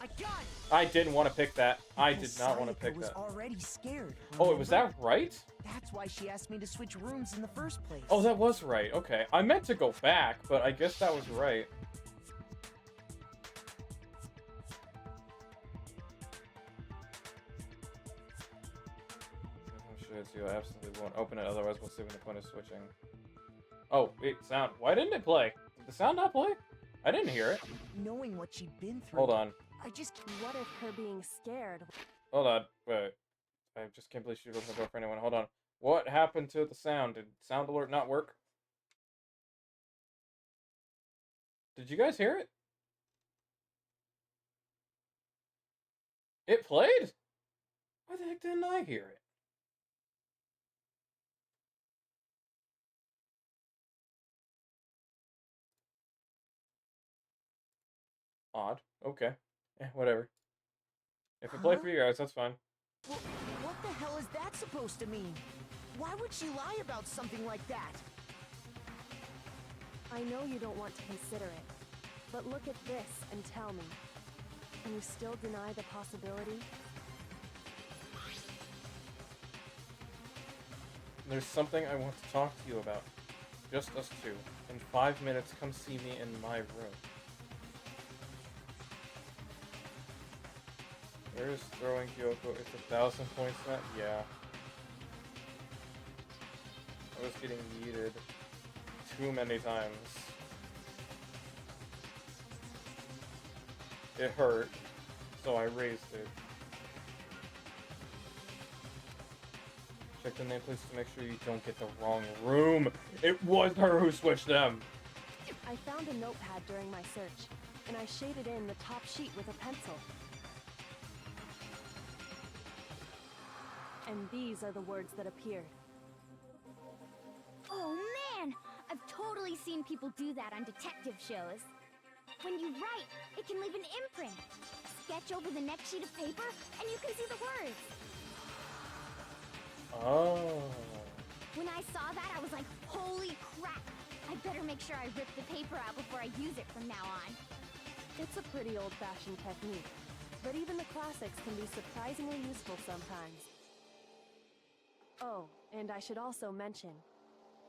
I didn't want to pick that. I did not want to pick was that. already scared. Oh, was that right? That's why she asked me to switch rooms in the first place. Oh, that was right. Okay. I meant to go back, but I guess that was right. You absolutely won't open it, otherwise we'll see when the point is switching. Oh, wait, sound. Why didn't it play? Did the sound not play? I didn't hear it. Knowing what she'd been through. Hold on. I just... What if her being scared... Hold on. Wait. I just can't believe she opened the door for anyone. Hold on. What happened to the sound? Did sound alert not work? Did you guys hear it? It played? Why the heck didn't I hear it? Odd. Okay. Whatever. If it played for you guys, that's fine. Well, what the hell is that supposed to mean? Why would she lie about something like that? I know you don't want to consider it, but look at this and tell me. Can you still deny the possibility? There's something I want to talk to you about. Just us two. In 5 minutes, come see me in my room. Where is throwing Kyoko? It's 1,000 points net? Yeah. I was getting yeeted too many times. It hurt, so I raised it. Check the name please to make sure you don't get the wrong room. It was her who switched them. I found a notepad during my search, and I shaded in the top sheet with a pencil. And these are the words that appeared. Oh man! I've totally seen people do that on detective shows. When you write, it can leave an imprint. Sketch over the next sheet of paper, and you can see the words. Oh. When I saw that, I was like, holy crap! I better make sure I rip the paper out before I use it from now on. It's a pretty old-fashioned technique, but even the classics can be surprisingly useful sometimes. Oh, and I should also mention,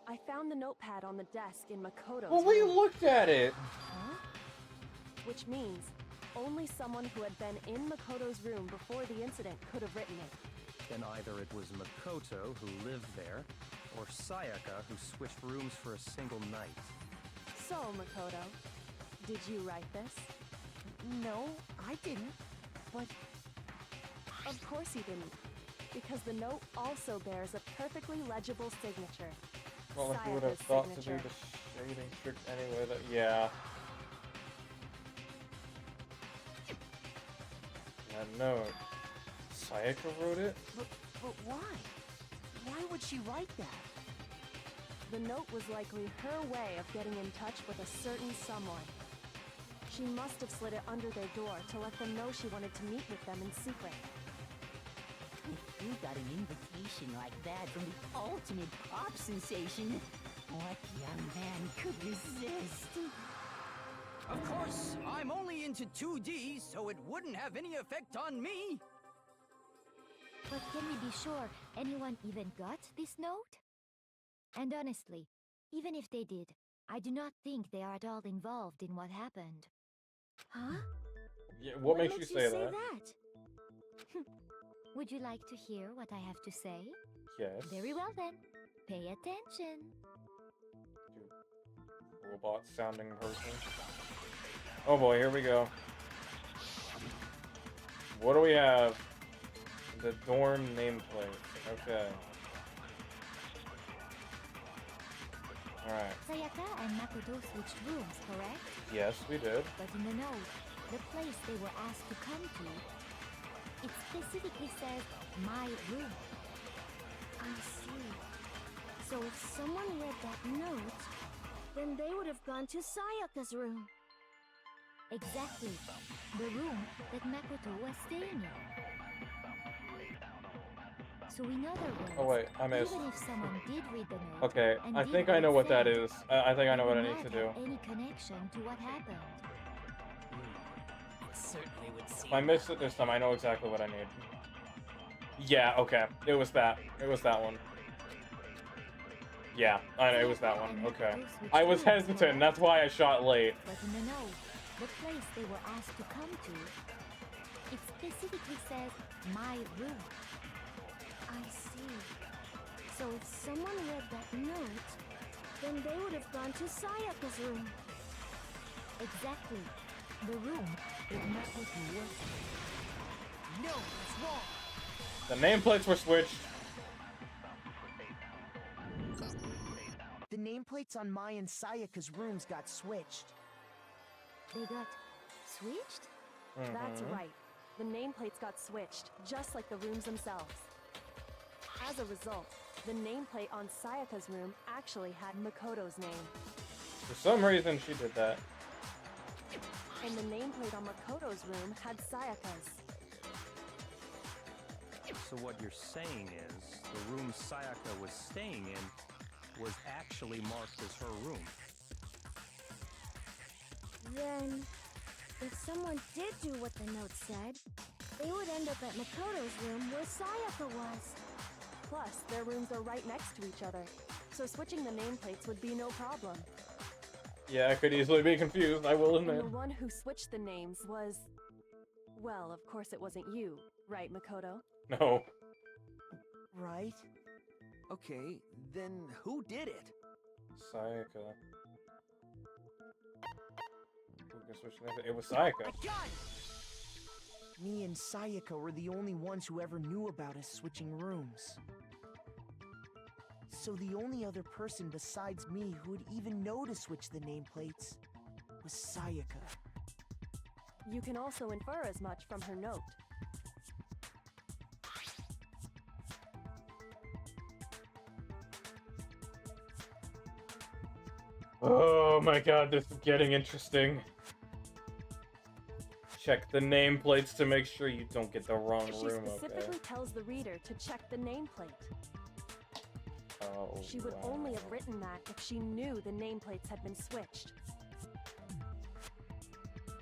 I found the notepad on the desk in Makoto's Well, we room. looked at it! Huh? Which means only someone who had been in Makoto's room before the incident could have written it. Then either it was Makoto who lived there, or Sayaka who switched rooms for a single night. So, Makoto, did you write this? No, I didn't. But of course you didn't. because the note also bears a perfectly legible signature. Well, like you would have Sayaka's thought to do signature. the shading trick anyway. That yeah. That note. Sayaka wrote it? But why? Why would she write that? The note was likely her way of getting in touch with a certain someone. She must have slid it under their door to let them know she wanted to meet with them in secret. If you got an invitation like that from the ultimate pop sensation, what young man could resist? Of course, I'm only into 2D, so it wouldn't have any effect on me. But can we be sure anyone even got this note? And honestly, even if they did, I do not think they are at all involved in what happened. Huh? Yeah, what makes you say that? Would you like to hear what I have to say? Yes. Very well then. Pay attention. Robot sounding person. Oh boy, here we go. What do we have? The dorm nameplate. Okay. Alright. Sayaka and Makoto switched rooms, correct? Yes, we did. But in the note, the place they were asked to come to, it specifically says, my room. I see. So if someone read that note, then they would have gone to Sayaka's room. Exactly. The room that Makoto was staying in. So in other words, Oh wait, I missed. even if someone did read the note, Okay, and I did think I know what that said, is. I think I know it what I would need to not do. have any connection to what happened. It certainly would seem. If I missed it this time, I know exactly what I need. Yeah, okay. It was that. It was that one. Yeah, I know, it was that one. Okay. I was hesitant, that's why I shot late. But in the note, the place they were asked to come to, it specifically says, my room. I see. So if someone read that note, then they would have gone to Sayaka's room. Exactly. The room that Makoto was in. No, it's wrong. The nameplates were switched. The nameplates on Mai and Sayaka's rooms got switched. They got switched? That's right. The nameplates got switched, just like the rooms themselves. As a result, the nameplate on Sayaka's room actually had Makoto's name. For some reason, she did that. And the nameplate on Makoto's room had Sayaka's. So what you're saying is, the room Sayaka was staying in was actually marked as her room. Then, if someone did do what the note said, they would end up at Makoto's room where Sayaka was. Plus, their rooms are right next to each other, so switching the nameplates would be no problem. Yeah, I could easily be confused, I will And admit. the one who switched the names was... Well, of course it wasn't you, right, Makoto? No. Right? Okay, then who did it? Sayaka. Who can switch names? It was Sayaka. Me and Sayaka were the only ones who ever knew about us switching rooms. So the only other person besides me who would even know to switch the nameplates was Sayaka. You can also infer as much from her note. Oh my god, this is getting interesting. Check the nameplates to make sure you don't get the wrong She room, specifically okay? tells the reader to check the nameplate. Oh, She would only have written that if she knew the nameplates had been switched.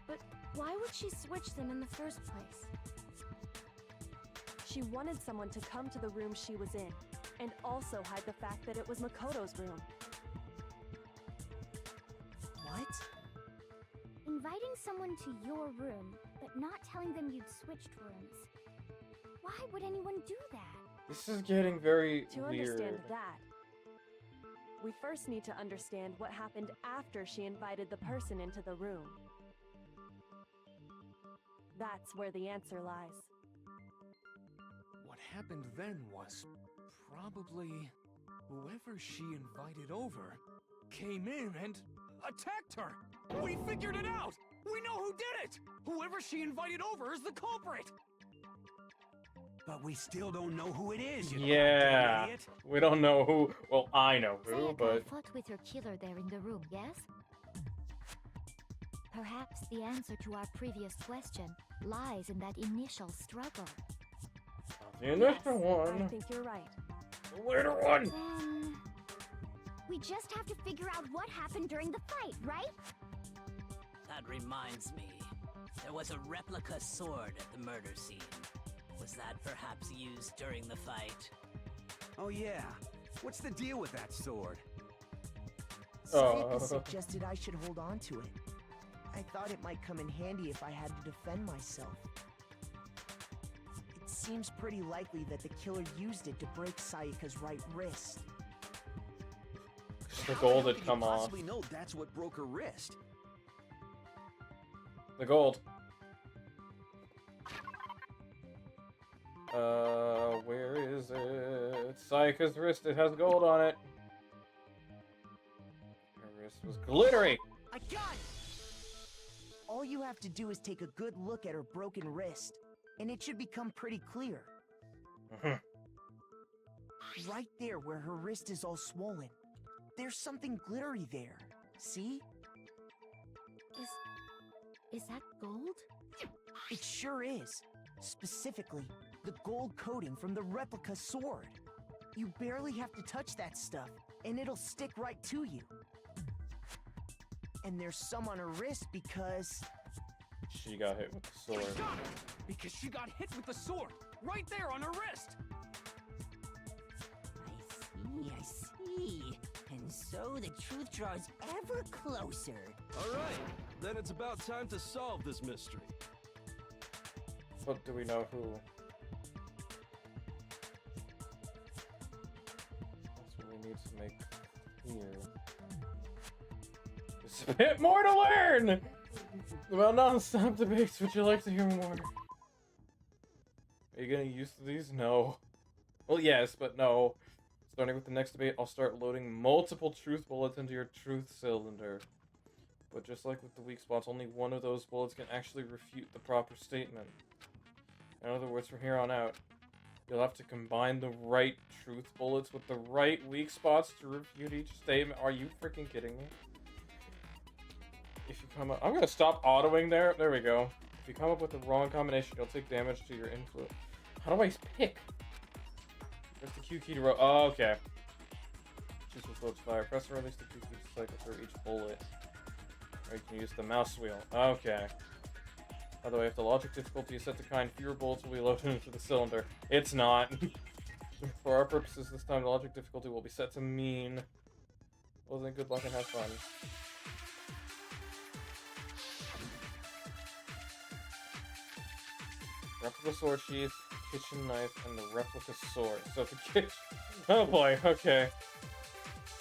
But why would she switch them in the first place? She wanted someone to come to the room she was in, and also hide the fact that it was Makoto's room. What? Inviting someone to your room, but not telling them you'd switched rooms. Why would anyone do that? This is getting very To weird. understand that, we first need to understand what happened after she invited the person into the room. That's where the answer lies. What happened then was probably whoever she invited over came in and attacked her. We figured it out! We know who did it! Whoever she invited over is the culprit! But we still don't know who it is, you Yeah, goddamn idiot. we don't know who. Well, I know who, Sayaka but fought with her killer there in the room, yes? Perhaps the answer to our previous question lies in that initial struggle. the initial I one, think you're right. the later one. Then we just have to figure out what happened during the fight, right? That reminds me. There was a replica sword at the murder scene. Was that perhaps used during the fight? Oh yeah. What's the deal with that sword? Sayaka suggested I should hold on to it. I thought it might come in handy if I had to defend myself. It seems pretty likely that the killer used it to break Sayaka's right wrist. The How gold the hell had could come you off. possibly know that's what broke her wrist? The gold. Where is it? Sayaka's wrist, it has gold on it. Her wrist was glittery. I got it! All you have to do is take a good look at her broken wrist, and it should become pretty clear. Right there where her wrist is all swollen. There's something glittery there. See? Is that gold? It sure is. Specifically, the gold coating from the replica sword. You barely have to touch that stuff, and it'll stick right to you. And there's some on her wrist because... She got hit with the sword. I got it! Because she got hit with the sword! Right there on her wrist! I see. And so the truth draws ever closer. Alright, then it's about time to solve this mystery. But do we know who? That's what we need to make clear. There's a bit more to learn! About non-stop debates, would you like to hear more? Are you getting used to these? No. Well, yes, but no. Starting with the next debate, I'll start loading multiple truth bullets into your truth cylinder. But just like with the weak spots, only one of those bullets can actually refute the proper statement. In other words, from here on out, you'll have to combine the right truth bullets with the right weak spots to refute each statement. Are you freaking kidding me? If you come up... I'm gonna stop autoing there. There we go. If you come up with the wrong combination, you'll take damage to your input. How do I pick? Press the Q key to oh, okay. Choose which bullets fire. Press and release the Q key to cycle through each bullet. Or you can use the mouse wheel. Okay. By the way, if the logic difficulty is set to kind, fewer bullets will be loaded into the cylinder. It's not. For our purposes this time, the logic difficulty will be set to mean. Well then, good luck and have fun. Replica sword sheath, kitchen knife, and the replica sword. So the kitchen... Oh boy, okay.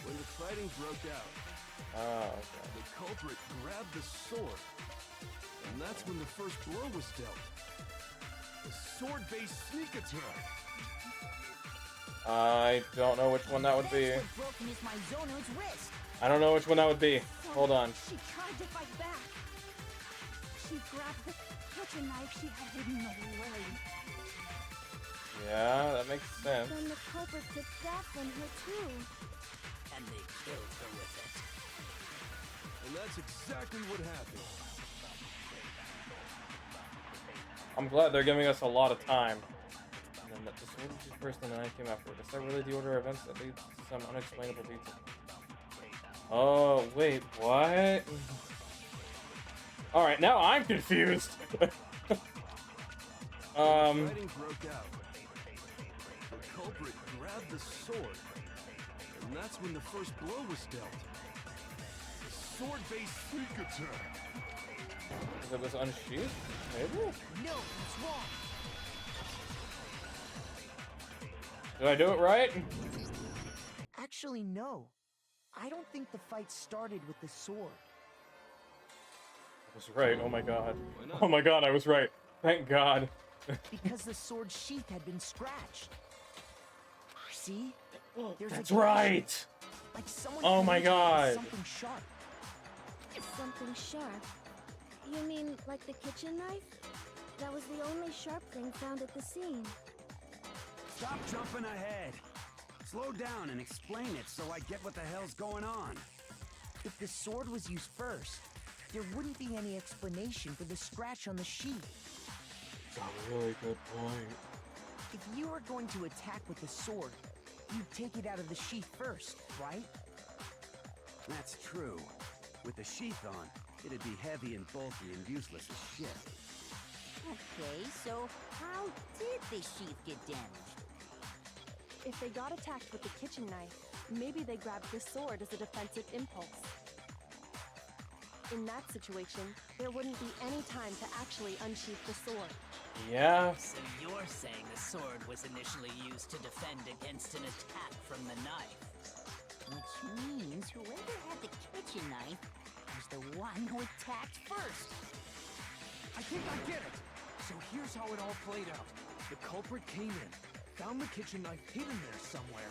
When the fighting broke out, Okay. the culprit grabbed the sword, and that's when the first blow was dealt. The sword-based sneak attack. I don't know which one that would be. That's what broke Miss Mizono's wrist. I don't know which one that would be. Hold on. She tried to fight back. She grabbed the kitchen knife she had hidden away. Yeah, that makes sense. Then the culprit took that from her too. And they killed her with it. And that's exactly what happened. I'm glad they're giving us a lot of time. And then the sword was first and then I came after it. Is that really the order of events that leads to some unexplainable detail? Oh, wait, what? Alright, now I'm confused. Fighting broke out. The culprit grabbed the sword, and that's when the first blow was dealt. The sword-based sneak attack. It was unsheathed? Maybe? No, it's wrong. Did I do it right? Actually, no. I don't think the fight started with the sword. I was right, oh my god. Oh my god, I was right. Thank god. because the sword's sheath had been scratched. See? There's That's a gash, right! like someone Oh my came into it with god! something sharp. Something sharp. You mean like the kitchen knife? That was the only sharp thing found at the scene. Stop jumping ahead. Slow down and explain it so I get what the hell's going on. If the sword was used first, there wouldn't be any explanation for the scratch on the sheath. That's a really good point. If you were going to attack with the sword, you'd take it out of the sheath first, right? That's true. With the sheath on, it'd be heavy and bulky and useless as shit. Okay, so how did the sheath get damaged? If they got attacked with the kitchen knife, maybe they grabbed the sword as a defensive impulse. In that situation, there wouldn't be any time to actually unsheath the sword. Yeah. So you're saying the sword was initially used to defend against an attack from the knife? Which means whoever had the kitchen knife was the one who attacked first. I think I get it. So here's how it all played out. The culprit came in, found the kitchen knife hidden there somewhere.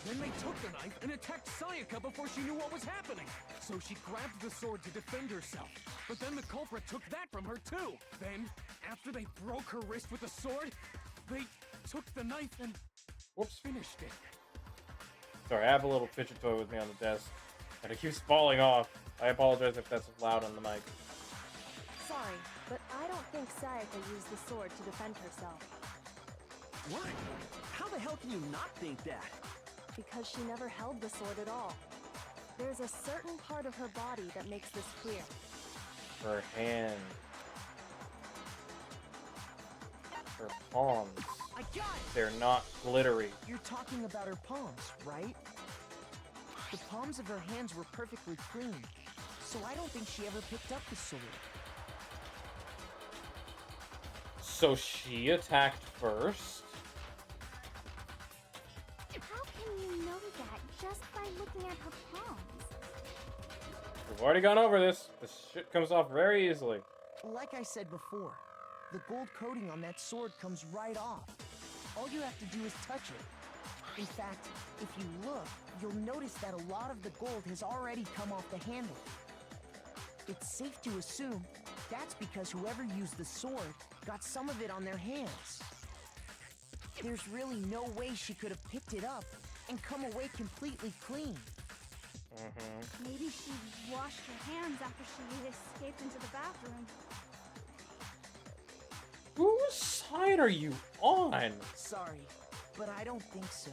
Then they took the knife and attacked Sayaka before she knew what was happening. So she grabbed the sword to defend herself. But then the culprit took that from her too. Then, after they broke her wrist with the sword, they took the knife and finished it. Sorry, I have a little fidget toy with me on the desk, and it keeps falling off. I apologize if that's loud on the mic. Sorry, but I don't think Sayaka used the sword to defend herself. What? How the hell can you not think that? Because she never held the sword at all. There's a certain part of her body that makes this clear. Her hand. Her palms. I got it! They're not glittery. You're talking about her palms, right? The palms of her hands were perfectly clean, so I don't think she ever picked up the sword. So she attacked first? How can you know that just by looking at her palms? We've already gone over this. This shit comes off very easily. Like I said before, the gold coating on that sword comes right off. All you have to do is touch it. In fact, if you look, you'll notice that a lot of the gold has already come off the handle. It's safe to assume that's because whoever used the sword got some of it on their hands. There's really no way she could have picked it up and come away completely clean. Maybe she washed her hands after she escaped into the bathroom. Whose side are you on? Sorry, but I don't think so.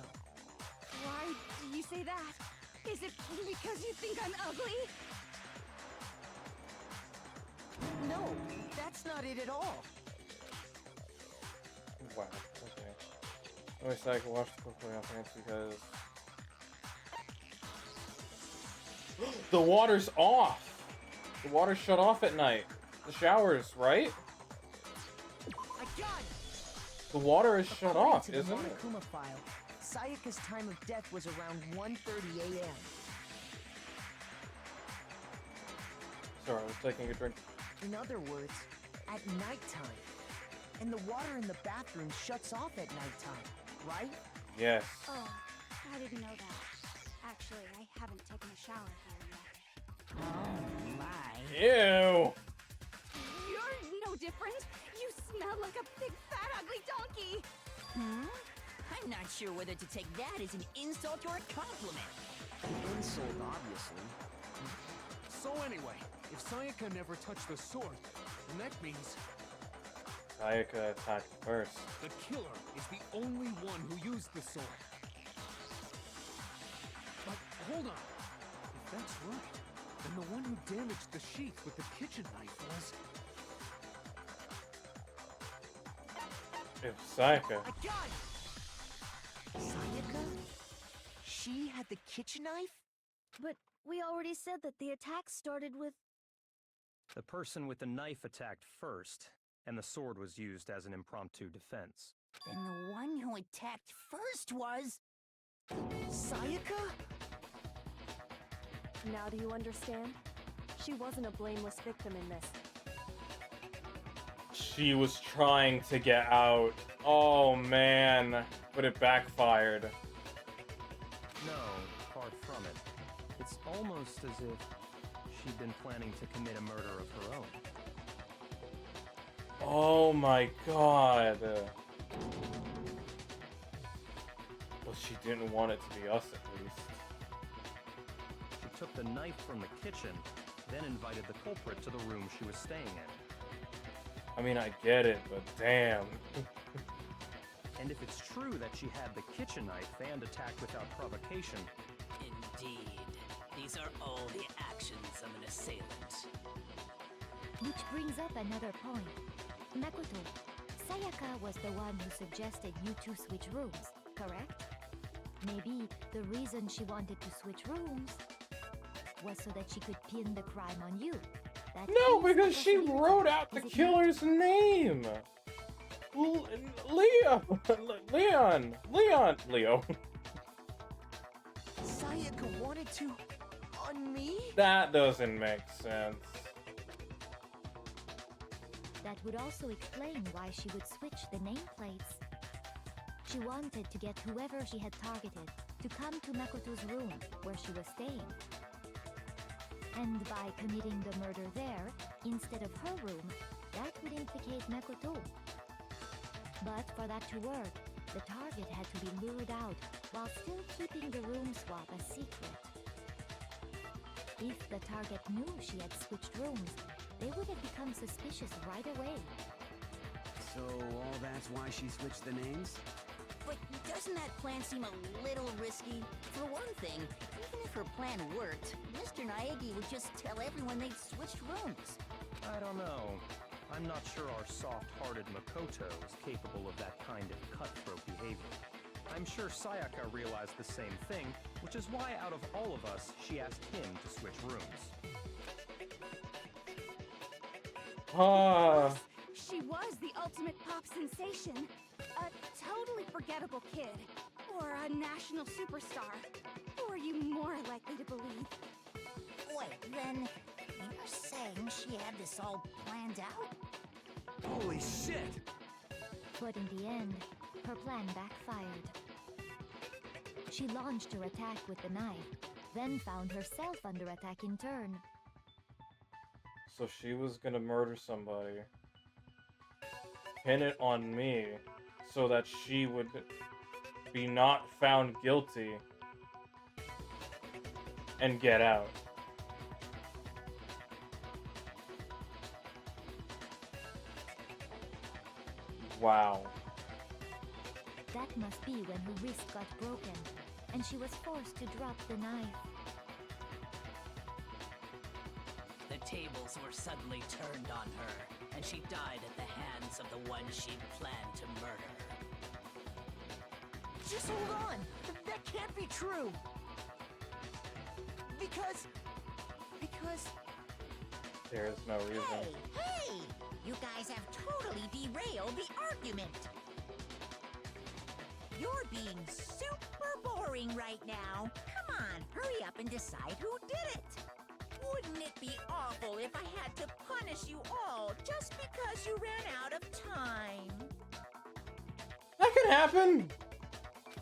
Why do you say that? Is it because you think I'm ugly? No, that's not it at all. Wow, okay. I wish I could wash the quickly off hands because... The water's off! The water shut off at night. The showers, right? I got it! The water is shut According off, to the isn't it? Monokuma file, Sayaka's time of death was around 1:30 a.m. Sorry, I was taking a drink. In other words, at nighttime. And the water in the bathroom shuts off at nighttime, right? Yes. Oh, I didn't know that. Actually, I haven't taken a shower here yet. Oh my. Ew! You're no different. You smell like a big fat ugly donkey. I'm not sure whether to take that as an insult or a compliment. Insult, obviously. So anyway, if Sayaka never touched the sword, then that means Sayaka attacked first. the killer is the only one who used the sword. But hold on. If that's right, then the one who damaged the sheath with the kitchen knife was... If Sayaka... I got it! Sayaka? She had the kitchen knife? But we already said that the attack started with... The person with the knife attacked first, and the sword was used as an impromptu defense. Then the one who attacked first was... Sayaka? Now do you understand? She wasn't a blameless victim in this. she was trying to get out. Oh man, but it backfired. No, far from it. It's almost as if she'd been planning to commit a murder of her own. Oh my god. Well, she didn't want it to be us, at least. She took the knife from the kitchen, then invited the culprit to the room she was staying in. I mean, I get it, but damn. And if it's true that she had the kitchen knife and attacked without provocation... Indeed. These are all the actions of an assailant. Which brings up another point. Makoto, Sayaka was the one who suggested you two switch rooms, correct? Maybe the reason she wanted to switch rooms was so that she could pin the crime on you. That No, is because she possibility, wrote out the is it killer's name. Leo. Sayaka wanted to... on me? That doesn't make sense. That would also explain why she would switch the nameplates. She wanted to get whoever she had targeted to come to Makoto's room where she was staying. And by committing the murder there, instead of her room, that would implicate Makoto. But for that to work, the target had to be lured out while still keeping the room swap a secret. If the target knew she had switched rooms, they would have become suspicious right away. So all that's why she switched the names? But doesn't that plan seem a little risky? For one thing, even if her plan worked, Mr. Naegi would just tell everyone they'd switched rooms. I don't know. I'm not sure our soft-hearted Makoto is capable of that kind of cutthroat behavior. I'm sure Sayaka realized the same thing, which is why out of all of us, she asked him to switch rooms. She was the ultimate pop sensation. A totally forgettable kid. Or a national superstar. Who are you more likely to believe? Wait, then you're saying she had this all planned out? Holy shit! But in the end, her plan backfired. She launched her attack with the knife, then found herself under attack in turn. So she was gonna murder somebody, pin it on me, so that she would be not found guilty and get out. Wow. That must be when her wrist got broken, and she was forced to drop the knife. The tables were suddenly turned on her, and she died at the hands of the one she'd planned to murder. Just hold on! That can't be true! Because... There's no reason. Hey! You guys have totally derailed the argument. You're being super boring right now. Come on, hurry up and decide who did it. Wouldn't it be awful if I had to punish you all just because you ran out of time? That could happen!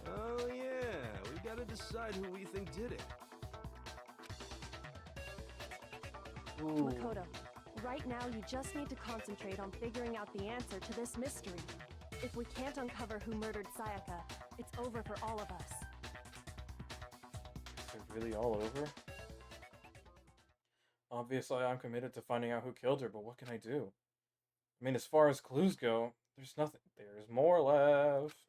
Oh yeah, we gotta decide who we think did it. Ooh. Makoto, right now you just need to concentrate on figuring out the answer to this mystery. If we can't uncover who murdered Sayaka, it's over for all of us. Is it really all over? Obviously, I'm committed to finding out who killed her, but what can I do? I mean, as far as clues go, there's nothing. There's more left.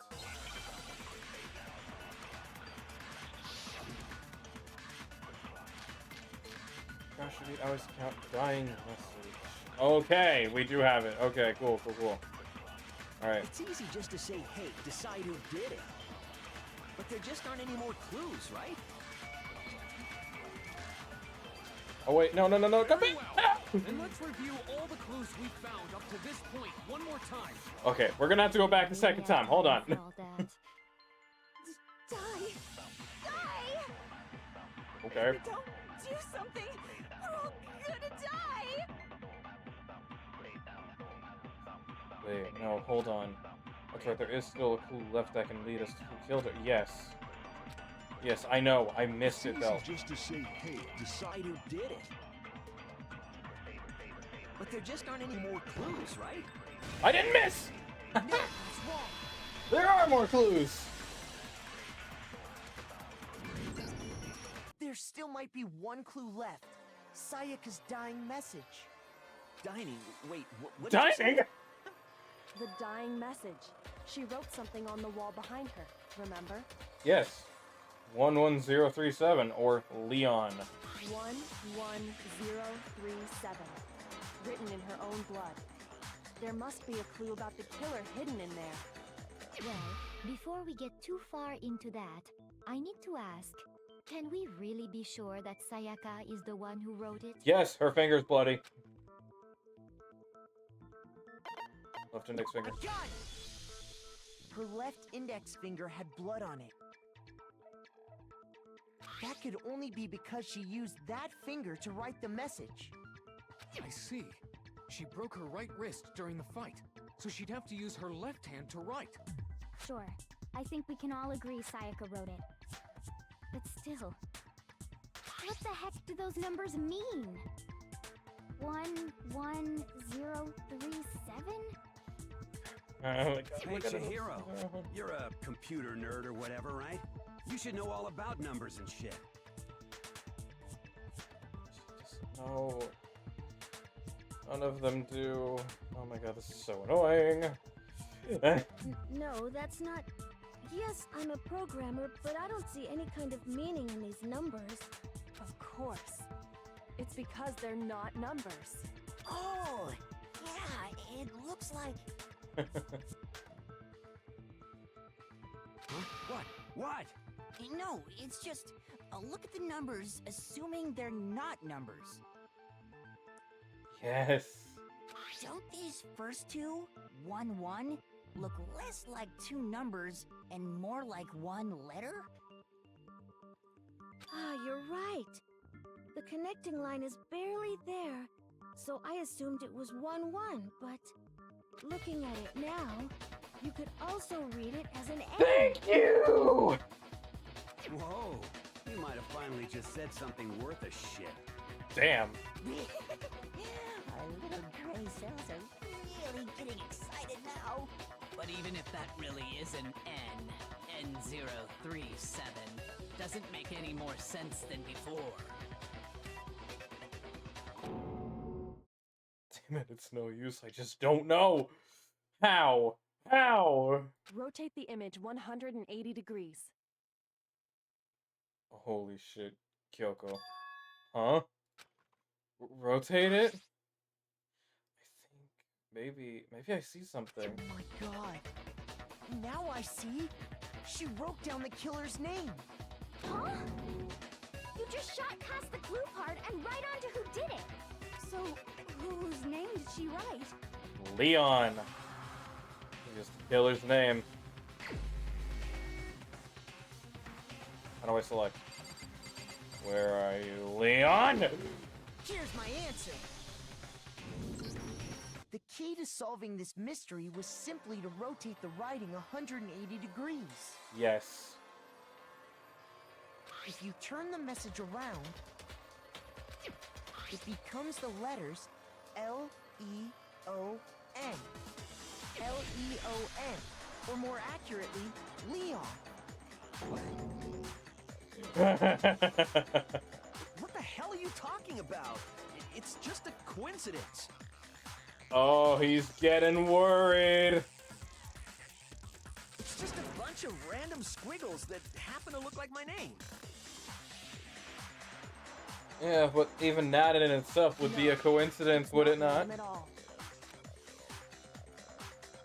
Gosh, I always count dying message. Okay, we do have it. Okay, cool. Alright. It's easy just to say, hey, decide who did it. But there just aren't any more clues, right? Oh wait, no, come back! Ah! And let's review all the clues we found up to this point one more time. Okay, we're gonna have to go back the second time. Hold on. Die! Die! Okay. If you don't do something, we're all gonna die! Wait, no, hold on. That's right, there is still a clue left that can lead us to who killed her. Yes. Yes, I know. I missed it, though. Just to say, hey, decide Who did it? But there just aren't any more clues, right? I didn't miss! No, it's wrong. There are more clues! There still might be one clue left. Sayaka's dying message. Dining? Wait, what did you say? Dining? The dying message. She wrote something on the wall behind her, remember? Yes. 11037, or Leon. 11037. Written in her own blood. There must be a clue about the killer hidden in there. Well, before we get too far into that, I need to ask, can we really be sure that Sayaka is the one who wrote it? Yes, her finger's bloody. Left index finger. I got it! Her left index finger had blood on it. That could only be because she used that finger to write the message. I see. She broke her right wrist during the fight, so she'd have to use her left hand to write. Sure. I think we can all agree Sayaka wrote it. But still, what the heck do those numbers mean? 11037? Oh my god, Hey, look at it. Chihiro, you're a computer nerd or whatever, right? You should know all about numbers and shit. No. None of them do. Oh my god, this is so annoying. No, that's not... Yes, I'm a programmer, but I don't see any kind of meaning in these numbers. Of course. It's because they're not numbers. Oh, yeah, it looks like... Huh? What? What? No, it's just... look at the numbers, assuming they're not numbers. Yes. Don't these first two, 1-1, look less like two numbers and more like one letter? Ah, you're right. The connecting line is barely there, so I assumed it was 1-1, but looking at it now, you could also read it as an A. Thank you! Whoa, you might have finally just said something worth a shit. Damn. Our little gray cells are really getting excited now. But even if that really is an N037, doesn't make any more sense than before. Damn it, it's no use. I just don't know. How? How? Rotate the image 180 degrees. Holy shit, Kyoko. Huh? Rotate it? I think maybe I see something. Oh my god. Now I see. She wrote down the killer's name. Huh? You just shot past the clue part and right onto who did it. So, whose name did she write? Leon. Just the killer's name. How do I select? Where are you, Leon? Here's my answer. The key to solving this mystery was simply to rotate the writing 180 degrees. Yes. If you turn the message around, it becomes the letters L-E-O-N. L-E-O-N. Or more accurately, Leon. What the hell are you talking about? It's just a coincidence. Oh, he's getting worried. It's just a bunch of random squiggles that happen to look like my name. Yeah, but even that in itself would be a coincidence, would it not? At all.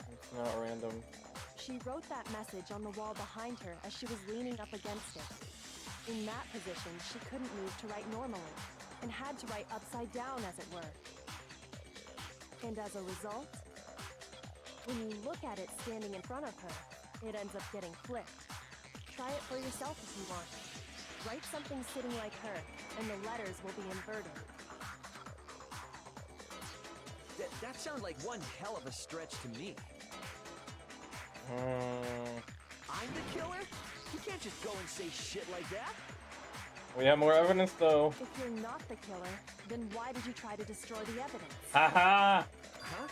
It's not random. She wrote that message on the wall behind her as she was leaning up against it. In that position, she couldn't move to write normally, and had to write upside down, as it were. And as a result, when you look at it standing in front of her, it ends up getting flipped. Try it for yourself if you want. Write something sitting like her, and the letters will be inverted. That sounds like one hell of a stretch to me. I'm the killer? You can't just go and say shit like that. We have more evidence, though. If you're not the killer, then why did you try to destroy the evidence? Haha! Huh?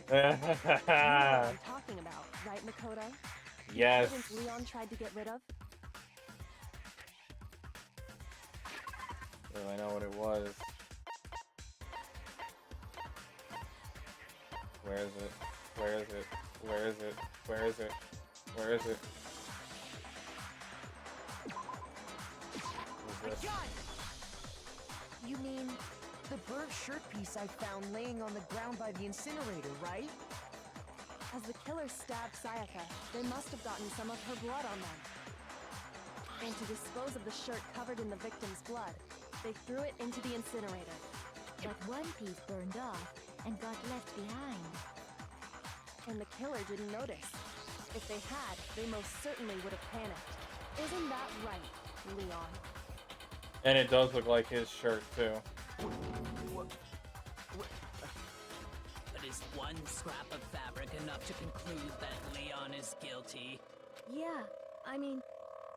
You know what I'm talking about, right, Makoto? Yes. The evidence Leon tried to get rid of? Well, I know what it was. Where is it? Where is it? Where is it? Where is it? Where is it? What is this? You mean the burnt shirt piece I found laying on the ground by the incinerator, right? As the killer stabbed Sayaka, they must have gotten some of her blood on them. And to dispose of the shirt covered in the victim's blood, they threw it into the incinerator. But one piece burned off and got left behind. And the killer didn't notice. If they had, they most certainly would have panicked. Isn't that right, Leon? And it does look like his shirt, too. But is one scrap of fabric enough to conclude that Leon is guilty? Yeah, I mean,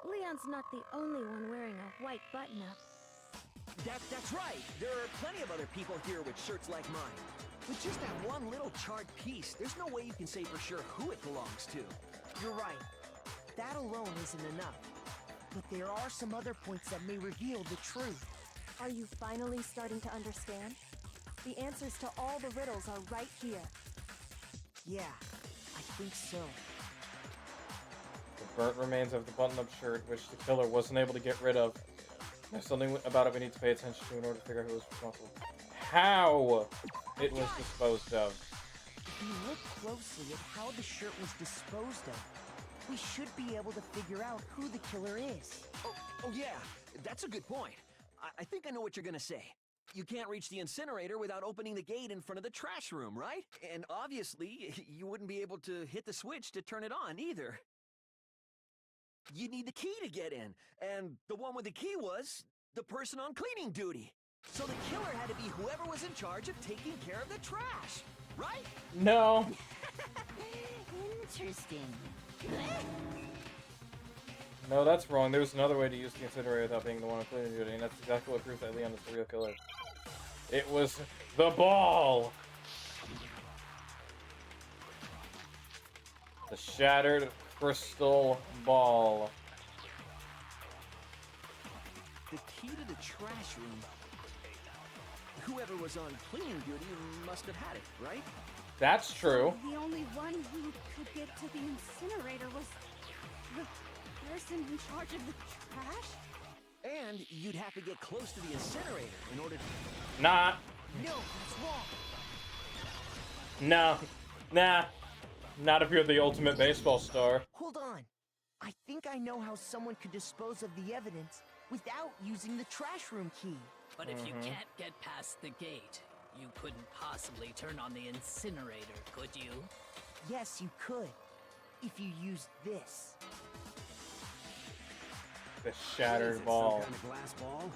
Leon's not the only one wearing a white button-up. That's right. There are plenty of other people here with shirts like mine. With just that one little charred piece, there's no way you can say for sure who it belongs to. You're right. That alone isn't enough. But there are some other points that may reveal the truth. Are you finally starting to understand? The answers to all the riddles are right here. Yeah, I think so. The burnt remains of the button-up shirt, which the killer wasn't able to get rid of. There's something about it we need to pay attention to in order to figure out who was responsible. How it was disposed of. If you look closely at how the shirt was disposed of, we should be able to figure out who the killer is. Oh yeah, that's a good point. I think I know what you're gonna say. You can't reach the incinerator without opening the gate in front of the trash room, right? And obviously, you wouldn't be able to hit the switch to turn it on either. You need the key to get in, and the one with the key was the person on cleaning duty. So the killer had to be whoever was in charge of taking care of the trash, right? No. Interesting. No, that's wrong. There's another way to use the incinerator without being the one on cleaning duty, and that's exactly what proves that Leon is the real killer. It was the ball! The shattered crystal ball. The key to the trash room. Whoever was on cleaning duty must have had it, right? That's true. The only one who could get to the incinerator was the person in charge of the trash? And you'd have to get close to the incinerator in order to... Nah. No, that's wrong. No. Nah. Not if you're the ultimate baseball star. Hold on. I think I know how someone could dispose of the evidence without using the trash room key. But if you can't get past the gate, you couldn't possibly turn on the incinerator, could you? Yes, you could. If you used this. The shattered Is it ball. some kind of glass ball?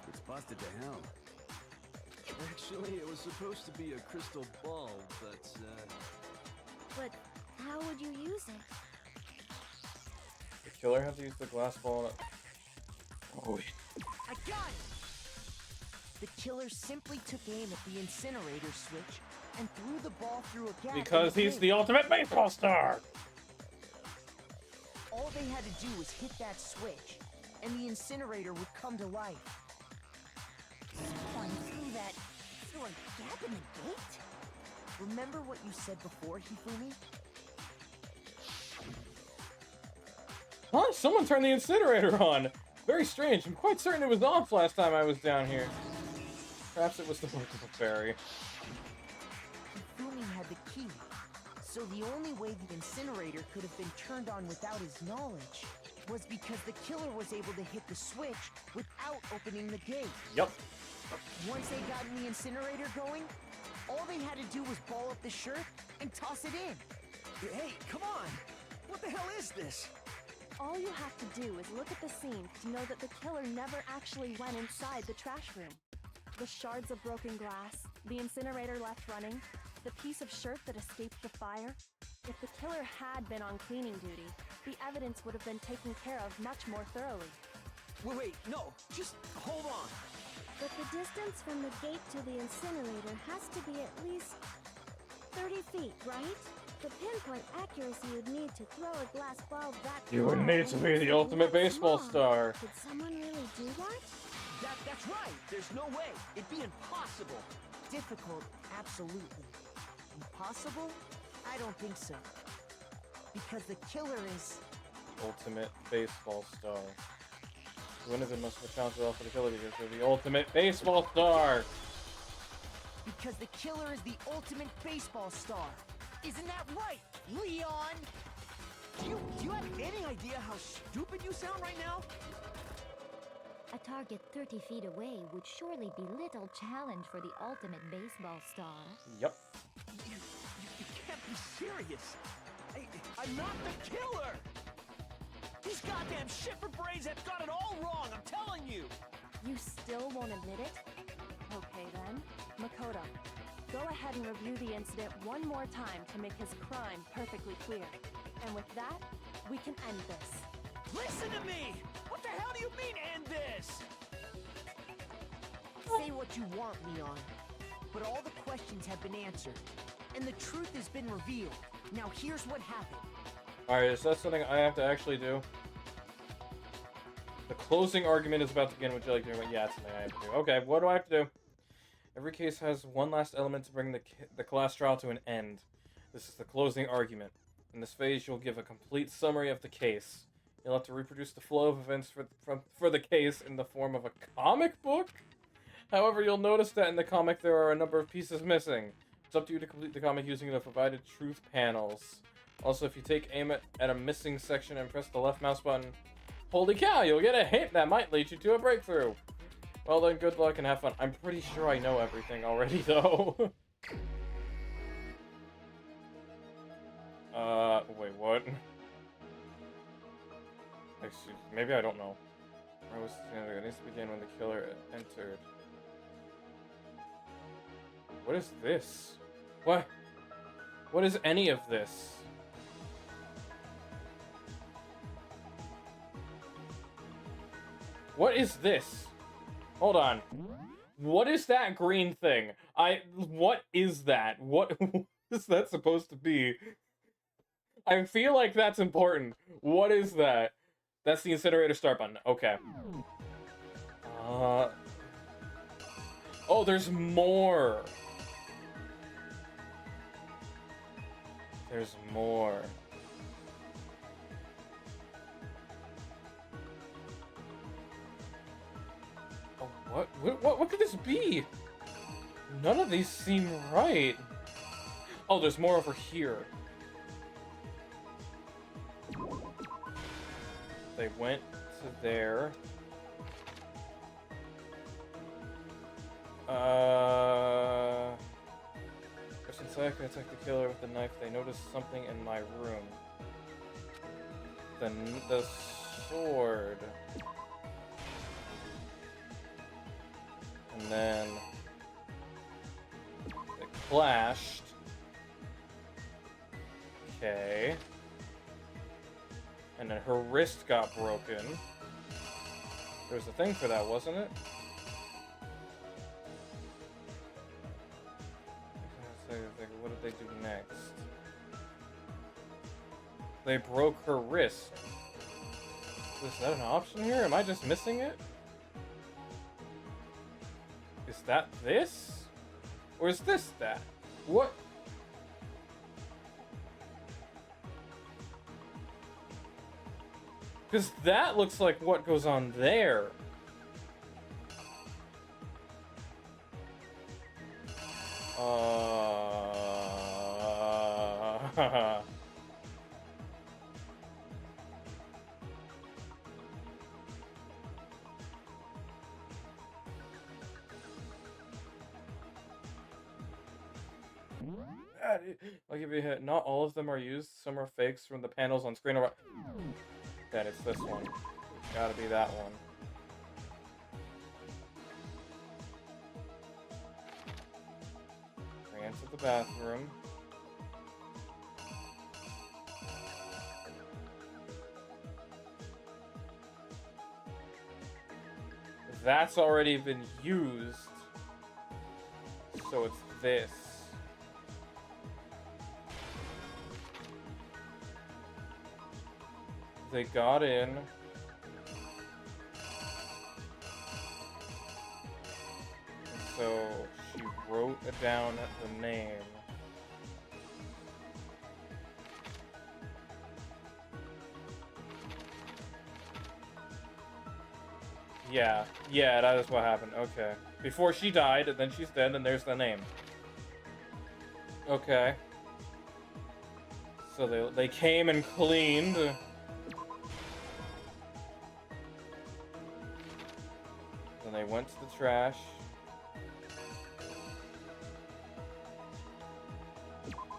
It's busted to hell. Actually, it was supposed to be a crystal ball, but, But how would you use it? The killer had to use the glass ball. Oh, I got it! The killer simply took aim at the incinerator switch and threw the ball through a gap. because he's the ultimate baseball star. All they had to do was hit that switch, and the incinerator would come to life. Someone threw a gap in the gate? Remember what you said before, Hifumi? Huh? Someone turned the incinerator on. Very strange. I'm quite certain it was off last time I was down here. Perhaps it was the work of a fairy. Hifumi had the key, so the only way the incinerator could have been turned on without his knowledge was because the killer was able to hit the switch without opening the gate. Yep. Once they got the incinerator going, all they had to do was ball up the shirt and toss it in. Hey, come on! What the hell is this? All you have to do is look at the scene to know that the killer never actually went inside the trash room. The shards of broken glass, The incinerator left running, the piece of shirt that escaped the fire. If the killer had been on cleaning duty, the evidence would have been taken care of much more thoroughly. Wait, no, just hold on. But the distance from the gate to the incinerator has to be at least 30 feet, right? The pinpoint accuracy you'd need to throw a glass ball that You would far need to when be it's the that ultimate baseball small. star. Could someone really do that? That's right. There's no way. It'd be impossible. Difficult, absolutely. Impossible? I don't think so. Because the killer is... Ultimate baseball star. The winners of must challenge the for the killer because they're the ultimate baseball star. Because the killer is the ultimate baseball star. Isn't that right, Leon? Do you have any idea how stupid you sound right now? A target 30 feet away would surely be little challenge for the ultimate baseball star. Yep. You can't be serious. I'm not the killer. These goddamn shipper brains have got it all wrong, I'm telling you. You still won't admit it? Okay then. Makoto, go ahead and review the incident one more time to make his crime perfectly clear. And with that, we can end this. Listen to me! What the hell do you mean, end this? Say what you want, Leon. But all the questions have been answered. And the truth has been revealed. Now here's what happened. Alright, is that something I have to actually do? The closing argument is about to begin. Would you like to do it? Yeah, it's something I have to do. Okay, what do I have to do? Every case has one last element to bring the class trial to an end. This is the closing argument. In this phase, you'll give a complete summary of the case. You'll have to reproduce the flow of events for the case in the form of a comic book? However, you'll notice that in the comic there are a number of pieces missing. It's up to you to complete the comic using the provided truth panels. Also, if you take aim at a missing section and press the left mouse button, holy cow, you'll get a hint that might lead you to a breakthrough. Well then, good luck and have fun. I'm pretty sure I know everything already, though. Wait, what? Excuse, maybe I don't know. Where was it needs to begin when the killer entered. What is this? What? What is any of this? What is this? Hold on. What is that green thing? What is that? What is that supposed to be? I feel like that's important. What is that? That's the incinerator start button. Okay. Oh, there's more. There's more. Oh, what could this be? None of these seem right. Oh, there's more over here. They went to there. Since I could attack the killer with the knife, they noticed something in my room. The sword. And then it clashed. Okay. And then her wrist got broken. There was a thing for that, wasn't it? What did they do next? They broke her wrist. Is that an option here? Am I just missing it? Is that this? Or is this that? What? Because that looks like what goes on there. I'll give you a hint. Not all of them are used. Some are fakes from the panels on screen. Then it's this one. It's gotta be that one. went to the bathroom. That's already been used. So it's this. They got in. So she wrote down the name. Yeah, that is what happened. Okay. Before she died, and then she's dead, and there's the name. Okay. So they came and cleaned. Then they went to the trash.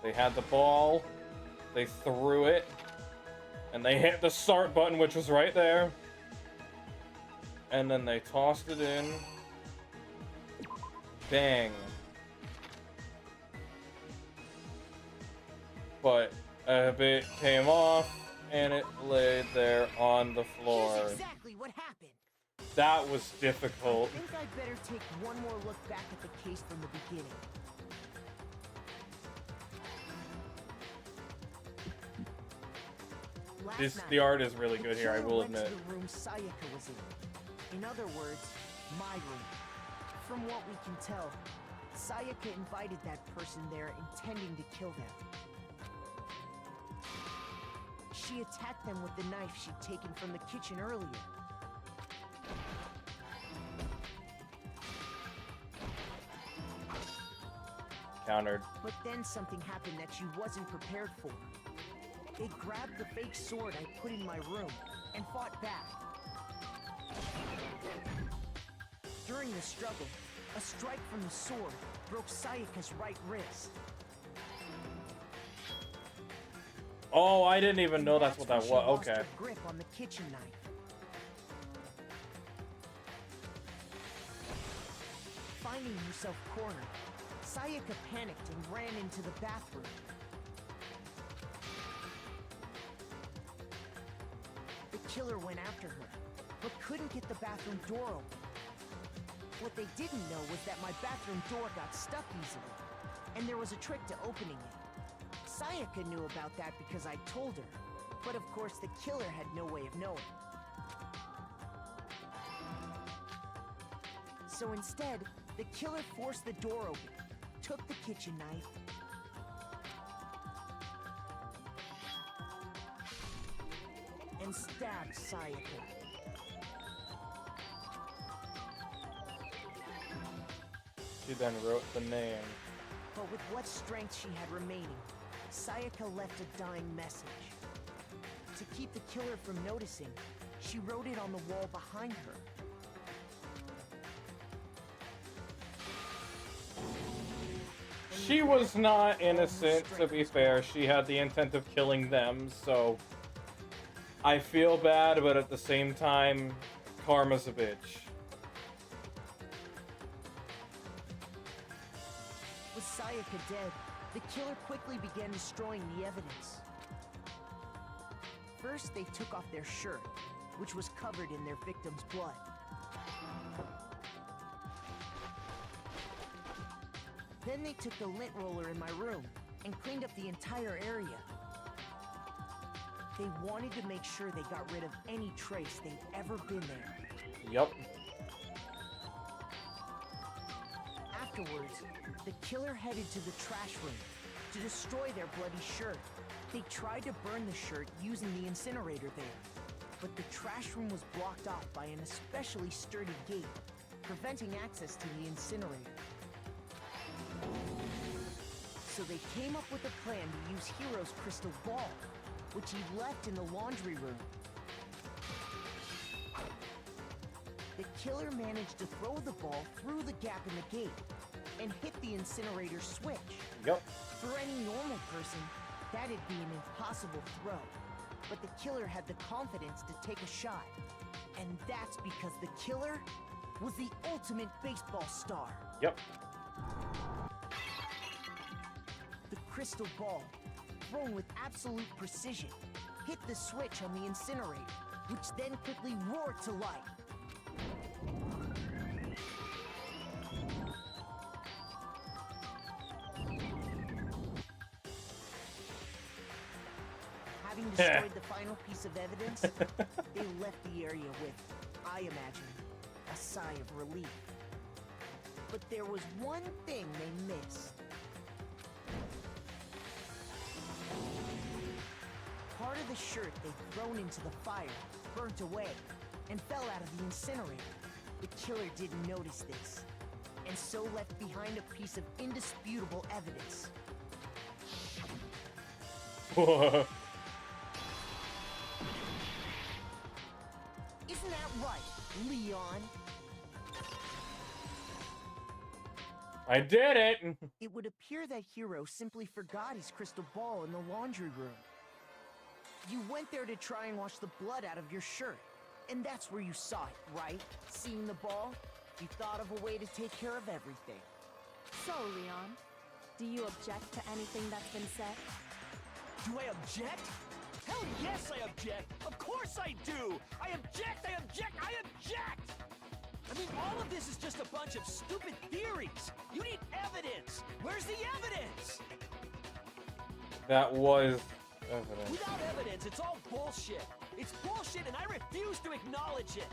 They had the ball. They threw it. And they hit the start button, which was right there. And then they tossed it in. Bang. But a bit came off, and it laid there on the floor. Here's exactly what happened. That was difficult. I think I'd better take one more look back at the case from the beginning. The art is really good here, I will went admit. to the room Sayaka was in. In other words, my room. From what we can tell, Sayaka invited that person there intending to kill them. She attacked them with the knife she'd taken from the kitchen earlier. Countered. But then something happened that she wasn't prepared for. They grabbed the fake sword I put in my room and fought back. During the struggle, a strike from the sword broke Sayaka's right wrist. Oh, I didn't even know that's what that when she was. lost Okay. her grip on the kitchen knife. Finding herself cornered, Sayaka panicked and ran into the bathroom. The killer went after her, but couldn't get the bathroom door open. What they didn't know was that my bathroom door got stuck easily, and there was a trick to opening it. Sayaka knew about that because I told her, but of course the killer had no way of knowing. So instead, the killer forced the door open, took the kitchen knife, and stabbed Sayaka. She then wrote the name. But with what strength she had remaining, Sayaka left a dying message. To keep the killer from noticing, she wrote it on the wall behind her. She was not innocent, to be fair. She had the intent of killing them, so I feel bad, but at the same time, karma's a bitch. With Sayaka dead, the killer quickly began destroying the evidence. First, they took off their shirt, which was covered in their victim's blood. Then they took the lint roller in my room and cleaned up the entire area. They wanted to make sure they got rid of any trace they'd ever been there. Yup. Afterwards, the killer headed to the trash room to destroy their bloody shirt. They tried to burn the shirt using the incinerator there, but the trash room was blocked off by an especially sturdy gate, preventing access to the incinerator. So they came up with a plan to use Hero's crystal ball, which he left in the laundry room. The killer managed to throw the ball through the gap in the gate and hit the incinerator switch. Yep. For any normal person, that'd be an impossible throw. But the killer had the confidence to take a shot. And that's because the killer was the ultimate baseball star. Yep. crystal ball, thrown with absolute precision, hit the switch on the incinerator, which then quickly roared to life. Having destroyed the final piece of evidence, they left the area with, I imagine, a sigh of relief. But there was one thing they missed. Part of the shirt they'd thrown into the fire burnt away and fell out of the incinerator. The killer didn't notice this, and so left behind a piece of indisputable evidence. Whoa. Isn't that right, Leon? I did it! It would appear that Hiro simply forgot his crystal ball in the laundry room. You went there to try and wash the blood out of your shirt, and that's where you saw it, right? Seeing the ball, you thought of a way to take care of everything. So, Leon, do you object to anything that's been said? Do I object? Hell yes, I object! Of course I do! I object! I object! I object! I mean, all of this is just a bunch of stupid theories! You need evidence! Where's the evidence? That was evidence. Without evidence, it's all bullshit! It's bullshit and I refuse to acknowledge it!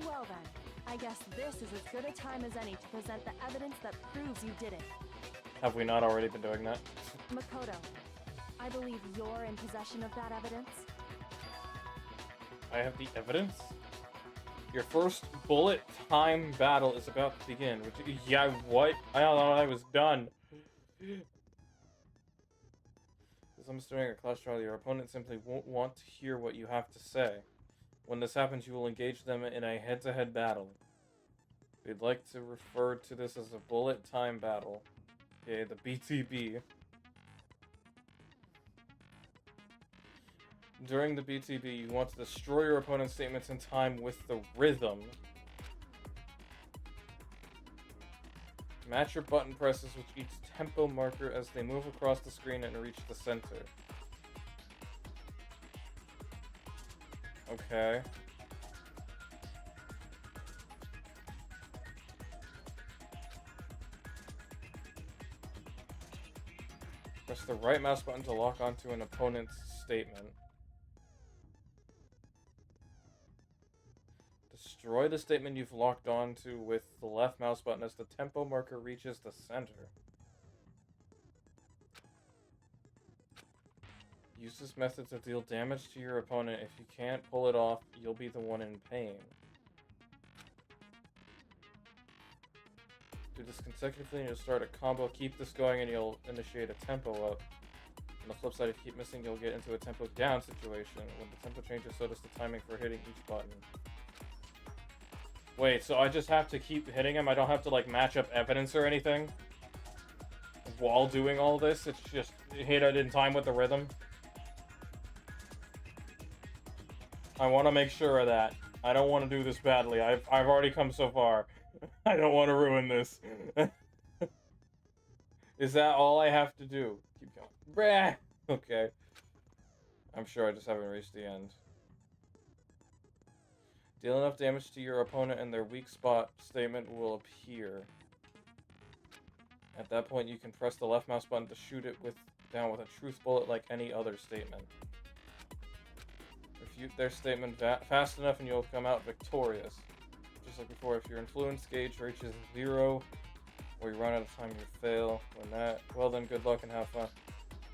Well then, I guess this is as good a time as any to present the evidence that proves you did it. Have we not already been doing that? Makoto, I believe you're in possession of that evidence. I have the evidence? Your first bullet time battle is about to begin. Yeah, what? I thought I was done. As I'm during a class trial, your opponent simply won't want to hear what you have to say. When this happens, you will engage them in a head-to-head battle. We'd like to refer to this as a bullet time battle. Okay, the BTB. During the BTB, you want to destroy your opponent's statements in time with the rhythm. Match your button presses with each tempo marker as they move across the screen and reach the center. Okay. Press the right mouse button to lock onto an opponent's statement. Destroy the statement you've locked onto with the left mouse button as the tempo marker reaches the center. Use this method to deal damage to your opponent. If you can't pull it off, you'll be the one in pain. Do this consecutively and you'll start a combo. Keep this going and you'll initiate a tempo up. On the flip side, if you keep missing, you'll get into a tempo down situation. When the tempo changes, so does the timing for hitting each button. Wait, so I just have to keep hitting him? I don't have to, like, match up evidence or anything? While doing all this? It's just hit it in time with the rhythm? I want to make sure of that. I don't want to do this badly. I've already come so far. I don't want to ruin this. Is that all I have to do? Keep going. Brah! Okay. I'm sure I just haven't reached the end. Deal enough damage to your opponent and their weak spot statement will appear. At that point, you can press the left mouse button to shoot it down with a truth bullet like any other statement. Refute their statement fast enough and you'll come out victorious. Just like before, if your influence gauge reaches 0 or you run out of time, you fail. Well then, good luck and have fun.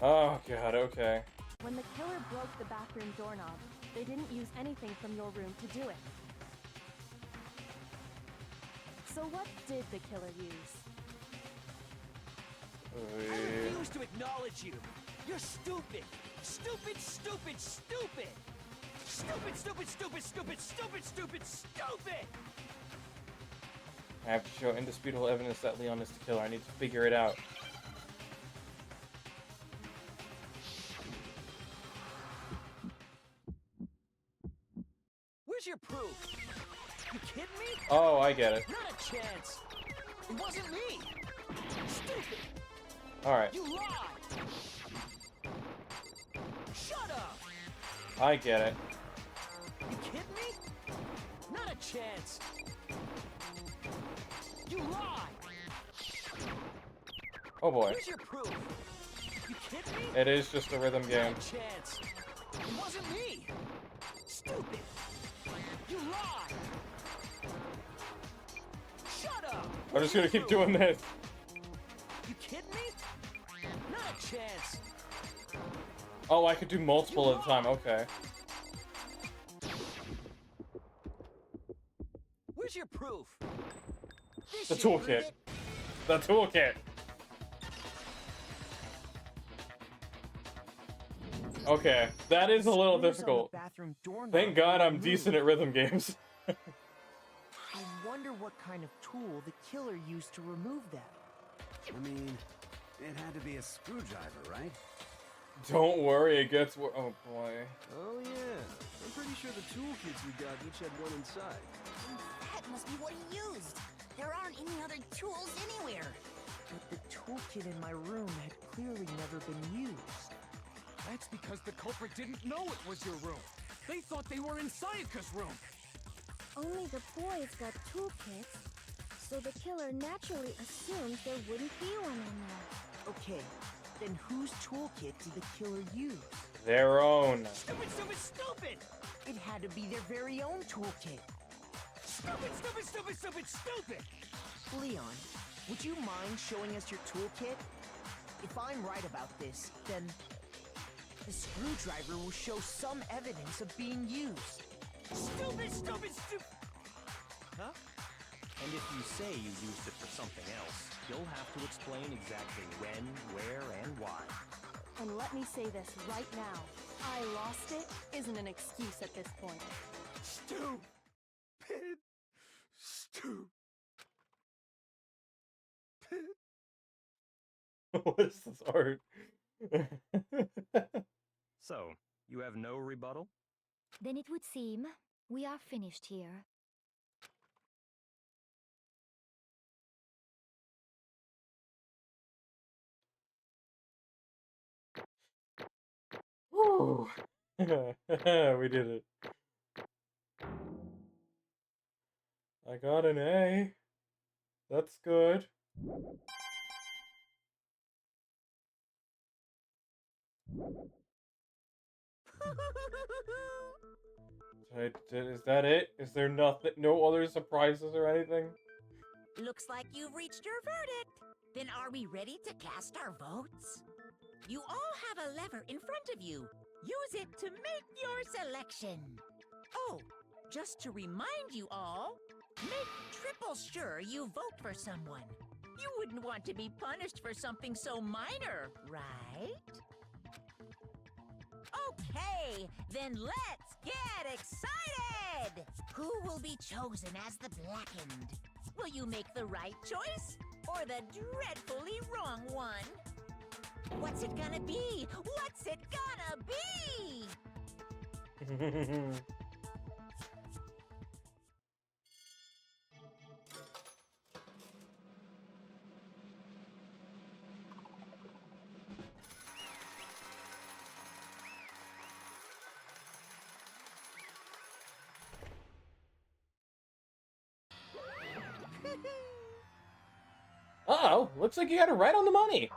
Oh god, okay. When the killer broke the bathroom doorknob, they didn't use anything from your room to do it. So what did the killer use? I refuse to acknowledge you. You're stupid. Stupid, stupid, stupid. Stupid, stupid, stupid, stupid, stupid, stupid, stupid. I have to show indisputable evidence that Leon is the killer. I need to figure it out. Where's your proof? You kidding me? Oh, I get it. Not a chance. It wasn't me. Stupid. Alright. You lied. Shut up! I get it. You kidding me? Not a chance. You lie! Oh boy. Here's your proof. You kidding me? It is just a rhythm game. Not a chance. It wasn't me. Stupid. You lie. Shut up. I'm just gonna keep doing this. You kidding me? Not a chance. Oh, I could do multiple at a time. Okay. Where's your proof? The toolkit. The toolkit. Okay, that is a little difficult. Thank God I'm decent at rhythm games. I wonder what kind of tool the killer used to remove that. I mean, it had to be a screwdriver, right? Don't worry, it gets oh boy. Oh yeah, I'm pretty sure the toolkits we got each had one inside. That must be what he used. There aren't any other tools anywhere. But the toolkit in my room had clearly never been used. That's because the culprit didn't know it was your room. They thought they were in Sayaka's room. Only the boys got toolkits, so the killer naturally assumed there wouldn't be one in there. Okay, then whose toolkit did the killer use? Their own. Stupid, stupid, stupid! It had to be their very own toolkit. Stupid, stupid, stupid, stupid, stupid! Leon, would you mind showing us your toolkit? If I'm right about this, then the screwdriver will show some evidence of being used. Stupid, stupid, stupid! Huh? And if you say you used it for something else, you'll have to explain exactly when, where, and why. And let me say this right now. I lost it isn't an excuse at this point. Stupid. Stupid. What is this art? So, you have no rebuttal? Then it would seem we are finished here. Woo! We did it. I got an A. That's good. Is that it? Is there nothing, no other surprises or anything? Looks like you've reached your verdict. Then are we ready to cast our votes? You all have a lever in front of you. Use it to make your selection. Oh, just to remind you all, make triple sure you vote for someone. You wouldn't want to be punished for something so minor, right? Okay, then let's get excited! Who will be chosen as the Blackened? Will you make the right choice or the dreadfully wrong one? What's it gonna be? What's it gonna be? Oh, looks like you got it right on the money.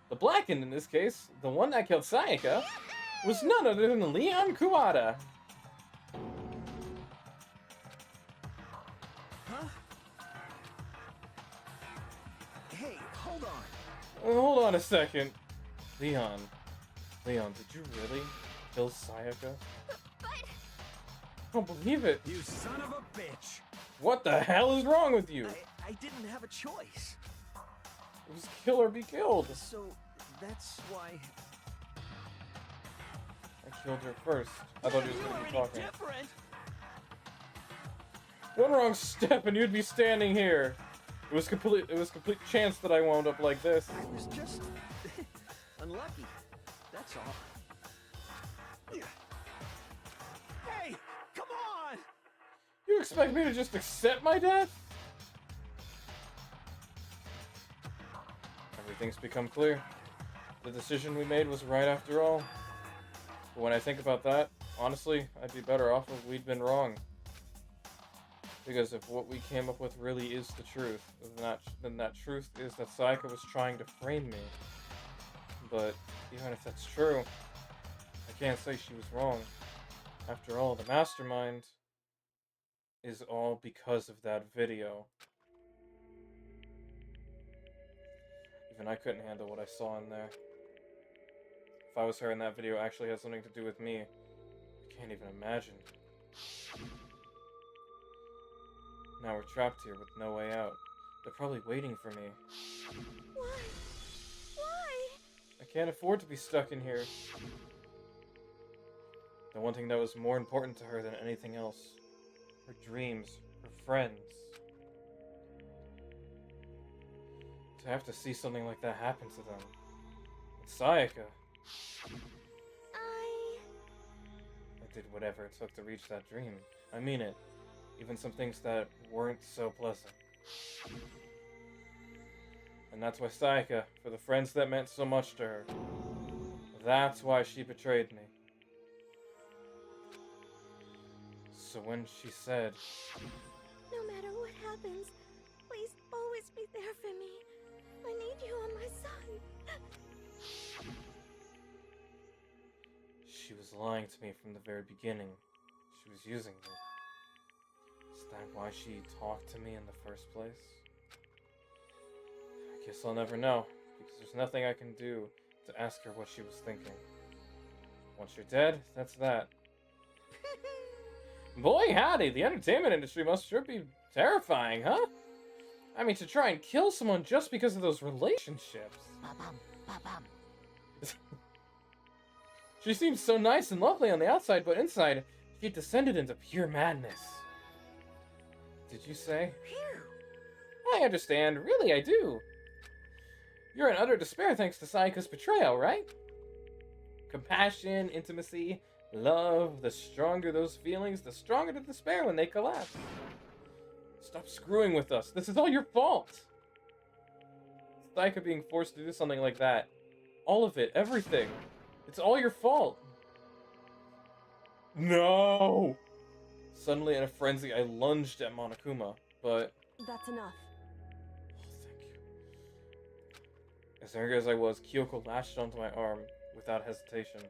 The Blackened, in this case, the one that killed Sayaka, was none other than Leon Kuwata. Huh? Hey, hold on. Hold on a second. Leon, did you really kill Sayaka? But I don't believe it. You son of a bitch! What the hell is wrong with you? I didn't have a choice. It was kill or be killed. So, that's why... I killed her first. I thought he was You going to are be any talking. different! One wrong step and you'd be standing here. It was complete chance that I wound up like this. I was just... unlucky. That's all. Hey! Come on! You expect me to just accept my death? Everything's become clear. The decision we made was right after all. But when I think about that, honestly, I'd be better off if we'd been wrong. Because if what we came up with really is the truth, then that truth is that Sayaka was trying to frame me. But even if that's true, I can't say she was wrong. After all, the mastermind is all because of that video. Even I couldn't handle what I saw in there. If I was her and that video actually had something to do with me, I can't even imagine. Now we're trapped here with no way out. They're probably waiting for me. Why? Why? I can't afford to be stuck in here. The one thing that was more important to her than anything else. Her dreams, her friends. To have to see something like that happen to them. And Sayaka. I did whatever it took to reach that dream. I mean it. Even some things that weren't so pleasant. And that's why Sayaka, for the friends that meant so much to her, that's why she betrayed me. So when she said, No matter what happens, please always be there for me. I need you on my side. She was lying to me from the very beginning. She was using me. Is that why she talked to me in the first place? I guess I'll never know, because there's nothing I can do to ask her what she was thinking. Once you're dead, that's that. Boy howdy, the entertainment industry must sure be terrifying, huh? I mean, to try and kill someone just because of those relationships. She seems so nice and lovely on the outside, but inside, she descended into pure madness. Did you say? I understand. Really, I do. You're in utter despair thanks to Sayaka's betrayal, right? Compassion, intimacy, love, the stronger those feelings, the stronger the despair when they collapse. Stop screwing with us. This is all your fault. Sayaka being forced to do something like that. All of it, everything. It's all your fault. No! Suddenly in a frenzy, I lunged at Monokuma, but... That's enough. Oh, thank you. As angry as I was, Kyoko lashed onto my arm without hesitation.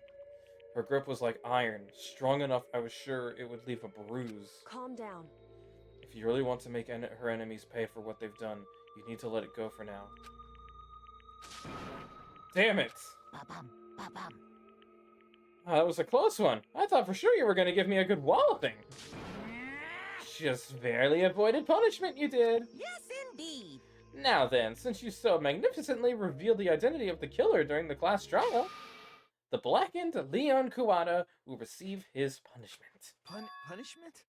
Her grip was like iron, strong enough I was sure it would leave a bruise. Calm down. If you really want to make her enemies pay for what they've done, you need to let it go for now. Damn it! Oh, that was a close one. I thought for sure you were going to give me a good walloping. Just barely avoided punishment, you did. Yes, indeed. Now then, since you so magnificently revealed the identity of the killer during the class trial, the blackened Leon Kuwata will receive his punishment. Punishment?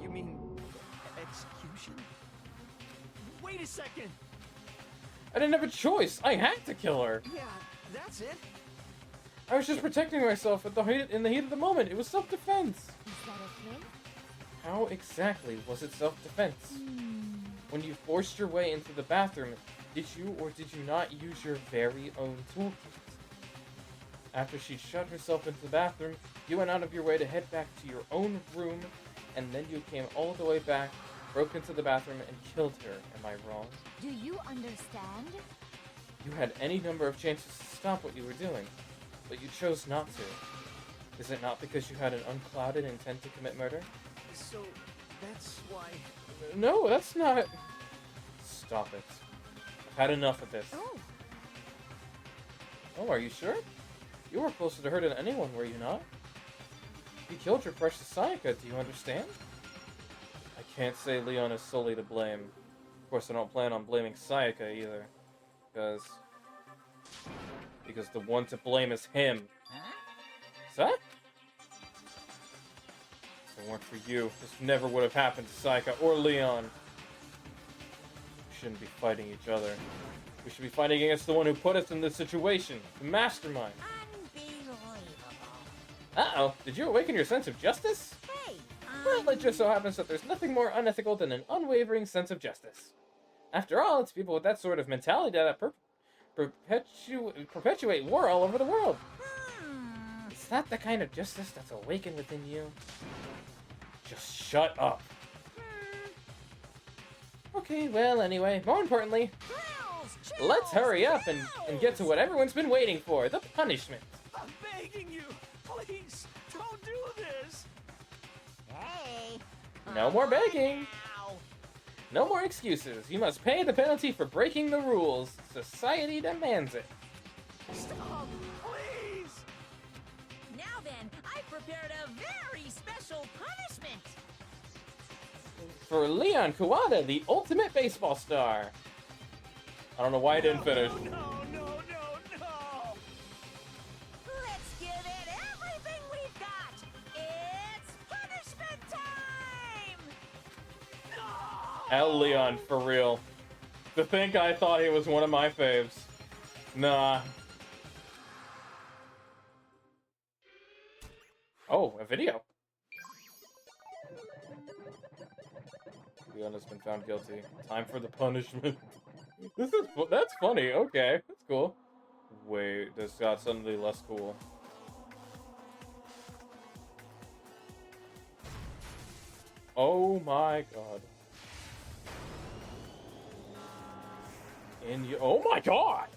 You mean execution? Wait a second! I didn't have a choice. I had to kill her. Yeah, that's it. I was just protecting myself in the heat of the moment. It was self-defense. Is that a threat? How exactly was it self-defense? When you forced your way into the bathroom, did you or did you not use your very own toolkit? After she shut herself into the bathroom, you went out of your way to head back to your own room, and then you came all the way back, broke into the bathroom, and killed her. Am I wrong? Do you understand? You had any number of chances to stop what you were doing, but you chose not to. Is it not because you had an unclouded intent to commit murder? So, that's why... No, that's not... Stop it. I've had enough of this. Oh, are you sure? You were closer to her than anyone, were you not? You killed your precious Sayaka, do you understand? I can't say Leon is solely to blame. Of course, I don't plan on blaming Sayaka either. Because the one to blame is him. Is that? If it weren't for you, this never would have happened to Sayaka or Leon. We shouldn't be fighting each other. We should be fighting against the one who put us in this situation, the mastermind. Uh-oh, did you awaken your sense of justice? Hey, Well, it just so happens that there's nothing more unethical than an unwavering sense of justice. After all, it's people with that sort of mentality perpetuate war all over the world. Hmm. Is that the kind of justice that's awakened within you? Just shut up. Okay, well, anyway, more importantly, let's hurry up and get to what everyone's been waiting for, the punishment. I'm begging you, please, don't do this. Hey. No more begging. Ow. No more excuses. You must pay the penalty for breaking the rules. Society demands it. Stop, please. Now then, I prepared a very special punishment. For Leon Kuwata, the ultimate baseball star. I don't know why I didn't finish. No. Let's give it everything we've got. It's punishment time. Hell, Leon, for real. To think I thought he was one of my faves. Nah. Oh, a video. Leon has been found guilty. Time for the punishment. That's funny. Okay, that's cool. Wait, this got suddenly less cool. Oh my god. Oh my god!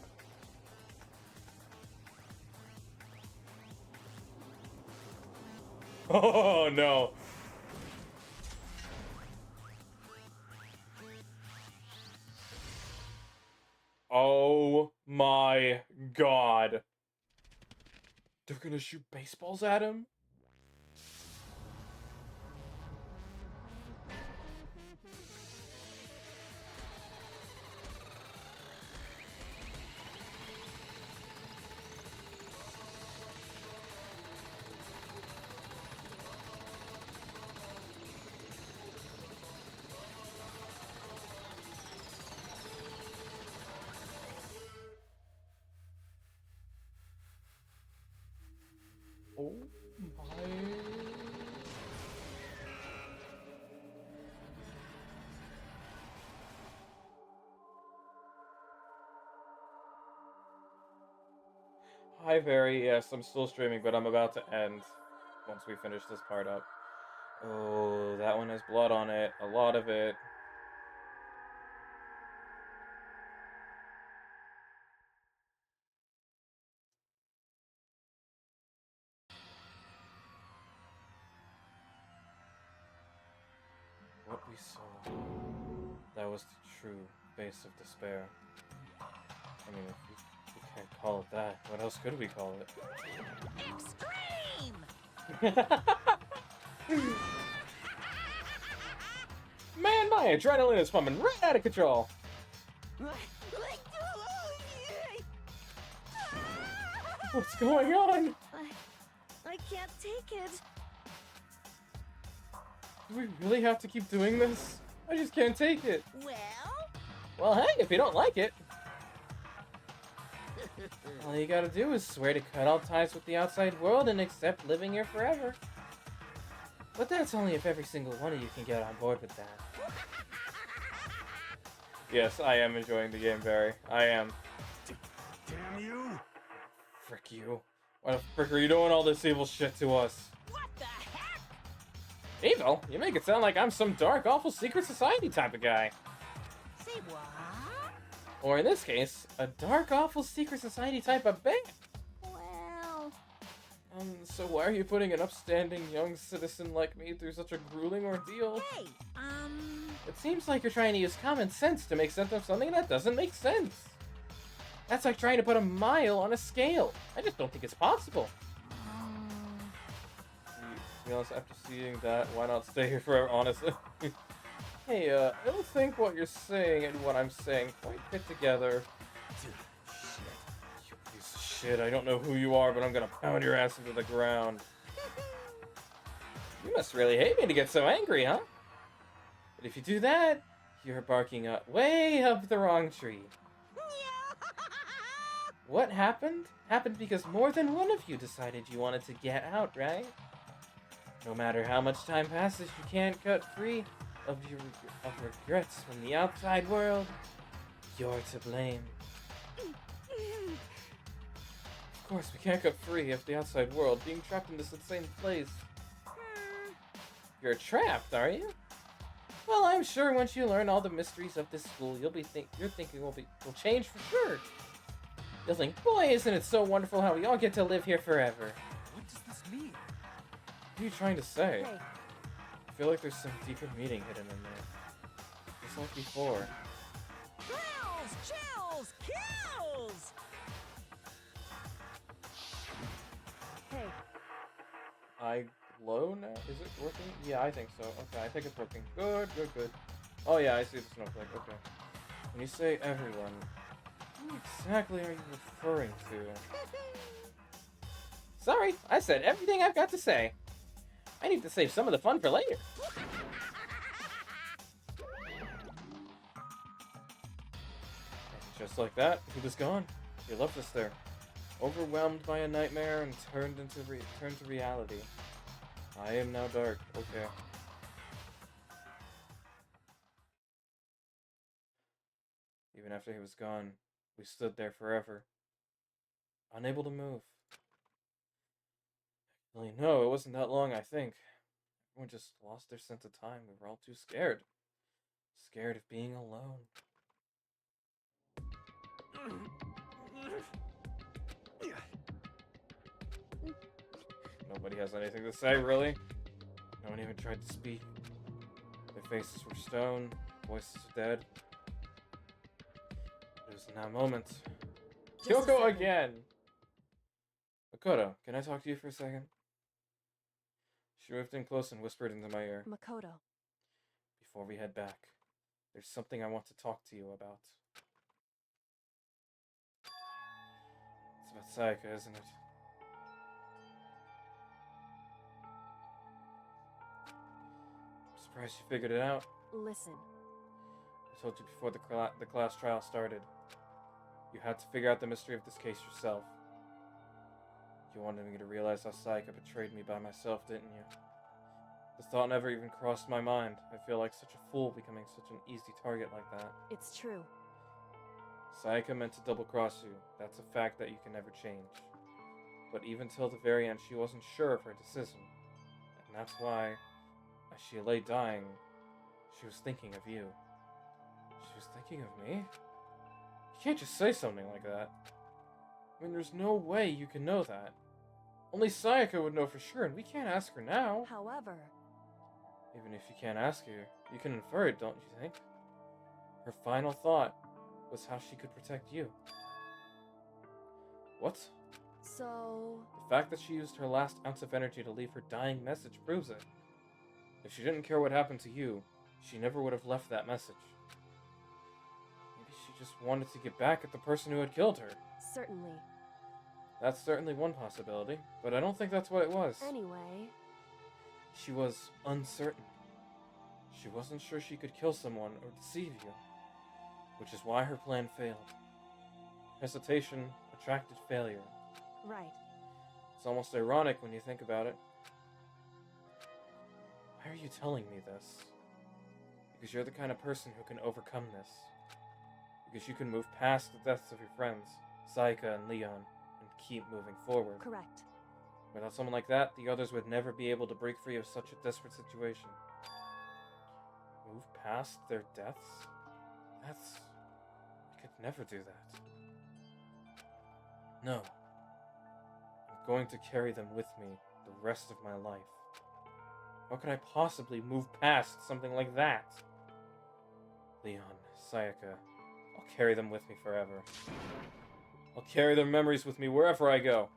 Oh no. Oh my god. They're gonna shoot baseballs at him? Oh my. Hi, Very. Yes, I'm still streaming, but I'm about to end once we finish this part up. Oh, that one has blood on it. A lot of it. What we saw, that was the true face of despair. I mean, if you can't call it that, what else could we call it? Extreme! Man, my adrenaline is pumping right out of control! What's going on? I can't take it. Do we really have to keep doing this? I just can't take it. Well, hey, if you don't like it, all you gotta do is swear to cut all ties with the outside world and accept living here forever. But that's only if every single one of you can get on board with that. Yes, I am enjoying the game, Barry. I am. Damn you! Frick you. Why the frick are you doing all this evil shit to us? What the heck? Evil? You make it sound like I'm some dark, awful secret society type of guy. Say what? Or in this case, a dark, awful secret society type of band. Well... So why are you putting an upstanding young citizen like me through such a grueling ordeal? Hey, It seems like you're trying to use common sense to make sense of something that doesn't make sense. That's like trying to put a mile on a scale. I just don't think it's possible. To be honest, after seeing that, why not stay here forever, honestly? Hey, I don't think what you're saying and what I'm saying quite fit together. You piece of shit, I don't know who you are, but I'm gonna pound your ass into the ground. You must really hate me to get so angry, huh? But if you do that, you're barking up way up the wrong tree. What happened? Happened because more than one of you decided you wanted to get out, right? No matter how much time passes, you can't cut free of your regrets from the outside world. You're to blame. Of course, we can't get free of the outside world, being trapped in this insane place. You're trapped, are you? Well, I'm sure once you learn all the mysteries of this school, your thinking will change for sure. You'll think, boy, isn't it so wonderful how we all get to live here forever. What does this mean? What are you trying to say? Hey, I feel like there's some deeper meaning hidden in there. Just like before. Kills! Chills! Kills! hey, I glow now? Is it working? Yeah, I think so. Okay, I think it's working. Good, good, good. Oh yeah, I see the snowflake. Okay. When you say everyone, who exactly are you referring to? Sorry, I said everything I've got to say. I need to save some of the fun for later. And just like that, he was gone. He left us there, overwhelmed by a nightmare and turned to reality. I am now dark. Okay. Even after he was gone, we stood there forever, unable to move. Well, no, it wasn't that long, I think. Everyone just lost their sense of time. We were all too scared. Scared of being alone. Nobody has anything to say, really. No one even tried to speak. Their faces were stone, voices dead. It was in that moment. Kyoko again! Makoto, can I talk to you for a second? She moved in close and whispered into my ear. Makoto. Before we head back, there's something I want to talk to you about. It's about Sayaka, isn't it? I'm surprised you figured it out. Listen. I told you before the class trial started. You had to figure out the mystery of this case yourself. You wanted me to realize how Sayaka betrayed me by myself, didn't you? The thought never even crossed my mind. I feel like such a fool becoming such an easy target like that. It's true. Sayaka meant to double-cross you. That's a fact that you can never change. But even till the very end, she wasn't sure of her decision. And that's why, as she lay dying, she was thinking of you. She was thinking of me? You can't just say something like that. I mean, there's no way you can know that. Only Sayaka would know for sure, and we can't ask her now. However... Even if you can't ask her, you can infer it, don't you think? Her final thought was how she could protect you. What? So... The fact that she used her last ounce of energy to leave her dying message proves it. If she didn't care what happened to you, she never would have left that message. Maybe she just wanted to get back at the person who had killed her. Certainly. That's certainly one possibility, but I don't think that's what it was. Anyway... She was uncertain. She wasn't sure she could kill someone or deceive you, which is why her plan failed. Hesitation attracted failure. Right. It's almost ironic when you think about it. Why are you telling me this? Because you're the kind of person who can overcome this. Because you can move past the deaths of your friends, Sayaka and Leon, and keep moving forward. Correct. Without someone like that, the others would never be able to break free of such a desperate situation. Move past their deaths? I could never do that. No. I'm going to carry them with me the rest of my life. How could I possibly move past something like that? Leon, Sayaka, I'll carry them with me forever. I'll carry their memories with me wherever I go.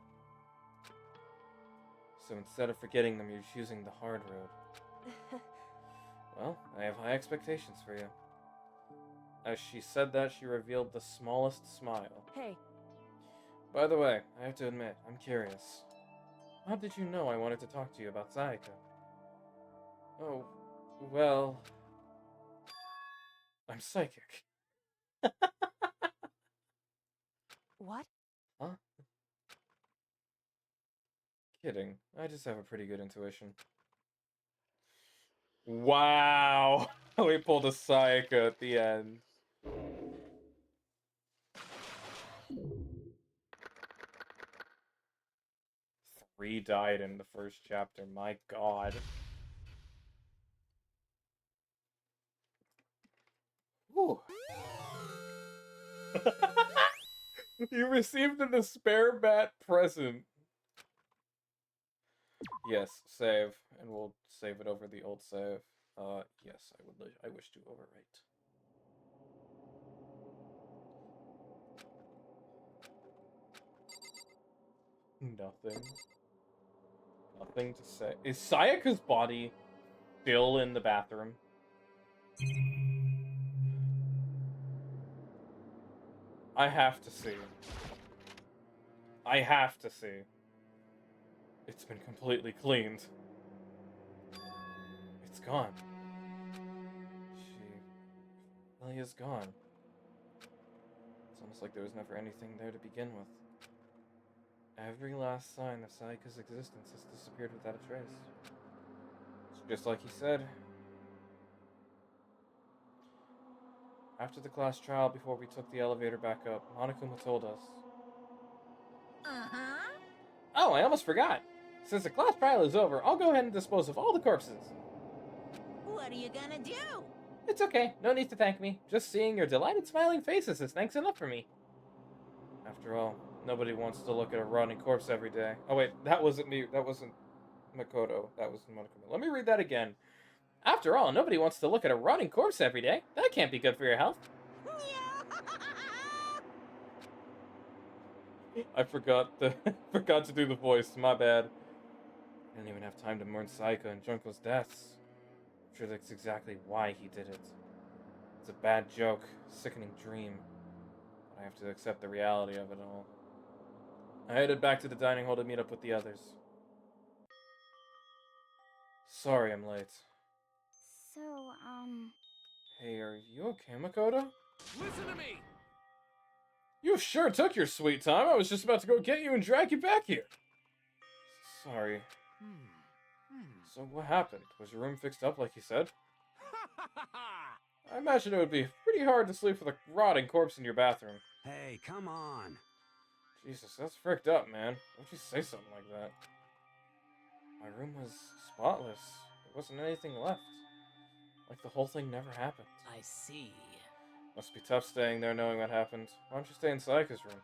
So instead of forgetting them, you're choosing the hard road. Well, I have high expectations for you. As she said that, she revealed the smallest smile. Hey. By the way, I have to admit, I'm curious. How did you know I wanted to talk to you about Sayaka? Oh, well... I'm psychic. What? Huh? Kidding. I just have a pretty good intuition. Wow! We pulled a Sayaka at the end. died in the first chapter. My god. Ooh. You received a despair bat present. Yes, save, and we'll save it over the old save. Yes, I wish to overwrite. Nothing. Nothing to say. Is Sayaka's body still in the bathroom? I have to see. I have to see. It's been completely cleaned. It's gone. She really is gone. It's almost like there was never anything there to begin with. Every last sign of Sayaka's existence has disappeared without a trace. It's just like he said. After the class trial, before we took the elevator back up, Monokuma told us. Uh-huh. Oh, I almost forgot. Since the class trial is over, I'll go ahead and dispose of all the corpses. What are you gonna do? It's okay. No need to thank me. Just seeing your delighted smiling faces is thanks enough for me. After all, nobody wants to look at a rotting corpse every day. Oh wait, that wasn't me. That wasn't Makoto. That was Monokuma. Let me read that again. After all, nobody wants to look at a rotting corpse every day. That can't be good for your health. I forgot to do the voice. My bad. I didn't even have time to mourn Saika and Junko's deaths. I'm sure that's exactly why he did it. It's a bad joke, sickening dream. But I have to accept the reality of it all. I headed back to the dining hall to meet up with the others. Sorry I'm late. So, Hey, are you okay, Makoto? Listen to me! You sure took your sweet time. I was just about to go get you and drag you back here. Sorry. So what happened? Was your room fixed up like you said? I imagine it would be pretty hard to sleep with a rotting corpse in your bathroom. Hey, come on. Jesus, that's fricked up, man. Don't you say something like that. My room was spotless. There wasn't anything left. Like the whole thing never happened. I see. Must be tough staying there knowing what happened. Why don't you stay in Sayaka's room?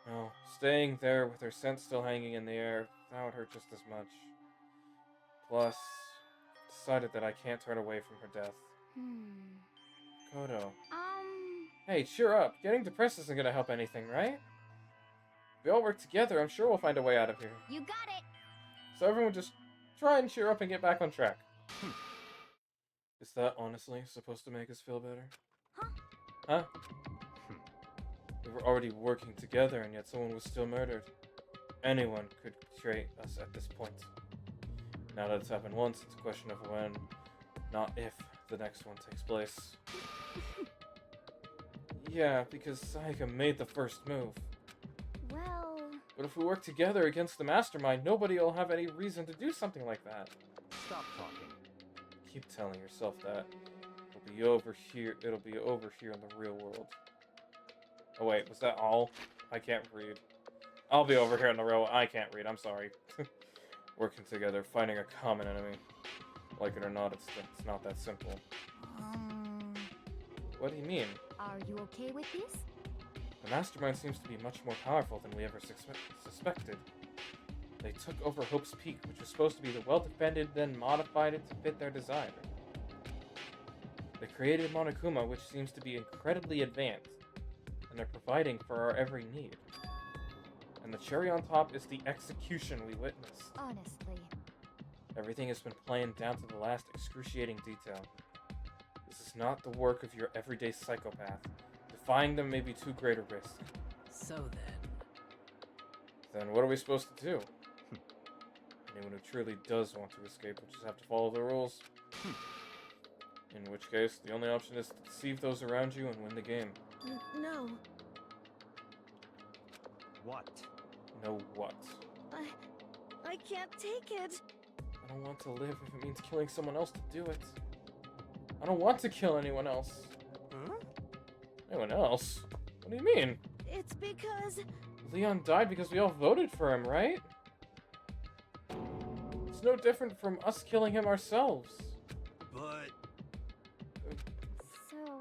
No, staying there with her scent still hanging in the air, that would hurt just as much. Plus, decided that I can't turn away from her death. Kodo. Hey, cheer up. Getting depressed isn't gonna help anything, right? If we all work together, I'm sure we'll find a way out of here. You got it! So everyone just try and cheer up and get back on track. Is that honestly supposed to make us feel better? Huh? We were already working together and yet someone was still murdered. Anyone could betray us at this point. Now that it's happened once, it's a question of when, not if, the next one takes place. Yeah, because Sayaka made the first move. Well... But if we work together against the mastermind, nobody will have any reason to do something like that. Stop talking. Keep telling yourself that. It'll be over here in the real world. Oh wait, was that all? I can't read. I'll be over here in the real world. I can't read, I'm sorry. Working together, fighting a common enemy. Like it or not, it's not that simple. What do you mean? Are you okay with this? The mastermind seems to be much more powerful than we ever suspected. They took over Hope's Peak, which was supposed to be the well-defended, then modified it to fit their desire. They created Monokuma, which seems to be incredibly advanced, and they're providing for our every need. And the cherry on top is the execution we witnessed. Honestly. Everything has been planned down to the last excruciating detail. This is not the work of your everyday psychopath. Defying them may be too great a risk. So then... Then what are we supposed to do? Anyone who truly does want to escape will just have to follow the rules. In which case, the only option is to deceive those around you and win the game. No. What? No what? I can't take it. I don't want to live if it means killing someone else to do it. I don't want to kill anyone else. Huh? Anyone else? What do you mean? It's because... Leon died because we all voted for him, right? no different from us killing him ourselves. But So,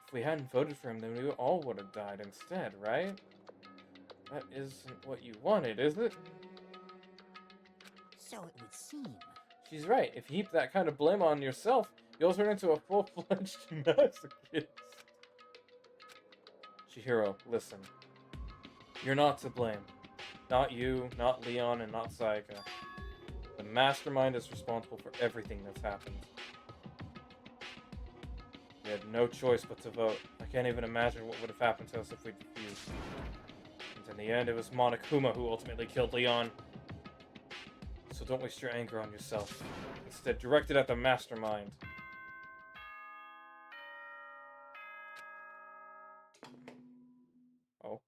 If we hadn't voted for him, then we all would have died instead, right? That isn't what you wanted, is it? So it would seem. She's right. If you heap that kind of blame on yourself, you'll turn into a full-fledged masochist. Chihiro, listen. You're not to blame. Not you, not Leon, and not Sayaka. The mastermind is responsible for everything that's happened. We had no choice but to vote. I can't even imagine what would have happened to us if we'd refused. And in the end, it was Monokuma who ultimately killed Leon. So don't waste your anger on yourself. Instead, direct it at the mastermind. Oh.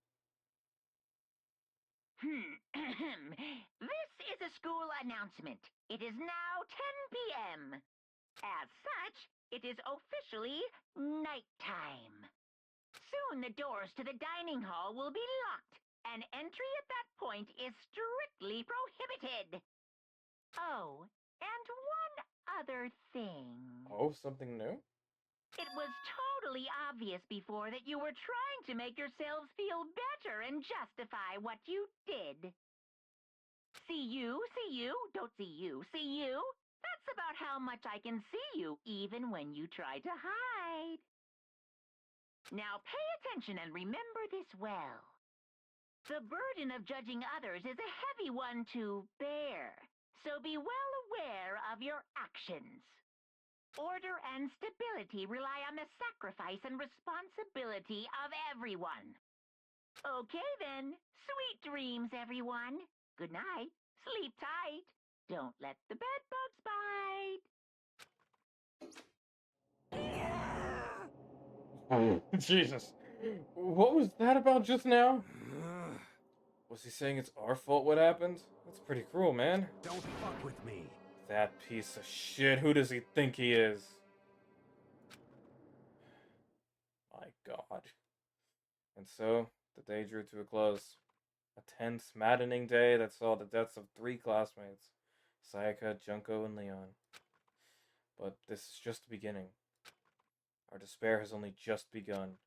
This is a school announcement. It is now 10 p.m. As such, it is officially nighttime. Soon the doors to the dining hall will be locked, and entry at that point is strictly prohibited. Oh, and one other thing. Oh, something new? It was totally obvious before that you were trying to make yourselves feel better and justify what you did. See you, don't see you, see you? That's about how much I can see you, even when you try to hide. Now pay attention and remember this well. The burden of judging others is a heavy one to bear, so be well aware of your actions. Order and stability rely on the sacrifice and responsibility of everyone. Okay then, sweet dreams, everyone. Good night, sleep tight. Don't let the bed bugs bite. Jesus. What was that about just now? Was he saying it's our fault what happened? That's pretty cruel, man. Don't fuck with me. That piece of shit. Who does he think he is? My god. And so, the day drew to a close. A tense, maddening day that saw the deaths of 3 classmates. Sayaka, Junko, and Leon. But this is just the beginning. Our despair has only just begun.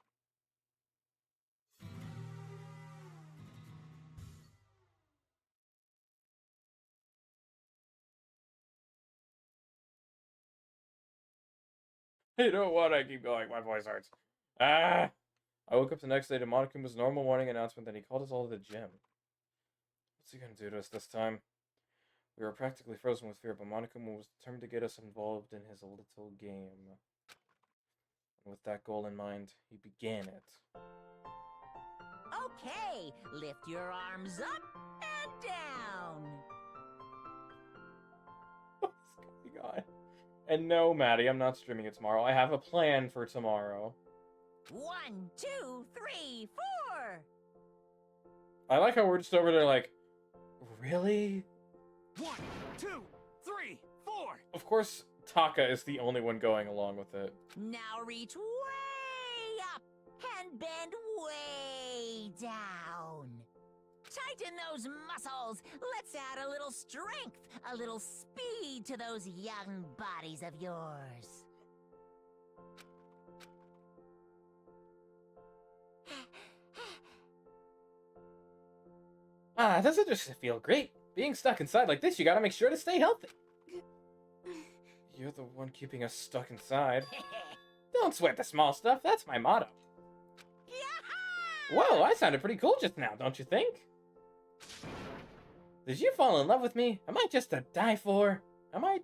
You know what? I keep going. My voice hurts. Ah! I woke up the next day to Monokuma's normal morning announcement that he called us all to the gym. What's he gonna do to us this time? We were practically frozen with fear, but Monokuma was determined to get us involved in his little game. And with that goal in mind, he began it. Okay, lift your arms up and down. What's going on? And no, Maddie, I'm not streaming it tomorrow. I have a plan for tomorrow. 1, 2, 3, 4. I like how we're just over there like, really? 1, 2, 3, 4. Of course, Taka is the only one going along with it. Now reach way up and bend way down. Tighten those muscles. Let's add a little strength, a little speed to those young bodies of yours. Doesn't just feel great? Being stuck inside like this, you gotta make sure to stay healthy. You're the one keeping us stuck inside. Don't sweat the small stuff, that's my motto. Whoa, I sounded pretty cool just now, don't you think? Did you fall in love with me? Am I just to die for? Am I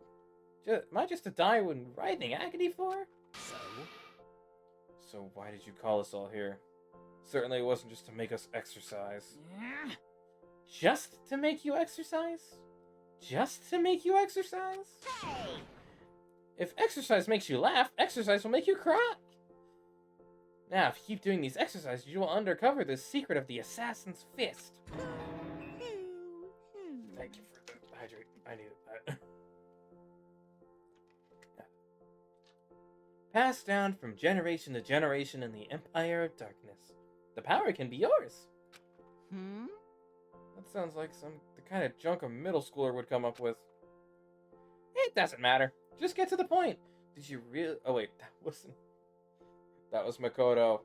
just to die when riding agony for? So why did you call us all here? Certainly it wasn't just to make us exercise. Just to make you exercise? Just to make you exercise? Hey! If exercise makes you laugh, exercise will make you cry. Now, if you keep doing these exercises, you will uncover the secret of the assassin's fist. Thank you for the hydrate. I needed that. Passed down from generation to generation in the Empire of Darkness. The power can be yours. Hmm? That sounds like the kind of junk a middle schooler would come up with. It doesn't matter. Just get to the point. Did you really... Oh, wait. That was Makoto.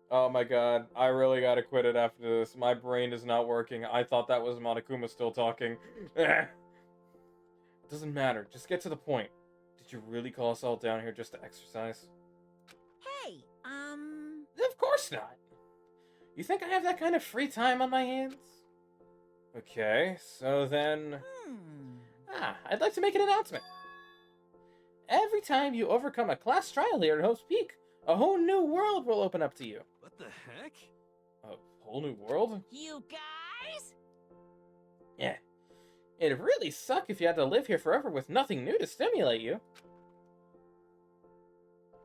Oh my god. I really gotta quit it after this. My brain is not working. I thought that was Monokuma still talking. It doesn't matter. Just get to the point. Did you really call us all down here just to exercise? Hey, Of course not. You think I have that kind of free time on my hands? Okay, so then... I'd like to make an announcement. Every time you overcome a class trial here at Hope's Peak, a whole new world will open up to you. What the heck? A whole new world? You guys? Yeah. It'd really suck if you had to live here forever with nothing new to stimulate you.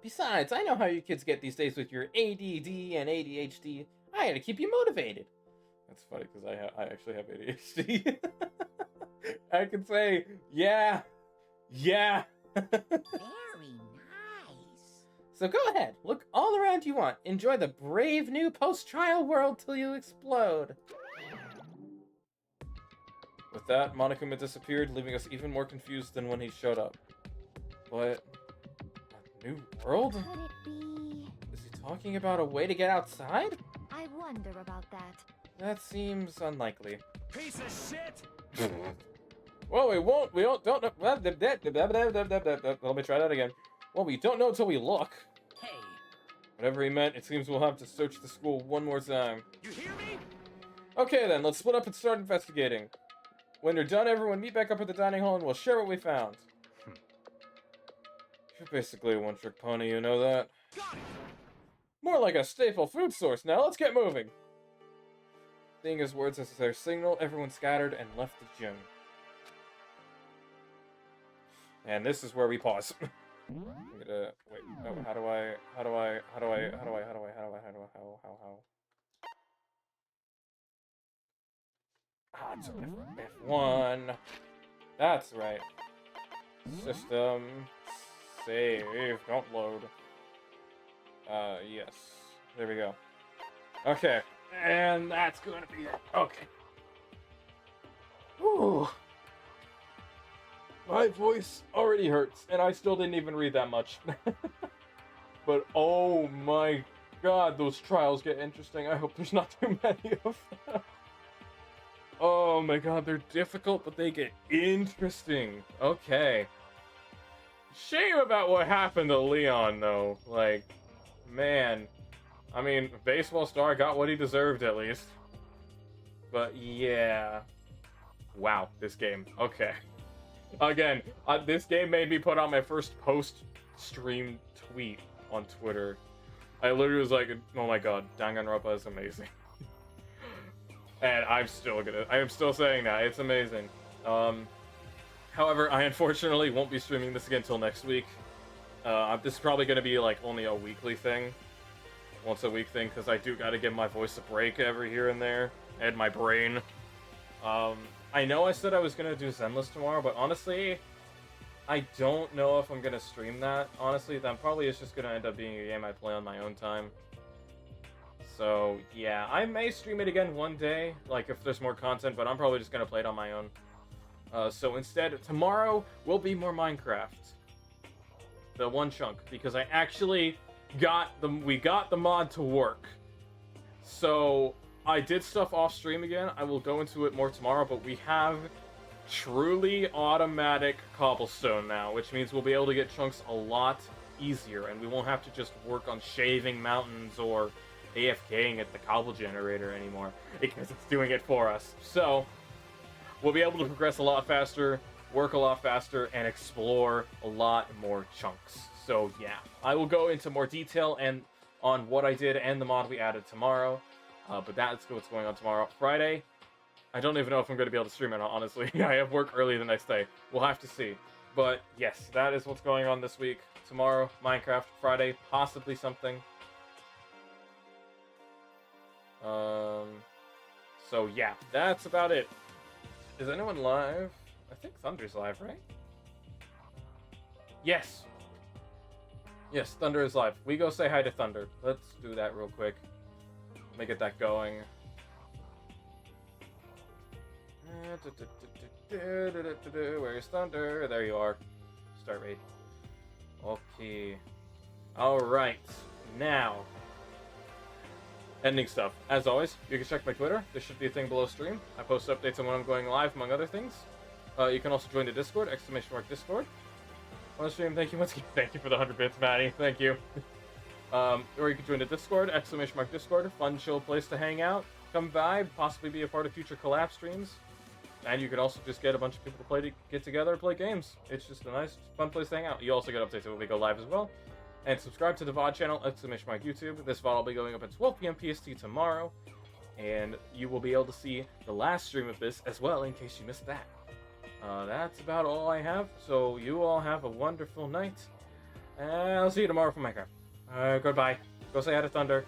Besides, I know how you kids get these days with your ADD and ADHD. I gotta keep you motivated. That's funny, because I actually have ADHD. I can say, yeah. Very nice. So go ahead, look all around you want. Enjoy the brave new post-trial world till you explode. With that, Monokuma disappeared, leaving us even more confused than when he showed up. But... a new world? Could it be... Is he talking about a way to get outside? I wonder about that. That seems unlikely. Piece of shit! Well, we don't know. Let me try that again. Well, we don't know until we look. Hey, Whatever he meant, it seems we'll have to search the school one more time. You hear me? Okay then, let's split up and start investigating. When you're done, everyone meet back up at the dining hall and we'll share what we found. You're basically a one-trick pony, you know that? Got it! More like a staple food source. Now let's get moving. Seeing his words as their signal, everyone scattered and left the gym. And this is where we pause. I'm gonna wait. Oh, how? Ah, it's F1. That's right. System. Save. Don't load. Yes. There we go. Okay. And that's gonna be it. Okay. Ooh. My voice already hurts, and I still didn't even read that much. But oh my god, those trials get interesting. I hope there's not too many of them. Oh my god, they're difficult, but they get interesting. Okay. Shame about what happened to Leon, though. Like, man. I mean, Baseball Star got what he deserved, at least. But yeah. Wow, this game. Okay. Again, this game made me put out my first post-stream tweet on Twitter. I literally was like, oh my god, Danganronpa is amazing. And I am still saying that, it's amazing. However, I unfortunately won't be streaming this again until next week. This is probably going to be like only a weekly thing. Once a week thing, because I do got to give my voice a break every here and there. And my brain. I know I said I was going to do Zenless tomorrow, but honestly, I don't know if I'm going to stream that. Honestly, that probably is just going to end up being a game I play on my own time. So, yeah, I may stream it again one day, like if there's more content, but I'm probably just going to play it on my own. So instead, tomorrow will be more Minecraft. The one chunk, because I actually we got the mod to work. So, I did stuff off stream again. I will go into it more tomorrow, but we have truly automatic cobblestone now, which means we'll be able to get chunks a lot easier, and we won't have to just work on shaving mountains or AFKing at the cobble generator anymore, because it's doing it for us. So, we'll be able to progress a lot faster, work a lot faster, and explore a lot more chunks. So yeah, I will go into more detail and on what I did and the mod we added tomorrow. But that's what's going on tomorrow. Friday, I don't even know if I'm going to be able to stream it, honestly. I have work early the next day. We'll have to see. But yes, that is what's going on this week. Tomorrow, Minecraft. Friday, possibly something. So yeah, that's about it. Is anyone live? I think Thunder's live, right? Yes. Yes, Thunder is live. We go say hi to Thunder. Let's do that real quick. Let me get that going. Where's Thunder? There you are. start raid. Okay. Alright. Now. Ending stuff. As always, you can check my Twitter. There should be a thing below stream. I post updates on when I'm going live, among other things. You can also join the Discord, !Discord. On stream, thank you once again. Thank you for the 100 bits, Maddie. Thank you. Or you can join the Discord, !Discord. Fun, chill place to hang out. Come by, possibly be a part of future collab streams. And you could also just get a bunch of people to get together and play games. It's just a nice, fun place to hang out. You also get updates when we go live as well. And subscribe to the VOD channel, YouTube. This VOD will be going up at 12 p.m. PST tomorrow. And you will be able to see the last stream of this as well, in case you missed that. That's about all I have. So you all have a wonderful night. And I'll see you tomorrow for Minecraft. Goodbye. Go say hi to Thunder.